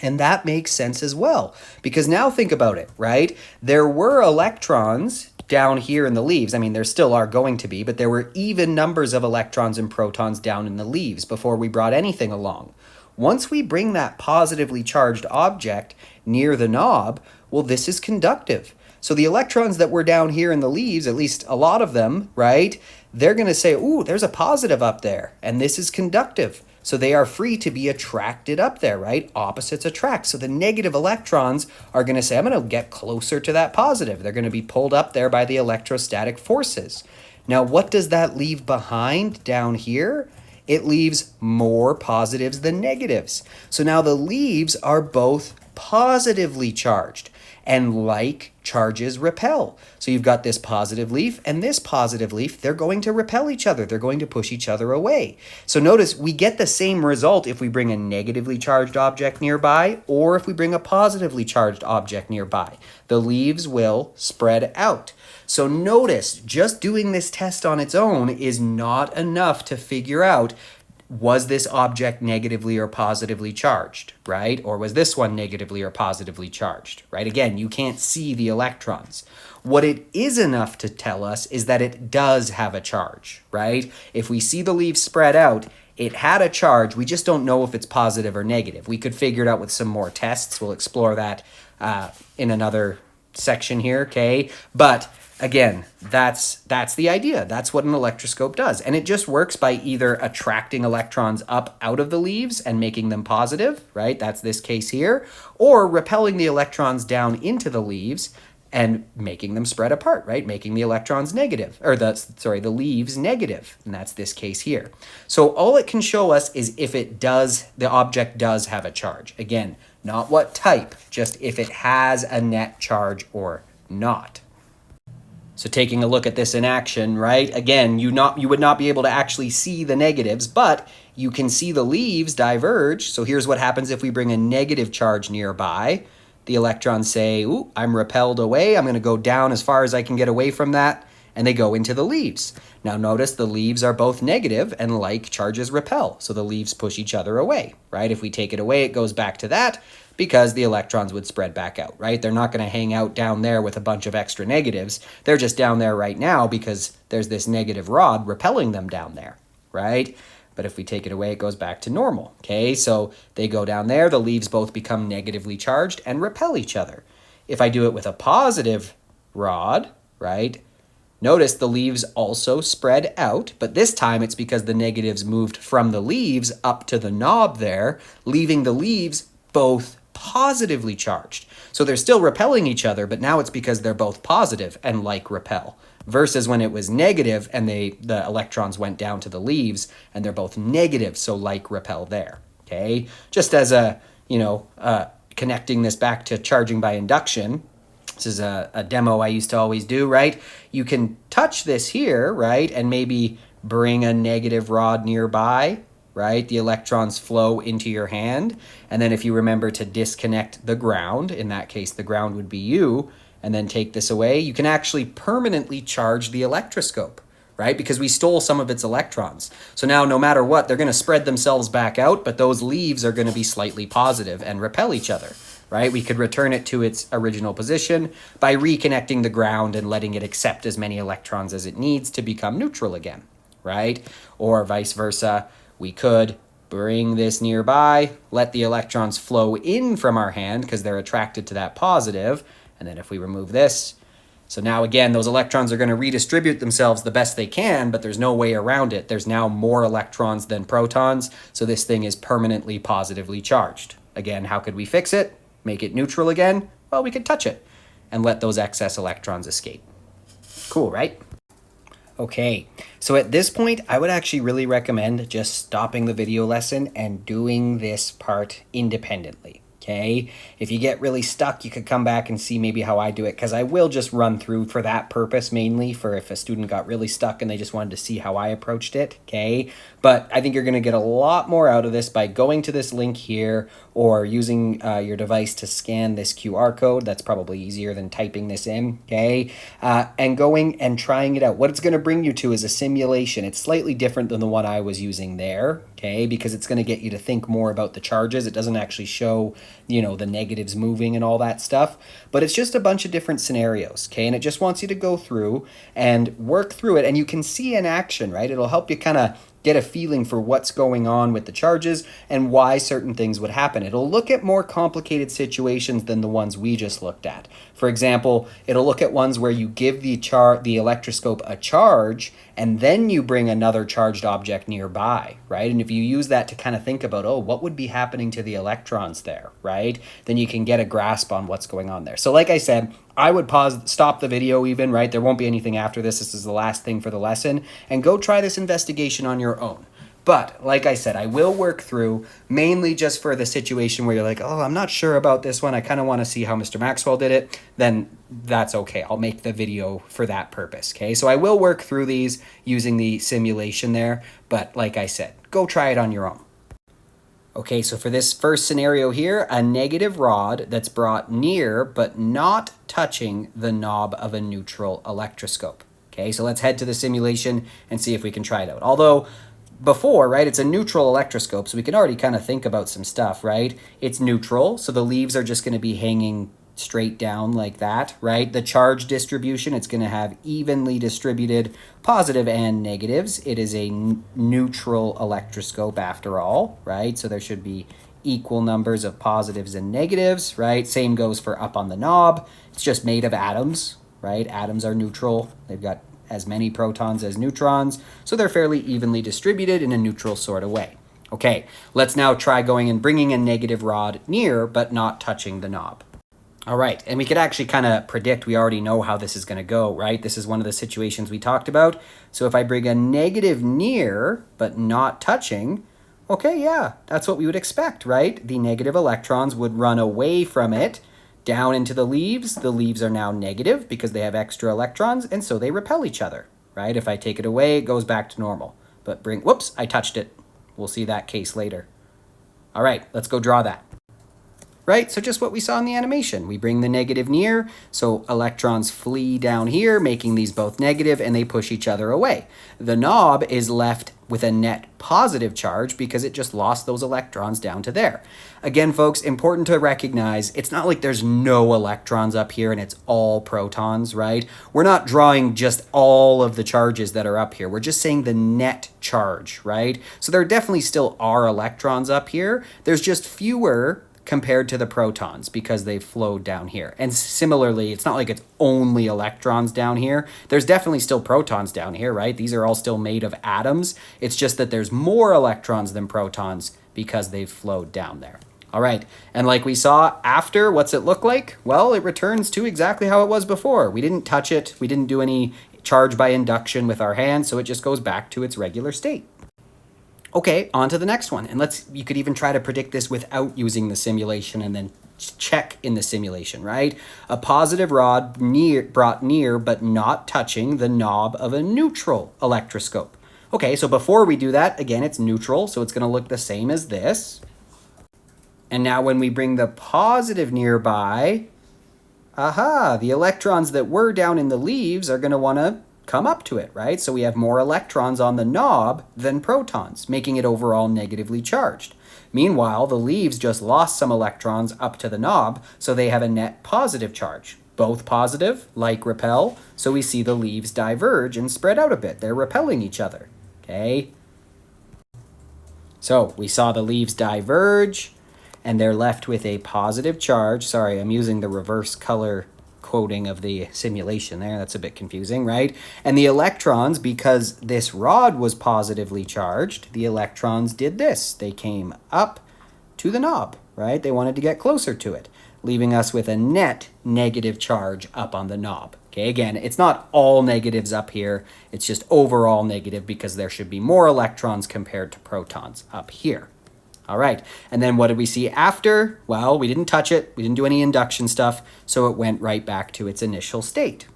And that makes sense as well, because now think about it, right? There were electrons down here in the leaves. I mean, there still are going to be, but there were even numbers of electrons and protons down in the leaves before we brought anything along. Once we bring that positively charged object near the knob, well, this is conductive. So the electrons that were down here in the leaves, at least a lot of them, right? They're going to say, ooh, there's a positive up there, and this is conductive. So they are free to be attracted up there, right? Opposites attract. So the negative electrons are going to say, I'm going to get closer to that positive. They're going to be pulled up there by the electrostatic forces. Now, what does that leave behind down here? It leaves more positives than negatives. So now the leaves are both positively charged, and like charges repel. So you've got this positive leaf and this positive leaf. They're going to repel each other. They're going to push each other away. So notice we get the same result if we bring a negatively charged object nearby or if we bring a positively charged object nearby. The leaves will spread out. So notice just doing this test on its own is not enough to figure out, was this object negatively or positively charged, right? Or was this one negatively or positively charged, right? Again, you can't see the electrons. What it is enough to tell us is that it does have a charge, right? If we see the leaves spread out, it had a charge. We just don't know if it's positive or negative. We could figure it out with some more tests. We'll explore that in another section here, okay? But again, that's the idea. That's what an electroscope does. And it just works by either attracting electrons up out of the leaves and making them positive, right? That's this case here. Or repelling the electrons down into the leaves and making them spread apart, right? Making the electrons negative, or the leaves negative. And that's this case here. So all it can show us is if the object does have a charge. Again, not what type, just if it has a net charge or not. So taking a look at this in action, right? Again, you would not be able to actually see the negatives, but you can see the leaves diverge. So here's what happens if we bring a negative charge nearby. the electrons say, ooh, I'm repelled away. I'm going to go down as far as I can get away from that. And they go into the leaves. Now notice the leaves are both negative and like charges repel. So the leaves push each other away, right? If we take it away, it goes back to that because the electrons would spread back out, right? They're not going to hang out down there with a bunch of extra negatives. They're just down there right now because there's this negative rod repelling them down there, right? But if we take it away, it goes back to normal, okay? So they go down there, the leaves both become negatively charged and repel each other. If I do it with a positive rod, right, notice the leaves also spread out, but this time it's because the negatives moved from the leaves up to the knob there, leaving the leaves both positively charged. So they're still repelling each other, but now it's because they're both positive and like repel. Versus when it was negative and the electrons went down to the leaves and they're both negative, so like repel there, okay? Just as a, connecting this back to charging by induction, this is a demo I used to always do, right? You can touch this here, right? And maybe bring a negative rod nearby, right? The electrons flow into your hand. And then if you remember to disconnect the ground, in that case, the ground would be you, and then take this away, you can actually permanently charge the electroscope, right? Because we stole some of its electrons. So now no matter what, they're going to spread themselves back out, but those leaves are going to be slightly positive and repel each other, right? We could return it to its original position by reconnecting the ground and letting it accept as many electrons as it needs to become neutral again, right? Or vice versa, we could bring this nearby, let the electrons flow in from our hand because they're attracted to that positive, and then if we remove this, so now again, those electrons are going to redistribute themselves the best they can, but there's no way around it. There's now more electrons than protons, so this thing is permanently positively charged. Again, how could we fix it? Make it neutral again? Well, we could touch it and let those excess electrons escape. Cool, right? Okay, so at this point, I would actually really recommend just stopping the video lesson and doing this part independently. Okay, if you get really stuck, you could come back and see maybe how I do it, because I will just run through for that purpose mainly, for if a student got really stuck and they just wanted to see how I approached it, okay? But I think you're going to get a lot more out of this by going to this link here or using your device to scan this QR code. That's probably easier than typing this in, okay? And going and trying it out. What it's going to bring you to is a simulation. It's slightly different than the one I was using there, okay? Because it's going to get you to think more about the charges. It doesn't actually show, the negatives moving and all that stuff, but it's just a bunch of different scenarios, okay? And it just wants you to go through and work through it, and you can see in action, right? It'll help you kind of get a feeling for what's going on with the charges and why certain things would happen. It'll look at more complicated situations than the ones we just looked at. For example, it'll look at ones where you give the electroscope a charge and then you bring another charged object nearby, right? And if you use that to kind of think about, oh, what would be happening to the electrons there, right? Then you can get a grasp on what's going on there. So like I said, I would stop the video even, right? There won't be anything after this. This is the last thing for the lesson. And go try this investigation on your own. But like I said, I will work through mainly just for the situation where you're like, oh, I'm not sure about this one. I kind of want to see how Mr. Maxwell did it. Then that's okay. I'll make the video for that purpose, okay? So I will work through these using the simulation there. But like I said, go try it on your own. Okay, so for this first scenario here, a negative rod that's brought near but not touching the knob of a neutral electroscope. Okay, so let's head to the simulation and see if we can try it out. Although before, right, it's a neutral electroscope, so we can already kind of think about some stuff, right? It's neutral, so the leaves are just going to be hanging straight down like that, right? The charge distribution, it's going to have evenly distributed positive and negatives. It is a neutral electroscope after all, right? So there should be equal numbers of positives and negatives, right? Same goes for up on the knob. It's just made of atoms, right? Atoms are neutral. They've got as many protons as neutrons, so they're fairly evenly distributed in a neutral sort of way. Okay, let's now try going and bringing a negative rod near but not touching the knob. All right, and we could actually kind of predict, we already know how this is going to go, right? This is one of the situations we talked about. So if I bring a negative near but not touching, okay, yeah, that's what we would expect, right? The negative electrons would run away from it down into the leaves. The leaves are now negative because they have extra electrons, and so they repel each other, right? If I take it away, it goes back to normal. But whoops, I touched it. We'll see that case later. All right, let's go draw that. right? So just what we saw in the animation. We bring the negative near, so electrons flee down here, making these both negative, and they push each other away. The knob is left with a net positive charge because it just lost those electrons down to there. Again, folks, important to recognize, it's not like there's no electrons up here and it's all protons, right? We're not drawing just all of the charges that are up here. We're just saying the net charge, right? So there definitely still are electrons up here. There's just fewer compared to the protons because they've flowed down here. And similarly, it's not like it's only electrons down here. There's definitely still protons down here, right? These are all still made of atoms. It's just that there's more electrons than protons because they've flowed down there. All right, and like we saw after, what's it look like? Well, it returns to exactly how it was before. We didn't touch it. We didn't do any charge by induction with our hands, so it just goes back to its regular state. Okay, on to the next one. And you could even try to predict this without using the simulation and then check in the simulation, right? A positive rod brought near but not touching the knob of a neutral electroscope. Okay, so before we do that, again, it's neutral, so it's going to look the same as this. And now when we bring the positive nearby, the electrons that were down in the leaves are going to want to come up to it, right? So we have more electrons on the knob than protons, making it overall negatively charged. Meanwhile, the leaves just lost some electrons up to the knob, so they have a net positive charge. Both positive, like repel, so we see the leaves diverge and spread out a bit. They're repelling each other, okay? So we saw the leaves diverge, and they're left with a positive charge. Sorry, I'm using the reverse color quoting of the simulation there. That's a bit confusing, right? And the electrons, because this rod was positively charged, the electrons did this. They came up to the knob, right? They wanted to get closer to it, leaving us with a net negative charge up on the knob. Okay, again, it's not all negatives up here. It's just overall negative because there should be more electrons compared to protons up here. All right, and then what did we see after? Well, we didn't touch it. We didn't do any induction stuff, so it went right back to its initial state.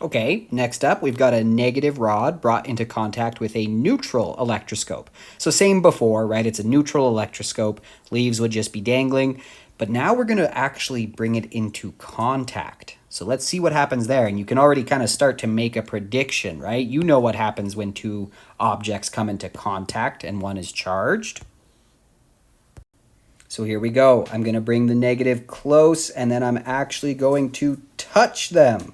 Okay, next up, we've got a negative rod brought into contact with a neutral electroscope. So same before, right? It's a neutral electroscope. Leaves would just be dangling, but now we're going to actually bring it into contact. So let's see what happens there, and you can already kind of start to make a prediction, right? You know what happens when two objects come into contact and one is charged. So here we go. I'm going to bring the negative close, and then I'm actually going to touch them.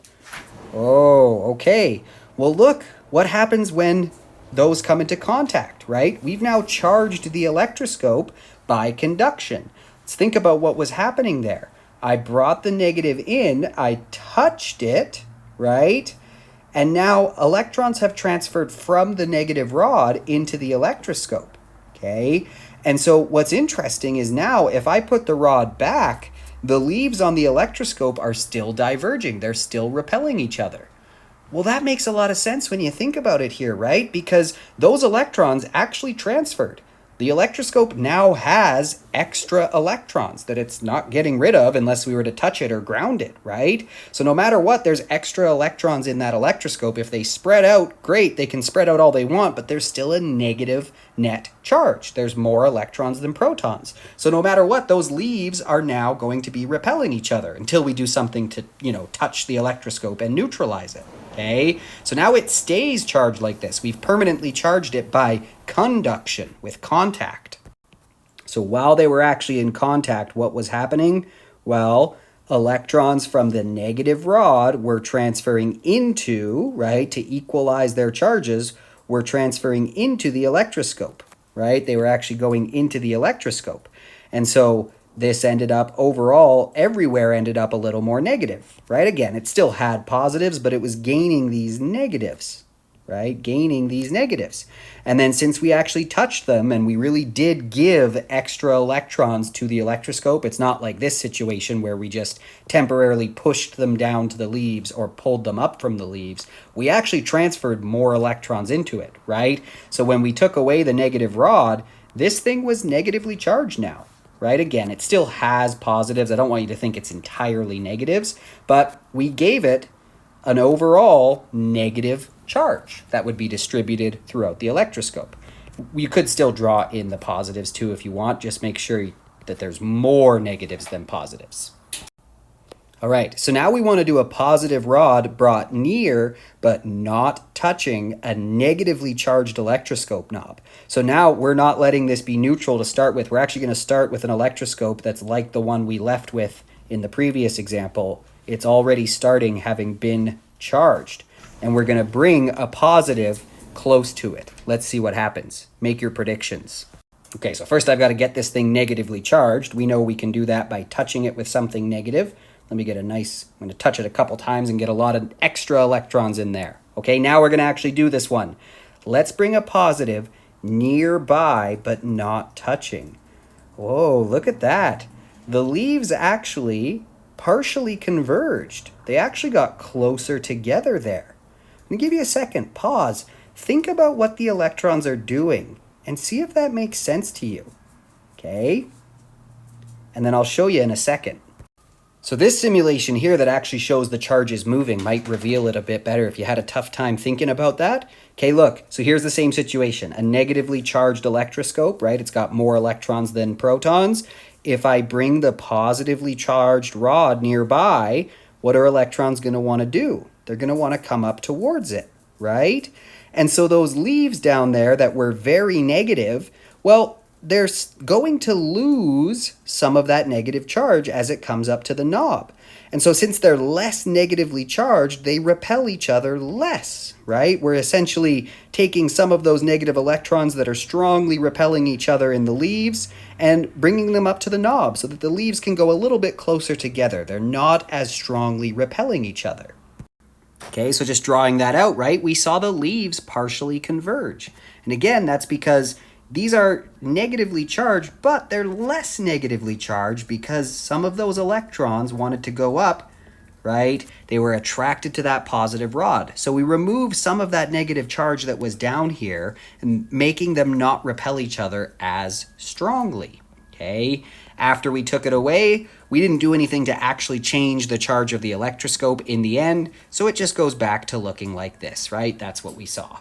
Oh, okay. Well, look what happens when those come into contact, right? We've now charged the electroscope by conduction. Let's think about what was happening there. I brought the negative in, I touched it, right? And now electrons have transferred from the negative rod into the electroscope, okay? And so what's interesting is now if I put the rod back, the leaves on the electroscope are still diverging. They're still repelling each other. Well, that makes a lot of sense when you think about it here, right? Because those electrons actually transferred. The electroscope now has extra electrons that it's not getting rid of unless we were to touch it or ground it, right? So no matter what, there's extra electrons in that electroscope. If they spread out, great, they can spread out all they want, but there's still a negative net charge. There's more electrons than protons. So no matter what, those leaves are now going to be repelling each other until we do something to, touch the electroscope and neutralize it. Okay, so now it stays charged like this. We've permanently charged it by conduction with contact. So while they were actually in contact, what was happening? Well, electrons from the negative rod were transferring into, right, to equalize their charges, were transferring into the electroscope, right? They were actually going into the electroscope. And so this ended up overall, everywhere ended up a little more negative, right? Again, it still had positives, but it was gaining these negatives, right? Gaining these negatives. And then since we actually touched them and we really did give extra electrons to the electroscope, it's not like this situation where we just temporarily pushed them down to the leaves or pulled them up from the leaves. We actually transferred more electrons into it, right? So when we took away the negative rod, this thing was negatively charged now. Right? Again, it still has positives. I don't want you to think it's entirely negatives, but we gave it an overall negative charge that would be distributed throughout the electroscope. You could still draw in the positives too if you want. Just make sure that there's more negatives than positives. All right, so now we want to do a positive rod brought near but not touching a negatively charged electroscope knob. So now we're not letting this be neutral to start with. We're actually going to start with an electroscope that's like the one we left with in the previous example. It's already starting having been charged. And we're going to bring a positive close to it. Let's see what happens. Make your predictions. Okay, so first I've got to get this thing negatively charged. We know we can do that by touching it with something negative. Let me get I'm going to touch it a couple times and get a lot of extra electrons in there. Okay, now we're going to actually do this one. Let's bring a positive nearby but not touching. Whoa, look at that. The leaves actually partially converged. They actually got closer together there. Let me give you a second. Pause. Think about what the electrons are doing and see if that makes sense to you. Okay? And then I'll show you in a second. So this simulation here that actually shows the charges moving might reveal it a bit better if you had a tough time thinking about that. Okay, look, so here's the same situation. A negatively charged electroscope, right? It's got more electrons than protons. If I bring the positively charged rod nearby, what are electrons going to want to do? They're going to want to come up towards it, right? And so those leaves down there that were very negative, well, they're going to lose some of that negative charge as it comes up to the knob. And so since they're less negatively charged, they repel each other less, right? We're essentially taking some of those negative electrons that are strongly repelling each other in the leaves and bringing them up to the knob so that the leaves can go a little bit closer together. They're not as strongly repelling each other. Okay, so just drawing that out, right? We saw the leaves partially converge. And again, that's because these are negatively charged, but they're less negatively charged because some of those electrons wanted to go up, right? They were attracted to that positive rod. So we remove some of that negative charge that was down here and making them not repel each other as strongly, okay? After we took it away, we didn't do anything to actually change the charge of the electroscope in the end, so it just goes back to looking like this, right? That's what we saw.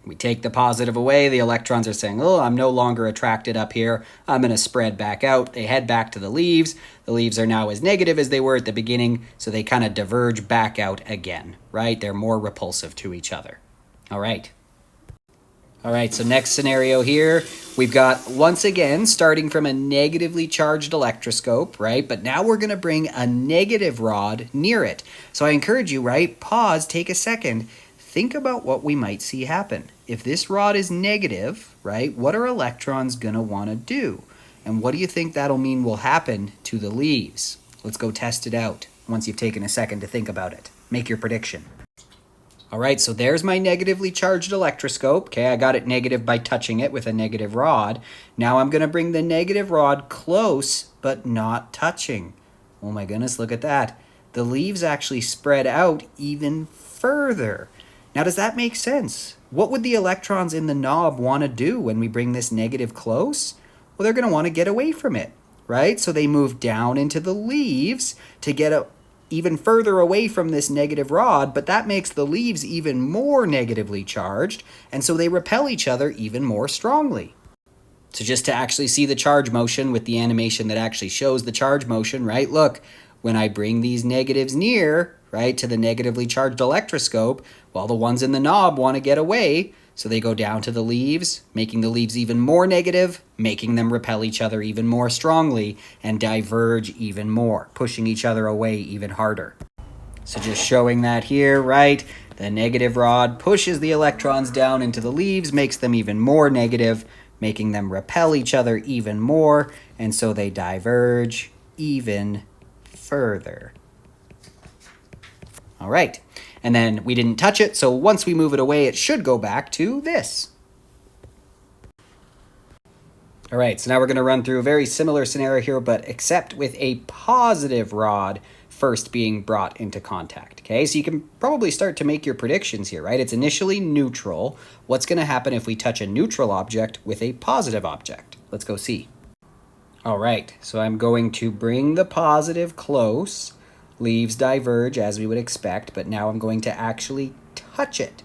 We take the positive away, the electrons are saying, oh, I'm no longer attracted up here, I'm going to spread back out. They head back to the leaves. The leaves are now as negative as they were at the beginning, so they kind of diverge back out again, right? They're more repulsive to each other. All right, so next scenario here, we've got, once again, starting from a negatively charged electroscope, right? But now we're going to bring a negative rod near it. So I encourage you, right? Pause, take a second. Think about what we might see happen. If this rod is negative, right, what are electrons going to want to do? And what do you think that'll mean will happen to the leaves? Let's go test it out once you've taken a second to think about it. Make your prediction. All right, so there's my negatively charged electroscope. Okay, I got it negative by touching it with a negative rod. Now I'm going to bring the negative rod close, but not touching. Oh my goodness, look at that. The leaves actually spread out even further. Now, does that make sense? What would the electrons in the knob want to do when we bring this negative close? Well, they're going to want to get away from it, right? So they move down into the leaves to get even further away from this negative rod, but that makes the leaves even more negatively charged, and so they repel each other even more strongly. So just to actually see the charge motion with the animation that actually shows the charge motion, right? Look, when I bring these negatives near, right, to the negatively charged electroscope, well, the ones in the knob want to get away, so they go down to the leaves, making the leaves even more negative, making them repel each other even more strongly, and diverge even more, pushing each other away even harder. So just showing that here, right, the negative rod pushes the electrons down into the leaves, makes them even more negative, making them repel each other even more, and so they diverge even further. All right, and then we didn't touch it, so once we move it away, it should go back to this. All right, so now we're going to run through a very similar scenario here, but except with a positive rod first being brought into contact, okay? So you can probably start to make your predictions here, right? It's initially neutral. What's going to happen if we touch a neutral object with a positive object? Let's go see. All right, so I'm going to bring the positive close. Leaves diverge as we would expect, but now I'm going to actually touch it.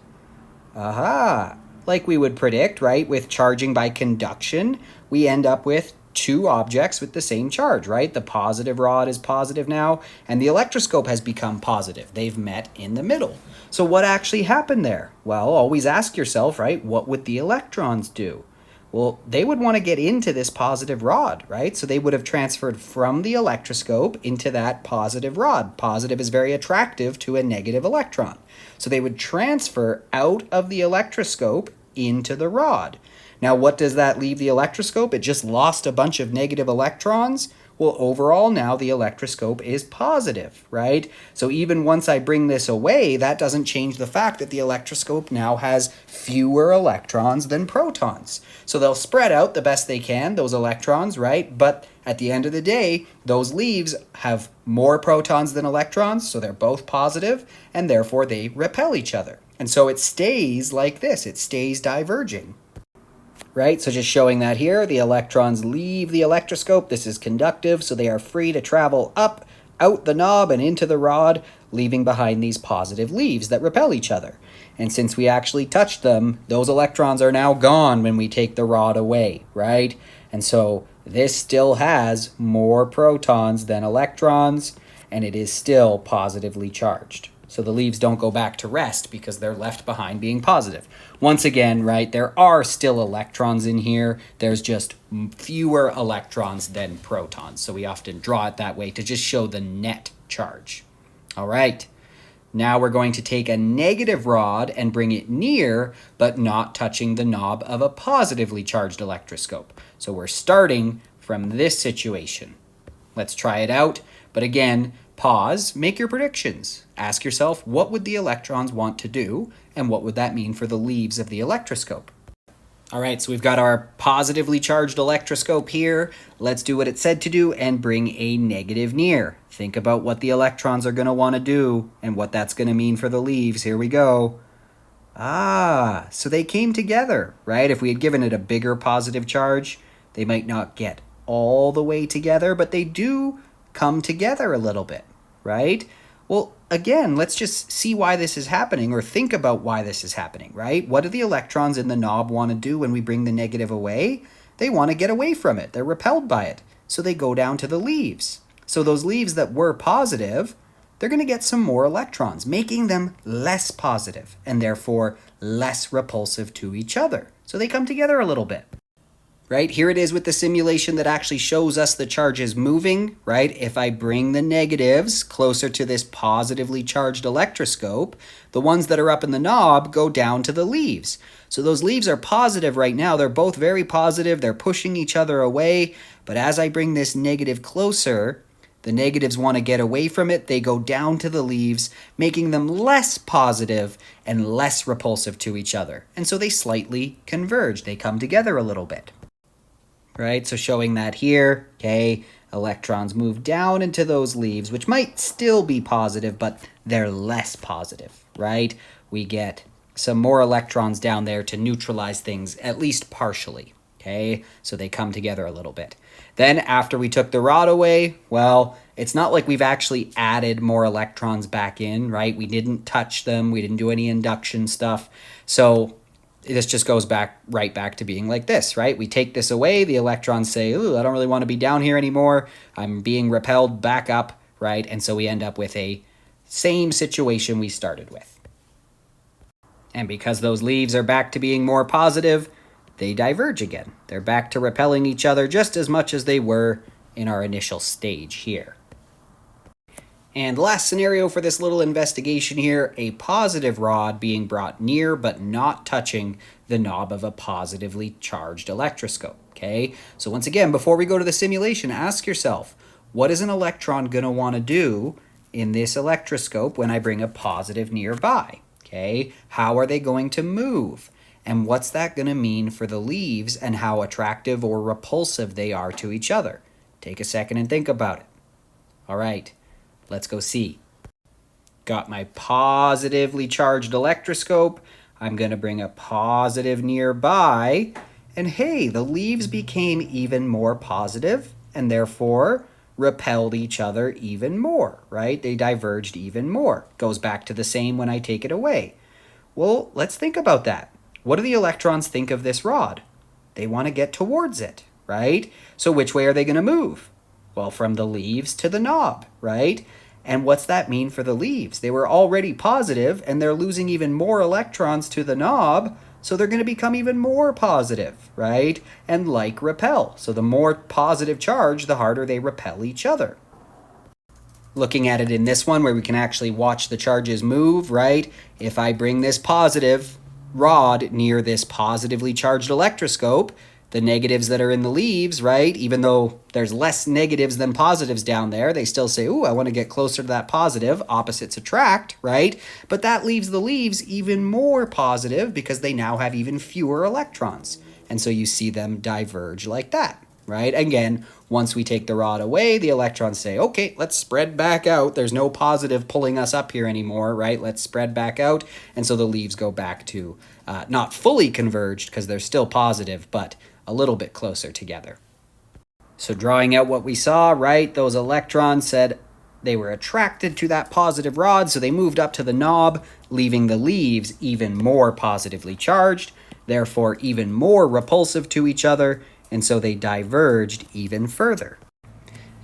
Aha! like we would predict, right, with charging by conduction, we end up with two objects with the same charge, right? The positive rod is positive now, and the electroscope has become positive. They've met in the middle. So what actually happened there? Well, always ask yourself, right, what would the electrons do? Well, they would want to get into this positive rod, right? So they would have transferred from the electroscope into that positive rod. Positive is very attractive to a negative electron. So they would transfer out of the electroscope into the rod. Now, what does that leave the electroscope? It just lost a bunch of negative electrons. Well, overall, now the electroscope is positive, right? So even once I bring this away, that doesn't change the fact that the electroscope now has fewer electrons than protons. So they'll spread out the best they can, those electrons, right? But at the end of the day, those leaves have more protons than electrons, so they're both positive, and therefore they repel each other. And so it stays like this. It stays diverging. Right, so just showing that here, the electrons leave the electroscope. This is conductive, so they are free to travel up, out the knob, and into the rod, leaving behind these positive leaves that repel each other. And since we actually touched them, those electrons are now gone when we take the rod away, right? And so this still has more protons than electrons, and it is still positively charged. So the leaves don't go back to rest because they're left behind being positive. Once again, right, there are still electrons in here. There's just fewer electrons than protons. So we often draw it that way to just show the net charge. All right. Now we're going to take a negative rod and bring it near, but not touching the knob of a positively charged electroscope. So we're starting from this situation. Let's try it out. But again, pause, make your predictions. Ask yourself, what would the electrons want to do, and what would that mean for the leaves of the electroscope? All right, so we've got our positively charged electroscope here. Let's do what it said to do and bring a negative near. Think about what the electrons are going to want to do and what that's going to mean for the leaves. Here we go. So they came together, right? If we had given it a bigger positive charge, they might not get all the way together, but they do come together a little bit, right? Well, again, let's just see why this is happening, or think about why this is happening, right? What do the electrons in the knob want to do when we bring the negative away? They want to get away from it. They're repelled by it. So they go down to the leaves. So those leaves that were positive, they're going to get some more electrons, making them less positive and therefore less repulsive to each other. So they come together a little bit. Right, here it is with the simulation that actually shows us the charges moving, right? If I bring the negatives closer to this positively charged electroscope, the ones that are up in the knob go down to the leaves. So those leaves are positive right now. They're both very positive. They're pushing each other away. But as I bring this negative closer, the negatives want to get away from it. They go down to the leaves, making them less positive and less repulsive to each other. And so they slightly converge. They come together a little bit. Right, so showing that here, okay, electrons move down into those leaves, which might still be positive, but they're less positive, right? We get some more electrons down there to neutralize things, at least partially, okay? So they come together a little bit. Then after we took the rod away, well, it's not like we've actually added more electrons back in, right? We didn't touch them. We didn't do any induction stuff. So this just goes right back to being like this, right? We take this away, the electrons say, ooh, I don't really want to be down here anymore. I'm being repelled back up, right? And so we end up with a same situation we started with. And because those leaves are back to being more positive, they diverge again. They're back to repelling each other just as much as they were in our initial stage here. And last scenario for this little investigation here, a positive rod being brought near but not touching the knob of a positively charged electroscope, okay? So once again, before we go to the simulation, ask yourself, what is an electron going to want to do in this electroscope when I bring a positive nearby, okay? How are they going to move? And what's that going to mean for the leaves and how attractive or repulsive they are to each other? Take a second and think about it. All right. Let's go see. Got my positively charged electroscope. I'm going to bring a positive nearby. And hey, the leaves became even more positive and therefore repelled each other even more, right? They diverged even more. Goes back to the same when I take it away. Well, let's think about that. what do the electrons think of this rod? They want to get towards it, right? So which way are they going to move? Well, from the leaves to the knob, right? And what's that mean for the leaves? They were already positive, and they're losing even more electrons to the knob, so they're going to become even more positive, right? And like repel. So the more positive charge, the harder they repel each other. Looking at it in this one where we can actually watch the charges move, right? If I bring this positive rod near this positively charged electroscope, the negatives that are in the leaves, right, even though there's less negatives than positives down there, they still say, ooh, I want to get closer to that positive. Opposites attract, right? But that leaves the leaves even more positive because they now have even fewer electrons. And so you see them diverge like that, right? Again, once we take the rod away, the electrons say, okay, let's spread back out. There's no positive pulling us up here anymore, right? Let's spread back out. And so the leaves go back to not fully converged because they're still positive, but a little bit closer together. So drawing out what we saw, right? Those electrons said they were attracted to that positive rod, so they moved up to the knob, leaving the leaves even more positively charged, therefore even more repulsive to each other, and so they diverged even further.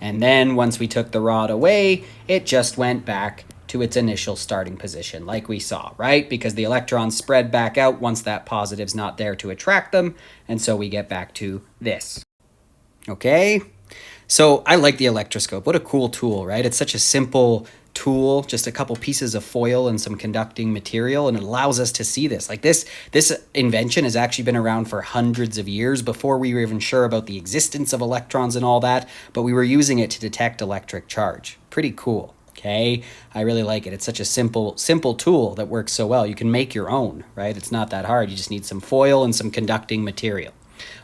And then once we took the rod away, it just went back to its initial starting position, like we saw, right? Because the electrons spread back out once that positive's not there to attract them, and so we get back to this. Okay? So I like the electroscope. What a cool tool, right? It's such a simple tool, just a couple pieces of foil and some conducting material, and it allows us to see this. Like this invention has actually been around for hundreds of years before we were even sure about the existence of electrons and all that, but we were using it to detect electric charge. Pretty cool. Okay, I really like it. It's such a simple tool that works so well. You can make your own, right? It's not that hard. You just need some foil and some conducting material.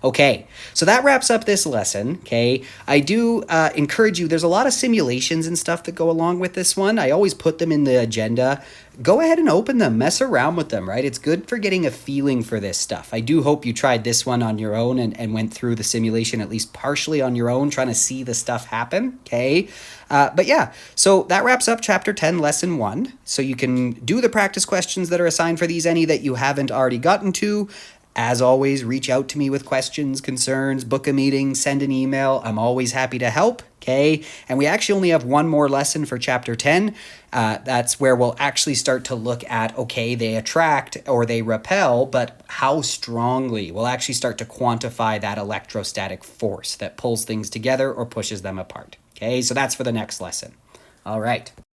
Okay, so that wraps up this lesson, okay? I do encourage you, there's a lot of simulations and stuff that go along with this one. I always put them in the agenda. Go ahead and open them, mess around with them, right? It's good for getting a feeling for this stuff. I do hope you tried this one on your own and went through the simulation at least partially on your own, trying to see the stuff happen, okay? But yeah, so that wraps up Chapter 10, Lesson 1. So you can do the practice questions that are assigned for these, any that you haven't already gotten to. As always, reach out to me with questions, concerns, book a meeting, send an email. I'm always happy to help, okay? And we actually only have one more lesson for Chapter 10. That's where we'll actually start to look at, okay, they attract or they repel, but how strongly? We'll actually start to quantify that electrostatic force that pulls things together or pushes them apart, okay? So that's for the next lesson. All right.